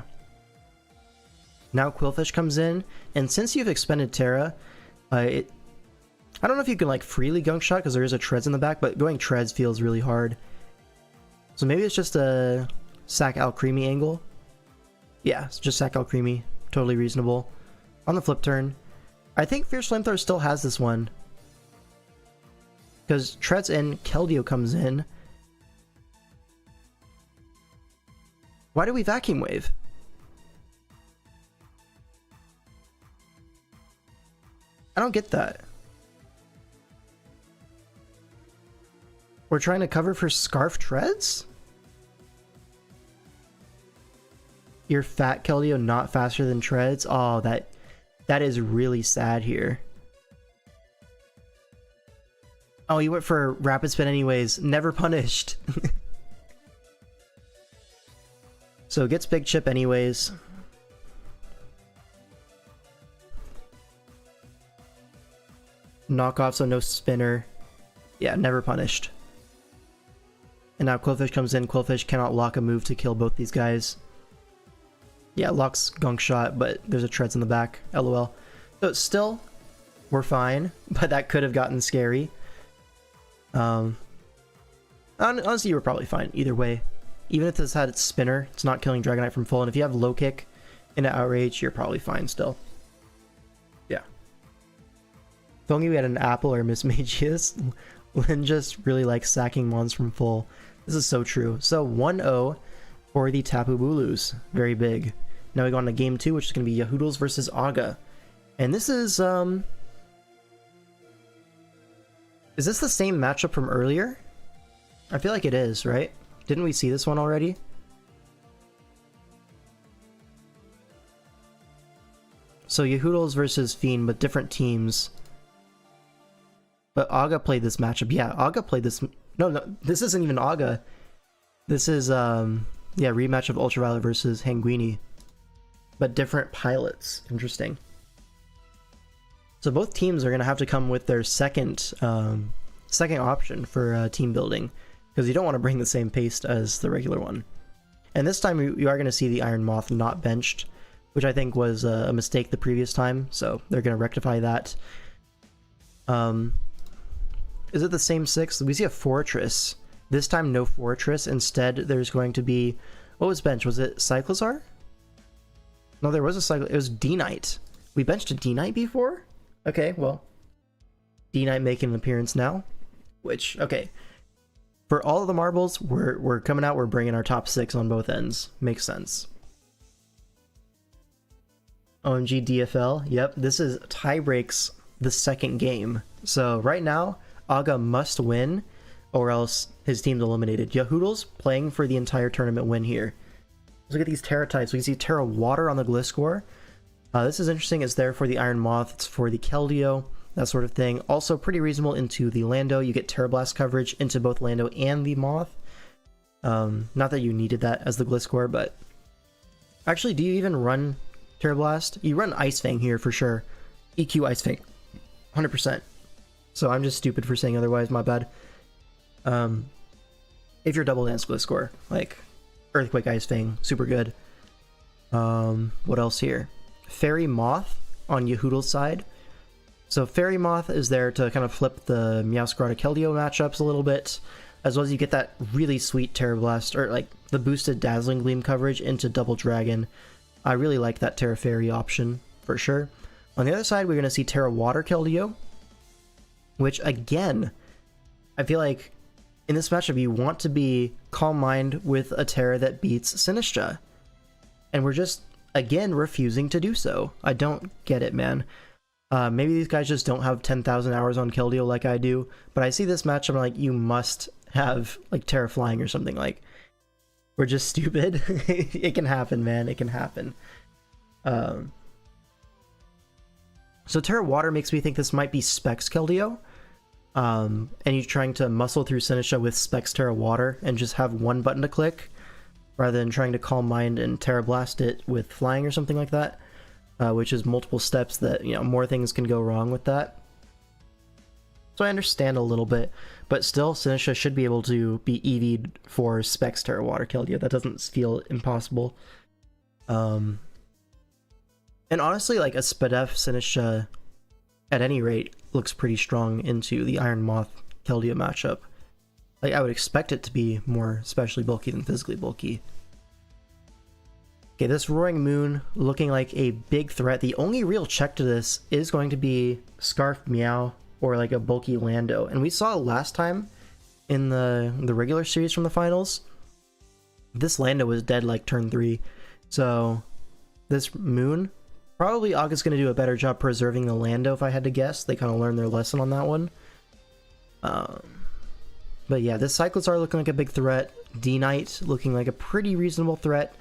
Now Quillfish comes in, and since you've expended Terra, I don't know if you can like freely Gunk Shot because there is a Treads in the back, but going Treads feels really hard. So maybe it's just a sack Alcremie angle. Yeah, it's just sack Alcremie. Totally reasonable. On the flip turn, I think Fierce Flamethrower still has this one. Because Treads in, Keldeo comes in. Why do we Vacuum Wave? I don't get that. We're trying to cover for Scarf Treads? You're fat, Keldeo, not faster than Treads? Oh, that is really sad here. Oh, you went for Rapid Spin anyways. Never punished. So it gets Big Chip anyways. Knockoff, so no spinner. Yeah, never punished. And now Quillfish comes in. Quillfish cannot lock a move to kill both these guys. Yeah, locks Gunk Shot, but there's a Treads in the back. LOL. So still, we're fine, but that could have gotten scary. Honestly, you were probably fine either way. Even if this had its spinner, it's not killing Dragonite from full, and if you have low kick into Outrage, you're probably fine still. Yeah. If only we had an Apple or Miss Magius. Lynn just really likes sacking mons from full. This is so true. So 1-0 for the Tapu Bulus. Very big. Now we go on to game 2, which is going to be Yahoodles versus Aga. And this is this the same matchup from earlier? I feel like it is, right? Didn't we see this one already? So Yahoodles versus Fiend, but different teams. But Aga played this matchup. Yeah, Aga played this. No, this isn't even Aga. This is, yeah, rematch of Ultraviolet versus Hanguini. But different pilots. Interesting. So both teams are going to have to come with their second option for team building. Because you don't want to bring the same paste as the regular one. And this time you are going to see the Iron Moth not benched, which I think was a mistake the previous time. So they're going to rectify that. Is it the same 6? We see a Fortress. This time no Fortress. Instead there's going to be... What was benched? Was it Cyclozar? No, there was a Cyclozar. It was D-Knight. We benched a D-Knight before? Okay, well. D-Knight making an appearance now. Which, okay. For all of the marbles, we're coming out, we're bringing our top 6 on both ends. Makes sense. OMG DFL. Yep, this is tie breaks the second game. So right now, Aga must win or else his team's eliminated. Yahoodles playing for the entire tournament win here. Look at these Terra types. We can see Terra Water on the Gliscor. This is interesting. It's there for the Iron Moth. It's for the Keldeo. That sort of thing. Also pretty reasonable into the Lando. You get Terra Blast coverage into both Lando and the Moth. Not that you needed that as the Gliscor, but... Actually, do you even run Terra Blast? You run Ice Fang here for sure. EQ Ice Fang. 100%. So I'm just stupid for saying otherwise, my bad. If you're double dance Gliscor, like Earthquake Ice Fang, super good. What else here? Fairy Moth on Yahoodle's side. So Fairy Moth is there to kind of flip the Meowscarada Keldeo matchups a little bit, as well as you get that really sweet Terra Blast, or like the boosted Dazzling Gleam coverage into Double Dragon. I really like that Terra Fairy option, for sure. On the other side, we're going to see Terra Water Keldeo, which again, I feel like in this matchup, you want to be Calm Mind with a Terra that beats Sinistra. And we're just, again, refusing to do so. I don't get it, man. Maybe these guys just don't have 10,000 hours on Keldeo like I do, but I see this match, I'm like, you must have, like, Terra Flying or something. Like, we're just stupid. It can happen, man. It can happen. So Terra Water makes me think this might be Specs Keldeo. and you're trying to muscle through Sinistra with Specs Terra Water and just have one button to click, rather than trying to Calm Mind and Terra Blast it with flying or something like that, which is multiple steps that, you know, more things can go wrong with that. So I understand a little bit, but still, Sinistra should be able to be EV'd for Specs Terra Water Keldeo. That doesn't feel impossible. And honestly, like a Spadef Sinistra, at any rate, looks pretty strong into the Iron Moth Keldeo matchup. Like, I would expect it to be more specially bulky than physically bulky. Okay, this Roaring Moon looking like a big threat. The only real check to this is going to be Scarf Meow or like a bulky Lando. And we saw last time in the regular series from the finals, this Lando was dead like turn 3. So this Moon, probably Aga's going to do a better job preserving the Lando if I had to guess. They kind of learned their lesson on that one. But yeah, this Cyclozar looking like a big threat. D-Knight looking like a pretty reasonable threat.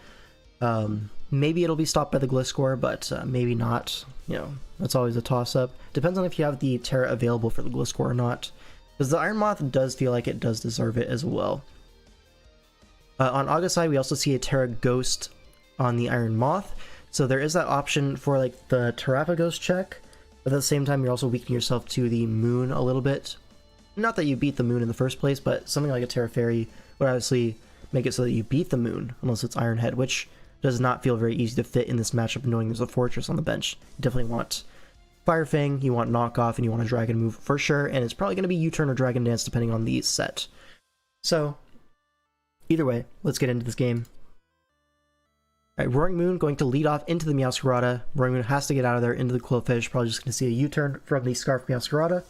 Maybe it'll be stopped by the Gliscor, but maybe not. You know, that's always a toss-up. Depends on if you have the Terra available for the Gliscor or not. Because the Iron Moth does feel like it does deserve it as well. On Aga's side, we also see a Terra Ghost on the Iron Moth. So there is that option for like the Terrapagos check. But at the same time, you're also weakening yourself to the Moon a little bit. Not that you beat the Moon in the first place, but something like a Terra Fairy would obviously make it so that you beat the Moon, unless it's Iron Head, which does not feel very easy to fit in this matchup knowing there's a Fortress on the bench. You definitely want Fire Fang, you want Knockoff, and you want a Dragon move for sure, and it's probably going to be U-Turn or Dragon Dance depending on the set. So, either way, let's get into this game. Alright, Roaring Moon going to lead off into the Meowscarada. Roaring Moon has to get out of there into the Quillfish, probably just going to see a U-Turn from the Scarf Meowscarada.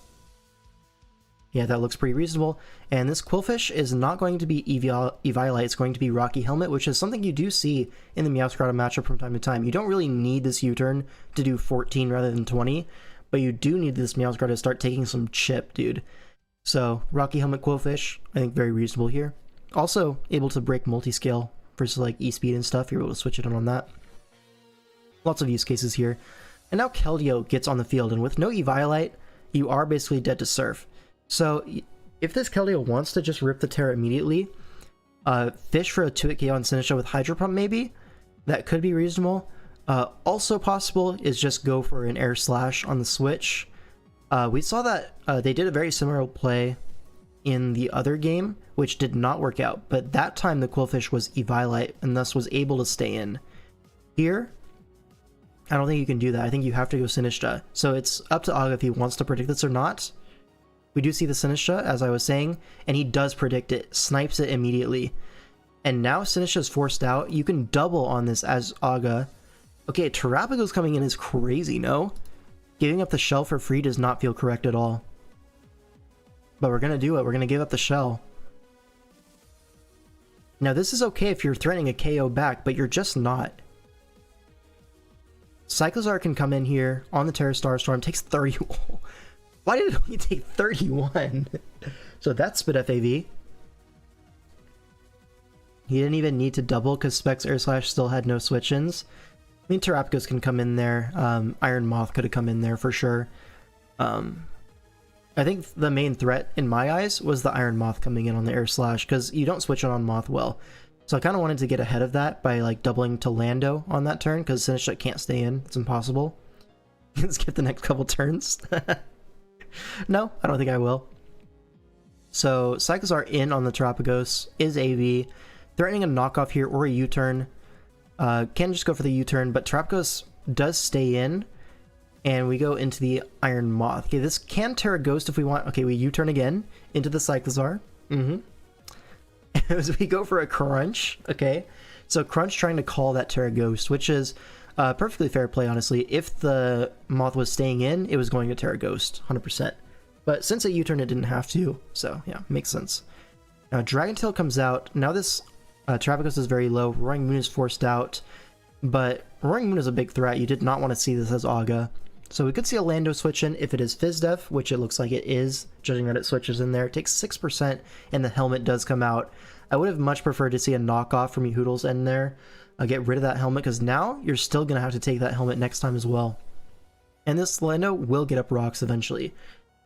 Yeah, that looks pretty reasonable. And this Quillfish is not going to be Eviolite, it's going to be Rocky Helmet, which is something you do see in the Meowscarada matchup from time to time. You don't really need this U-turn to do 14 rather than 20, but you do need this Meowscarada to start taking some chip, dude. So, Rocky Helmet Quillfish, I think very reasonable here. Also, able to break multi-scale versus like E-Speed and stuff, you're able to switch it on that. Lots of use cases here. And now Keldeo gets on the field, and with no Eviolite, you are basically dead to Surf. So, if this Keldeo wants to just rip the Terra immediately, fish for a 2-hit KO on Sinistra with Hydro Pump maybe, that could be reasonable. Also possible is just go for an Air Slash on the switch. We saw that they did a very similar play in the other game, which did not work out, but that time the Quillfish was Eviolite and thus was able to stay in. Here, I don't think you can do that. I think you have to go Sinistra. So it's up to Aga if he wants to predict this or not. We do see the Sinistra, as I was saying, and he does predict it, snipes it immediately. And now Sinistra is forced out. You can double on this as Aga. Okay, Terrapagos coming in is crazy, no? Giving up the shell for free does not feel correct at all. But we're gonna do it. We're gonna give up the shell. Now this is okay if you're threatening a KO back, but you're just not. Cyclozar can come in here on the Terra Starstorm, takes 30. Why did it only take 31? So that's Spadef AV. He didn't even need to double because Specs Air Slash still had no switch-ins. I mean, Terrapagos can come in there. Iron Moth could have come in there for sure. I think the main threat in my eyes was the Iron Moth coming in on the Air Slash because you don't switch it on Moth well. So I kind of wanted to get ahead of that by like doubling to Lando on that turn because Sinistra can't stay in. It's impossible. Let's get the next couple turns. No, I don't think I will. So Cyclozar in on the Terrapagos is AV. Threatening a knockoff here or a U-turn. Can just go for the U-turn, but Terrapagos does stay in. And we go into the Iron Moth. Okay, this can Terra Ghost if we want. Okay, we U-turn again into the Cyclozar. As we go for a Crunch. Okay, so Crunch trying to call that Terra Ghost, which is perfectly fair play, honestly. If the Moth was staying in, it was going to Terra Ghost, 100%. But since it U-turned, it didn't have to, so yeah, makes sense. Now, Dragon Tail comes out. Now this Terrapagos is very low. Roaring Moon is forced out, but Roaring Moon is a big threat. You did not want to see this as Aga. So we could see a Lando switch in if it is Fizdef, which it looks like it is, judging that it switches in there. It takes 6%, and the helmet does come out. I would have much preferred to see a knockoff from Yehoodles in there. Get rid of that helmet, because now you're still going to have to take that helmet next time as well. And this Lando will get up rocks eventually.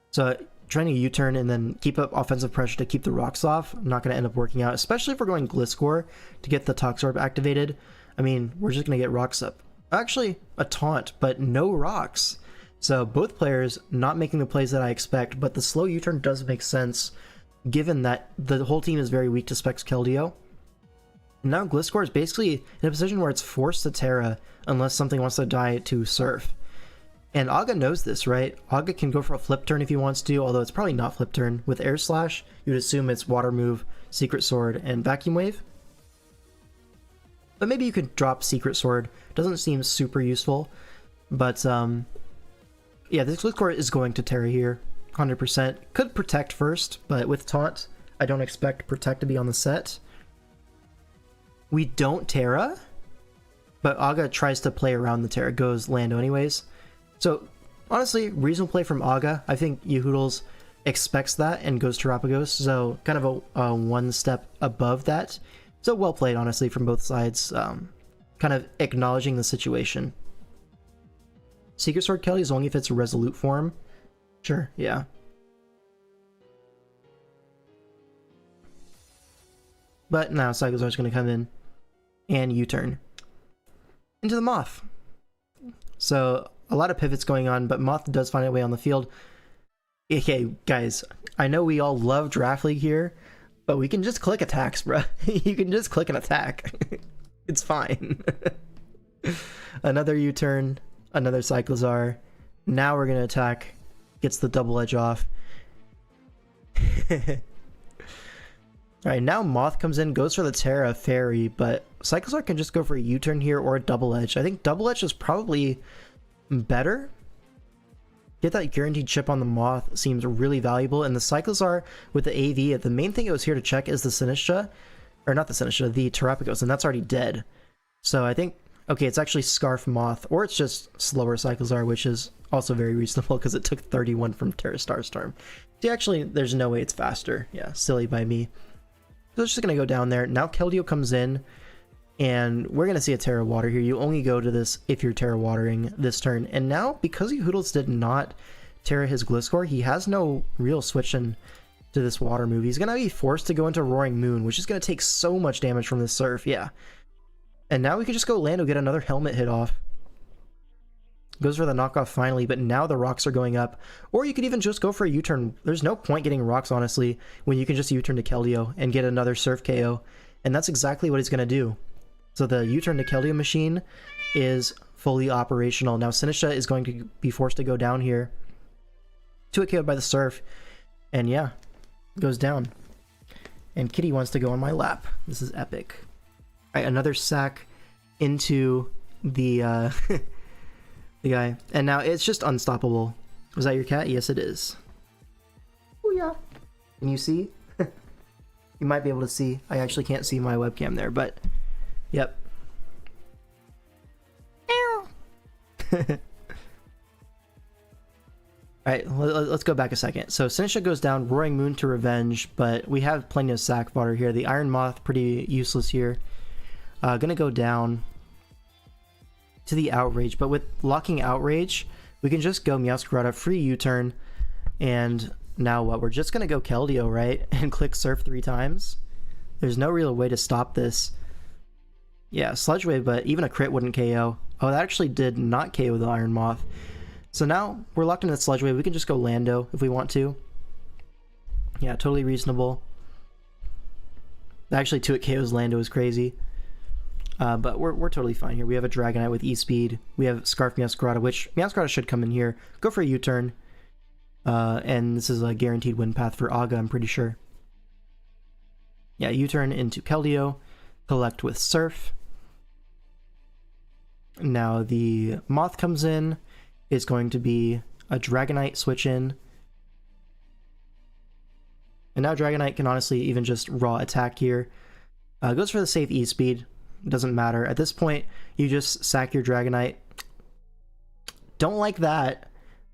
So trying to U-turn and then keep up offensive pressure to keep the rocks off, not going to end up working out, especially if we're going Gliscor to get the Toxorb activated. I mean, we're just going to get rocks up. Actually, a taunt, but no rocks. So both players not making the plays that I expect, but the slow U-turn does make sense given that the whole team is very weak to Specs Keldeo. Now Gliscor is basically in a position where it's forced to Terra unless something wants to die to Surf. And Aga knows this, right? Aga can go for a flip turn if he wants to, although it's probably not flip turn. With Air Slash, you would assume it's Water Move, Secret Sword, and Vacuum Wave. But maybe you could drop Secret Sword. Doesn't seem super useful. But, yeah, this Gliscor is going to Terra here, 100%. Could Protect first, but with Taunt, I don't expect Protect to be on the set. We don't Terra, but Aga tries to play around the Terra, goes Lando anyways. So, honestly, reasonable play from Aga. I think Yehoodles expects that and goes Terapagos, so kind of a one step above that. So well played, honestly, from both sides, kind of acknowledging the situation. Secret Sword Kelly is only if it's a Resolute form. Sure, yeah. But now Cyclozar's going to come in and U-turn into the Moth. So a lot of pivots going on, but Moth does find a way on the field. Okay, guys, I know we all love Draft League here, but we can just click attacks, bro. You can just click an attack. It's fine. Another U-turn, another Cyclozar. Now we're going to attack. Gets the double edge off. Alright, now Moth comes in, goes for the Terra Fairy, but Cyclozar can just go for a U-turn here or a double edge. I think double edge is probably better. Get that guaranteed chip on the Moth seems really valuable, and the Cyclozar with the AV, the main thing it was here to check is the Sinistra, or not the Sinistra, the Terapagos, and that's already dead. So I think, okay, it's actually Scarf Moth, or it's just slower Cyclozar, which is also very reasonable because it took 31 from Terra Starstorm. See, actually, there's no way it's faster. Yeah, silly by me. So it's just going to go down there. Now Keldeo comes in, and we're going to see a Terra Water here. You only go to this if you're Terra Watering this turn. And now, because Yehoodles did not Terra his Gliscor, he has no real switch in to this Water move. He's going to be forced to go into Roaring Moon, which is going to take so much damage from this Surf. Yeah. And now we can just go Lando, get another Helmet hit off. Goes for the knockoff finally, but now the rocks are going up. Or you could even just go for a U-turn. There's no point getting rocks, honestly, when you can just U-turn to Keldeo and get another Surf KO. And that's exactly what he's going to do. So the U-turn to Keldeo machine is fully operational. Now Sinistra is going to be forced to go down here. To a KO by the Surf. And yeah, goes down. And Kitty wants to go on my lap. This is epic. Alright, another sack into the... the guy. And now it's just unstoppable. Was that your cat? Yes, it is. Oh, yeah. Can you see? You might be able to see. I actually can't see my webcam there, but... Yep. Alright, let's go back a second. So Sinistra goes down, Roaring Moon to Revenge, but we have plenty of sack fodder here. The Iron Moth, pretty useless here. Gonna go down to the Outrage, but with locking Outrage, we can just go Meowscarada, free U-turn, and now what? We're just gonna go Keldeo, right? And click Surf 3 times. There's no real way to stop this. Yeah, Sludge Wave, but even a crit wouldn't KO. Oh, that actually did not KO the Iron Moth. So now we're locked into the Sludge Wave. We can just go Lando if we want to. Yeah, totally reasonable. Actually, 2 it KOs Lando is crazy. But we're totally fine here. We have a Dragonite with E-Speed. We have Scarf Meowscarada, which Meowscarada should come in here. Go for a U-turn. And this is a guaranteed win path for Aga, I'm pretty sure. Yeah, U-turn into Keldeo. Collect with Surf. Now the Moth comes in. Is going to be a Dragonite switch in. And now Dragonite can honestly even just raw attack here. Goes for the safe E-Speed. Doesn't matter. At this point, you just sack your Dragonite. Don't like that.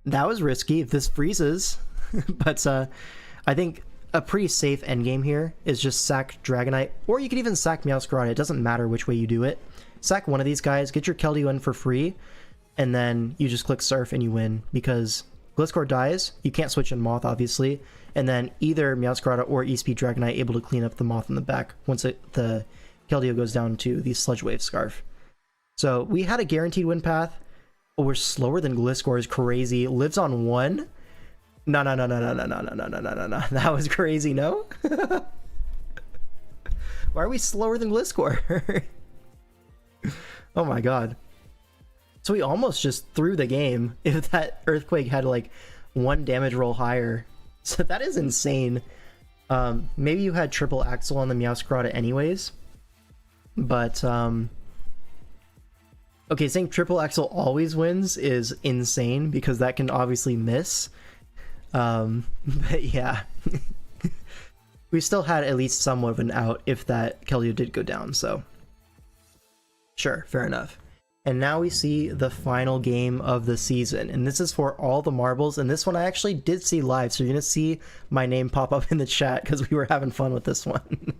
That was risky if this freezes. But I think a pretty safe endgame here is just sack Dragonite. Or you could even sack Meowscarada. It doesn't matter which way you do it. Sack one of these guys, get your Keldeo in for free, and then you just click Surf and you win. Because Gliscor dies, you can't switch in Moth, obviously, and then either Meowscarada or E-Speed Dragonite able to clean up the Moth in the back once the Keldeo goes down to the Sludge Wave Scarf. So we had a guaranteed win path. Oh, we're slower than Gliscor is crazy. Lives on 1? No. That was crazy, no? Why are we slower than Gliscor? Oh my god. So we almost just threw the game if that Earthquake had like 1 damage roll higher. So that is insane. Maybe you had triple Axle on the Meowscarada anyways. But, okay, saying triple Axle always wins is insane because that can obviously miss. But yeah. We still had at least somewhat of an out if that Keldeo did go down, so. Sure, fair enough. And now we see the final game of the season, and this is for all the marbles, and this one I actually did see live, so you're gonna see my name pop up in the chat because we were having fun with this one.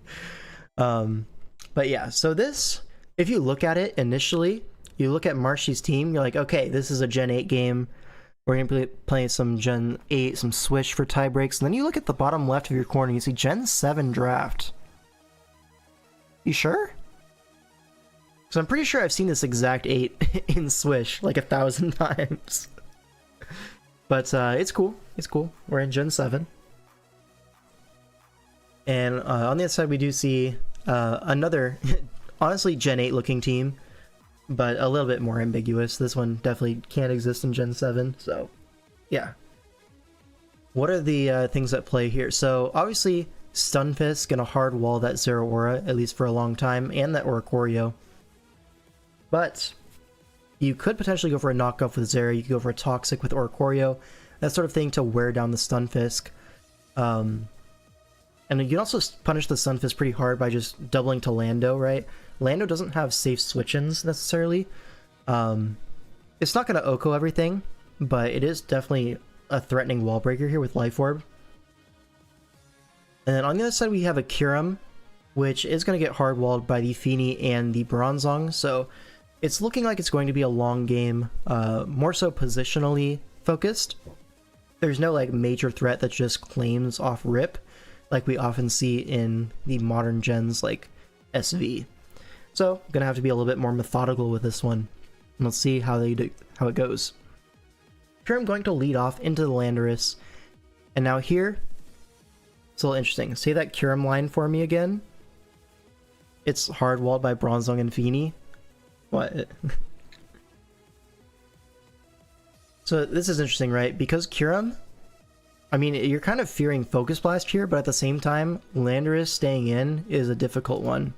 But yeah, so this, if you look at it initially, you look at Marshy's team, you're like, okay, this is a Gen 8 game. We're going to play some Gen 8, some Swish for tie breaks. And then you look at the bottom left of your corner, you see Gen 7 draft. You sure? So I'm pretty sure I've seen this exact 8 in Swish like 1,000 times. But it's cool. It's cool. We're in Gen 7. And on the other side, we do see another, honestly, Gen 8 looking team, but a little bit more ambiguous. This one definitely can't exist in Gen 7, so yeah. What are the things that play here? So obviously, Stunfisk gonna hard wall that Zeraora, at least for a long time, and that Oricorio. But you could potentially go for a knockoff with Zera, you could go for a Toxic with Oricorio, that sort of thing to wear down the Stunfisk. And you can also punish the Stunfisk pretty hard by just doubling to Lando, right? Lando doesn't have safe switch-ins necessarily. It's not going to Oko everything, but it is definitely a threatening wall breaker here with Life Orb. And then on the other side we have a Kyurem, which is going to get hard-walled by the Feeny and the Bronzong, so it's looking like it's going to be a long game, more so positionally focused. There's no like major threat that just claims off rip, like we often see in the modern gens like SV. So I'm gonna have to be a little bit more methodical with this one, and let's see how it goes. Here I'm going to lead off into the Landorus, and now here it's a little interesting. Say that Kyurem line for me again. It's hard walled by Bronzong and Feeny. What? So this is interesting, right? Because Kyurem, I mean, you're kind of fearing Focus Blast here, but at the same time, Landorus staying in is a difficult one.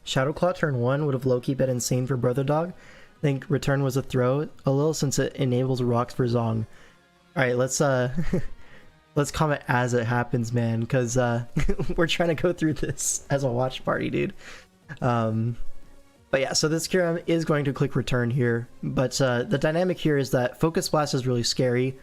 Shadow Claw turn 1 would have low-key been insane for Brother Dog. I think return was a throw a little since it enables rocks for Zong. Alright, let's let's comment as it happens, man, because we're trying to go through this as a watch party, dude. But yeah, so this Kyurem is going to click return here, but the dynamic here is that Focus Blast is really scary,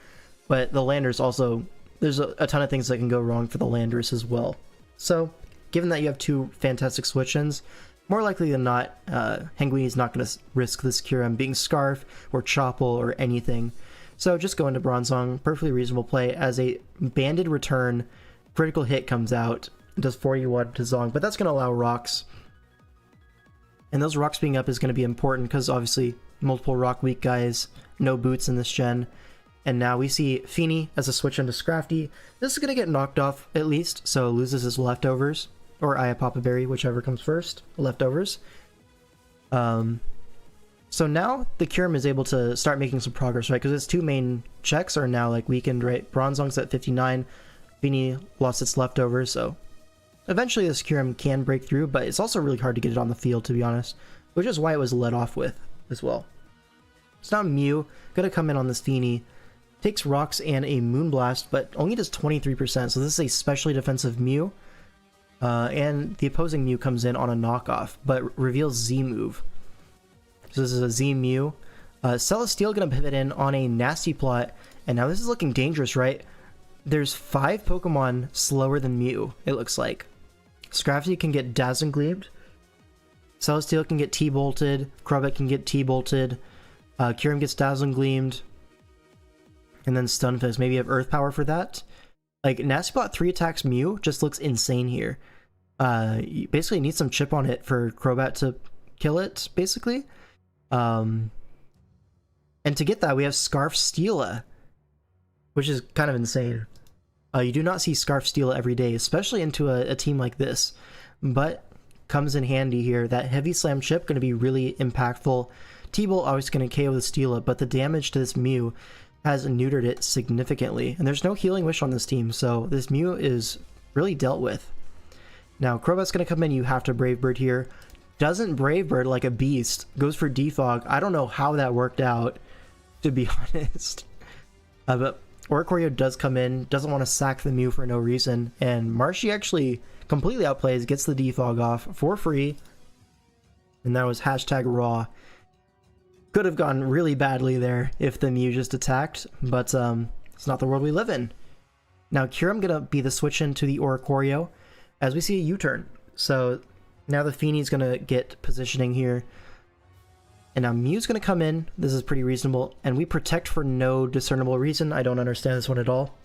but the Landorus also, there's a ton of things that can go wrong for the Landorus as well. So, given that you have 2 fantastic switch-ins, more likely than not, Hengui is not going to risk this Kyurem being Scarf or Chople or anything. So just go into Bronzong, perfectly reasonable play, as a banded return, critical hit comes out, does 41 to Zong, but that's going to allow rocks. And those rocks being up is going to be important because obviously multiple rock weak guys, no boots in this gen. And now we see Feeny as a switch into Scrafty. This is going to get knocked off at least, so loses his leftovers. Or Aya Papa Berry, whichever comes first. Leftovers. So now the Kyurem is able to start making some progress, right? Because its 2 main checks are now like weakened, right? Bronzong's at 59. Feeny lost its leftovers, so eventually this Kyurem can break through, but it's also really hard to get it on the field, to be honest. Which is why it was let off with as well. So now Mew, gonna come in on this Feeny. Takes rocks and a Moonblast, but only does 23%, so this is a specially defensive Mew. And the opposing Mew comes in on a knockoff, but reveals Z move. So this is a Z Mew. Celesteal gonna pivot in on a Nasty Plot, and now this is looking dangerous, right? There's 5 Pokemon slower than Mew, it looks like. Scrafty can get Dazzling Gleamed. Celesteal can get T-Bolted. Crobat can get T-Bolted. Kyurem gets Dazzling Gleamed. And then Stun Fist. Maybe you have Earth Power for that. Like, Nasty Plot 3 attacks Mew just looks insane here. You basically need some chip on it for Crobat to kill it, basically. And to get that, we have Scarf Steela, which is kind of insane. You do not see Scarf Steela every day, especially into a team like this. But comes in handy here. That Heavy Slam chip going to be really impactful. T-Bolt always going to KO the Steela, but the damage to this Mew has neutered it significantly. And there's no Healing Wish on this team, so this Mew is really dealt with. Now, Crobat's going to come in. You have to Brave Bird here. Doesn't Brave Bird like a beast. Goes for Defog. I don't know how that worked out, to be honest. But Oricorio does come in. Doesn't want to sack the Mew for no reason. And Marshy actually completely outplays. Gets the Defog off for free. And that was hashtag Raw. Could have gone really badly there if the Mew just attacked. But it's not the world we live in. Now, Kyurem going to be the switch into the Oricorio as we see a U-turn. So now the Feeney's going to get positioning here. And now Mew's going to come in. This is pretty reasonable. And we protect for no discernible reason. I don't understand this one at all.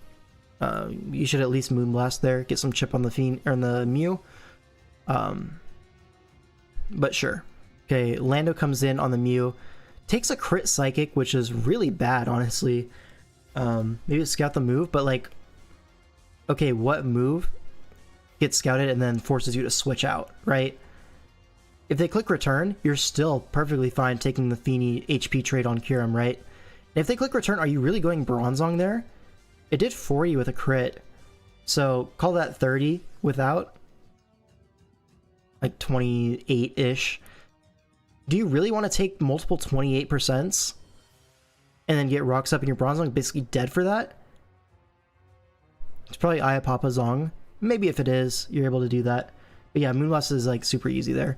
You should at least Moonblast there. Get some chip on the Fiend or on the Mew. But sure. Okay, Lando comes in on the Mew. Takes a crit Psychic, which is really bad, honestly. Maybe scout the move, but like... Okay, what move gets scouted and then forces you to switch out, right? If they click return, you're still perfectly fine taking the Feeney HP trade on Kyurem, right? And if they click return, are you really going Bronzong there? It did 40 with a crit. So call that 30 without. Like 28-ish. Do you really want to take multiple 28% and then get rocks up in your Bronzong basically dead for that? It's probably Ayapapa Zong. Maybe if it is, you're able to do that. But yeah, Moonblast is like super easy there.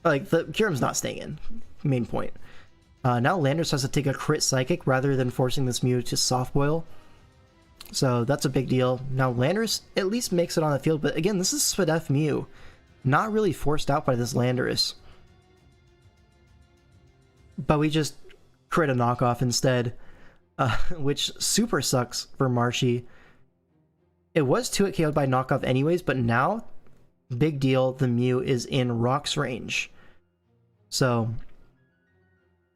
Like, the Kyurem's not staying in. Main point. Now Landorus has to take a crit Psychic rather than forcing this Mew to Soft Boil. So that's a big deal. Now Landorus at least makes it on the field, but again, this is Spadef Mew. Not really forced out by this Landorus. But we just crit a knockoff instead, which super sucks for Marshy. It was 2-hit KO'd by knockoff anyways, but now, big deal, the Mew is in Rock's range. So,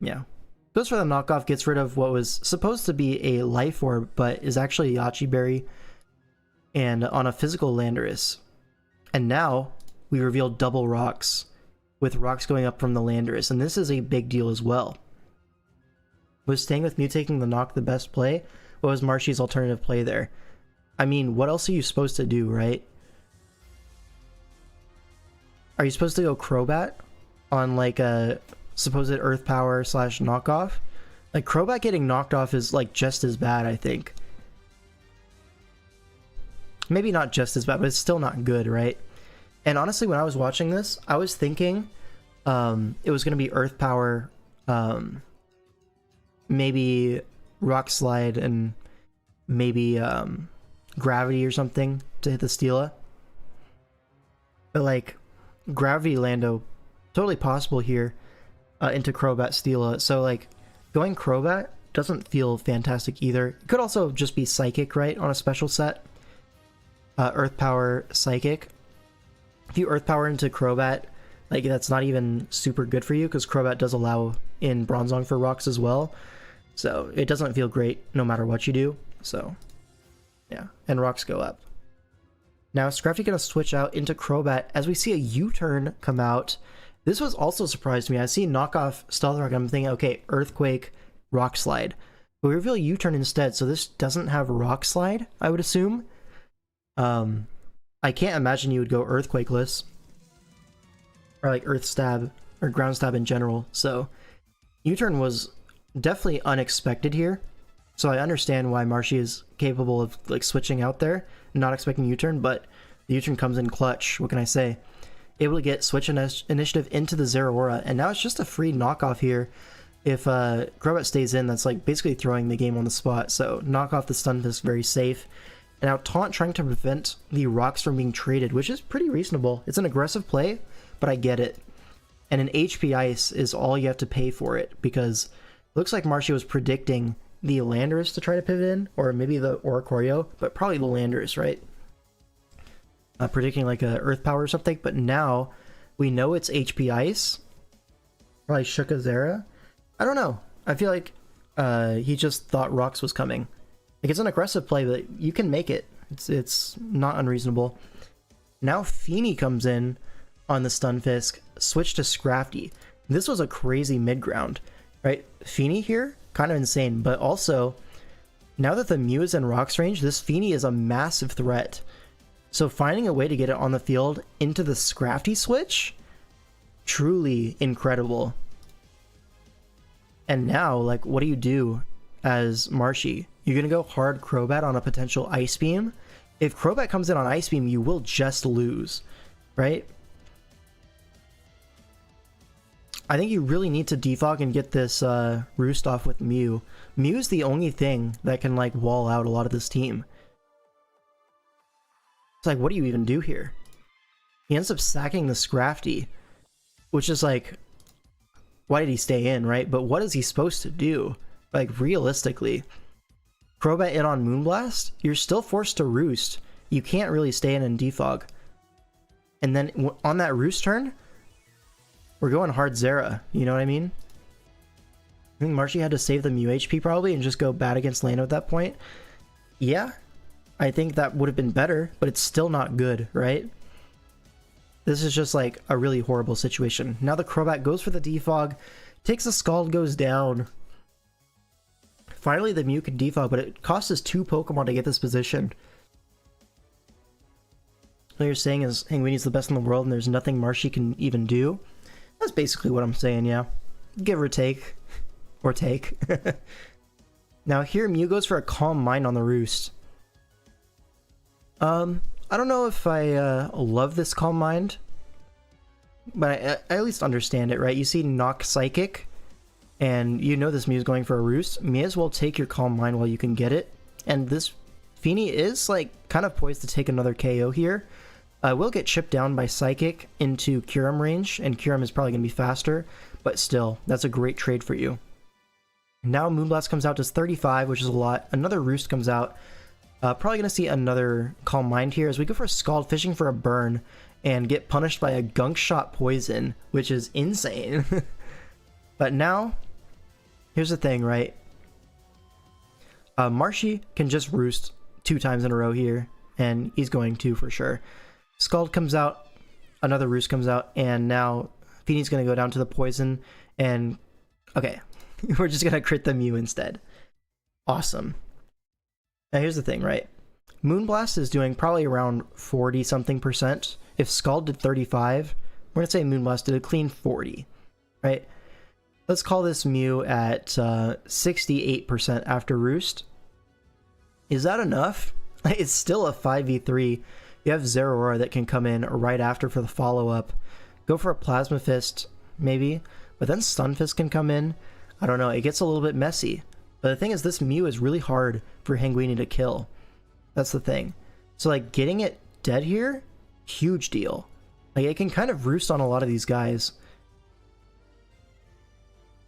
yeah. Goes for the knockoff, gets rid of what was supposed to be a Life Orb, but is actually a Yachi Berry, and on a physical Landorus. And now, we reveal double Rocks, with Rocks going up from the Landorus, and this is a big deal as well. Was staying with Mew taking the knock the best play? What was Marshy's alternative play there? I mean, what else are you supposed to do, right? Are you supposed to go Crobat on like a supposed Earth Power / knockoff? Like, Crobat getting knocked off is like just as bad, I think. Maybe not just as bad, but it's still not good, right? And honestly, when I was watching this, I was thinking it was going to be Earth Power, maybe Rock Slide, and maybe Gravity or something to hit the Steela. But like, Gravity Lando, totally possible here into Crobat Steela. So like, going Crobat doesn't feel fantastic either. It could also just be Psychic, right, on a special set. Earth Power Psychic. If you Earth Power into Crobat, like, that's not even super good for you, because Crobat does allow in Bronzong for rocks as well. So it doesn't feel great no matter what you do. So yeah, and rocks go up. Now Scrafty gonna switch out into Crobat as we see a U-turn come out. This was also a surprise to me. I see knockoff Stealth Rock, I'm thinking, okay, Earthquake, Rock Slide. But we reveal U-turn instead, so this doesn't have Rock Slide, I would assume. I can't imagine you would go Earthquakeless. Or like Earth Stab, or Ground Stab in general. So U-turn was definitely unexpected here. So I understand why Marshy is capable of like switching out there, not expecting U-turn, but the U-turn comes in clutch. What can I say? Able to get switch initiative into the Zeraora, and now it's just a free knockoff here. If Crobat stays in, that's like basically throwing the game on the spot. So knock off the Stun Fist, very safe. And now Taunt trying to prevent the rocks from being traded, which is pretty reasonable. It's an aggressive play, but I get it. And an HP Ice is all you have to pay for it, because it looks like Marshy was predicting the Landorus to try to pivot in, or maybe the Oricorio, but probably the Landorus, right? Predicting like a Earth Power or something, but now we know it's HP Ice. Probably Shukazera. I don't know. I feel like he just thought Rocks was coming. Like, it's an aggressive play, but you can make it. It's not unreasonable. Now Feeny comes in on the Stunfisk, switch to Scrafty. This was a crazy mid-ground, right? Feeny here, kind of insane, but also, now that the Mew is in Rocks range, this Feeny is a massive threat. So finding a way to get it on the field into the Scrafty switch, truly incredible. And now, like, what do you do as Marshy? You're going to go hard Crobat on a potential Ice Beam. If Crobat comes in on Ice Beam, you will just lose, right? I think you really need to defog and get this Roost off with Mew. Mew is the only thing that can, like, wall out a lot of this team. It's like, what do you even do here? He ends up sacking the Scrafty, which is like, why did he stay in, right? But what is he supposed to do? Like, realistically, Crobat in on Moonblast, you're still forced to Roost. You can't really stay in and defog. And then on that Roost turn, we're going hard Zera, you know what I mean? I think Marshy had to save the Mew HP probably and just go bad against Lano at that point. Yeah, I think that would have been better, but it's still not good, right? This is just like a really horrible situation. Now the Crobat goes for the defog, takes a Scald, goes down. Finally the Mew can defog, but it costs us 2 Pokemon to get this position. What you're saying is Hangweeni's the best in the world and there's nothing Marshy can even do? That's basically what I'm saying, yeah. Give or take. Or take. Now here Mew goes for a Calm Mind on the Roost. I don't know if I love this Calm Mind, but I at least understand it, right? You see Knock Psychic, and you know this Mew's going for a Roost. May as well take your Calm Mind while you can get it. And this Feeny is like kind of poised to take another KO here. Will get chipped down by Psychic into Kyurem range, and Kyurem is probably going to be faster, but still, that's a great trade for you. Now Moonblast comes out to 35, which is a lot. Another Roost comes out. Probably going to see another Calm Mind here as we go for a Scald, fishing for a burn, and get punished by a Gunk Shot Poison, which is insane. But now, here's the thing, right? Marshy can just Roost 2 times in a row here, and he's going to for sure. Scald comes out, another Roost comes out, and now Feeny's going to go down to the Poison, and okay, we're just going to crit the Mew instead. Awesome. Now here's the thing, right? Moonblast is doing probably around 40-something%. If Scald did 35, we're going to say Moonblast did a clean 40, right? Let's call this Mew at 68% after Roost. Is that enough? It's still a 5v3. You have Zeraora that can come in right after for the follow-up. Go for a Plasma Fist, maybe, but then Stunfisk can come in. I don't know, it gets a little bit messy. But the thing is, this Mew is really hard for Hangweenie to kill. That's the thing. So, like, getting it dead here, huge deal. Like, it can kind of Roost on a lot of these guys.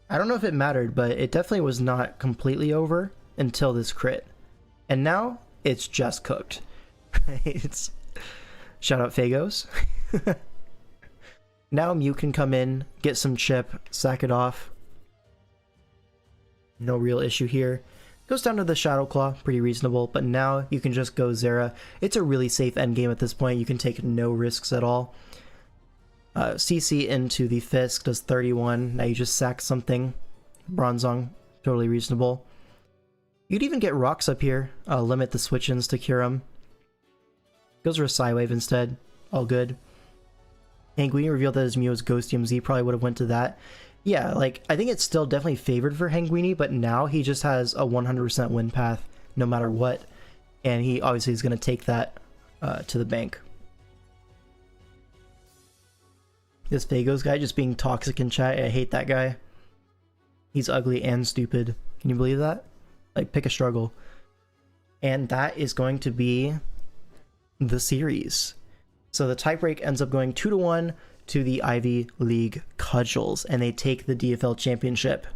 I don't know if it mattered, but it definitely was not completely over until this crit. And now, it's just cooked. It's... Shout out Fagos. Now Mew can come in, get some chip, sack it off. No real issue here. Goes down to the Shadow Claw, pretty reasonable, but now you can just go Zera. It's a really safe endgame at this point. You can take no risks at all. CC into the Fisk does 31. Now you just sack something. Bronzong, totally reasonable. You'd even get Rocks up here, limit the switch-ins to Kyurem. Goes for a Psywave instead, all good. Hangweenie revealed that his Mew is Ghostium Z, probably would have went to that. Yeah, like, I think it's still definitely favored for Hangweenie, but now he just has a 100% win path no matter what. And he obviously is going to take that to the bank. This Fagos guy just being toxic in chat, I hate that guy. He's ugly and stupid. Can you believe that? Like, pick a struggle. And that is going to be the series. So the tiebreak ends up going 2-1 to the Ivy League Cudgels, and they take the DFL championship.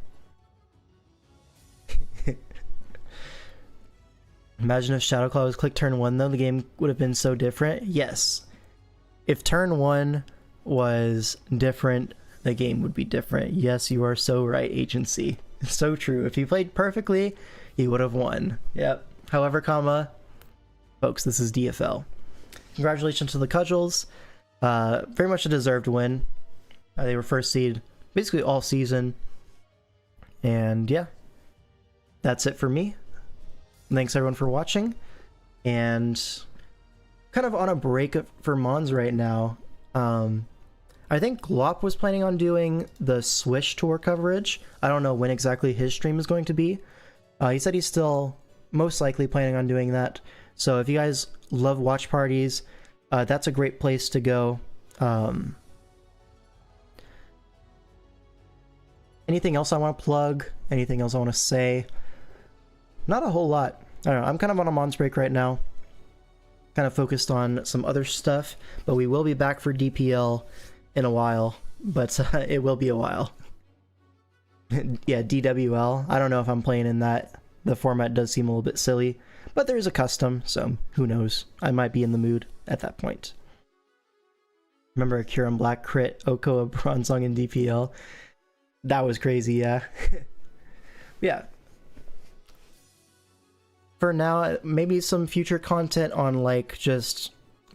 Imagine if Shadowclaw was click turn 1 though, the game would have been so different. Yes. If turn 1 was different, the game would be different. Yes, you are so right, Agency. It's so true. If you played perfectly, you would have won. Yep. However, folks, this is DFL. Congratulations to the Cudgels. Very much a deserved win. They were first seed basically all season. And yeah, that's it for me. Thanks everyone for watching. And kind of on a break for Mons right now. I think Glop was planning on doing the Swish tour coverage. I don't know when exactly his stream is going to be. He said he's still most likely planning on doing that. So if you guys love watch parties, that's a great place to go. Anything else I want to plug? Anything else I want to say? Not a whole lot. I don't know. I'm kind of on a Mons break right now. Kind of focused on some other stuff, but we will be back for DPL in a while, but it will be a while. Yeah, DWL. I don't know if I'm playing in that. The format does seem a little bit silly, but there's a custom, so who knows? I might be in the mood at that point. Remember a Kieran Black crit Oko of Bronzong in DPL? That was crazy, yeah. Yeah. For now, maybe some future content on like just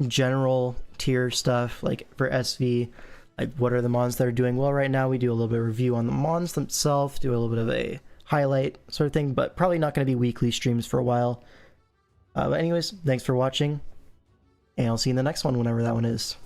general tier stuff, like for SV, like what are the Mons that are doing well right now. We do a little bit of review on the Mons themselves, do a little bit of a highlight sort of thing, but probably not going to be weekly streams for a while. But anyways, thanks for watching, and I'll see you in the next one whenever that one is.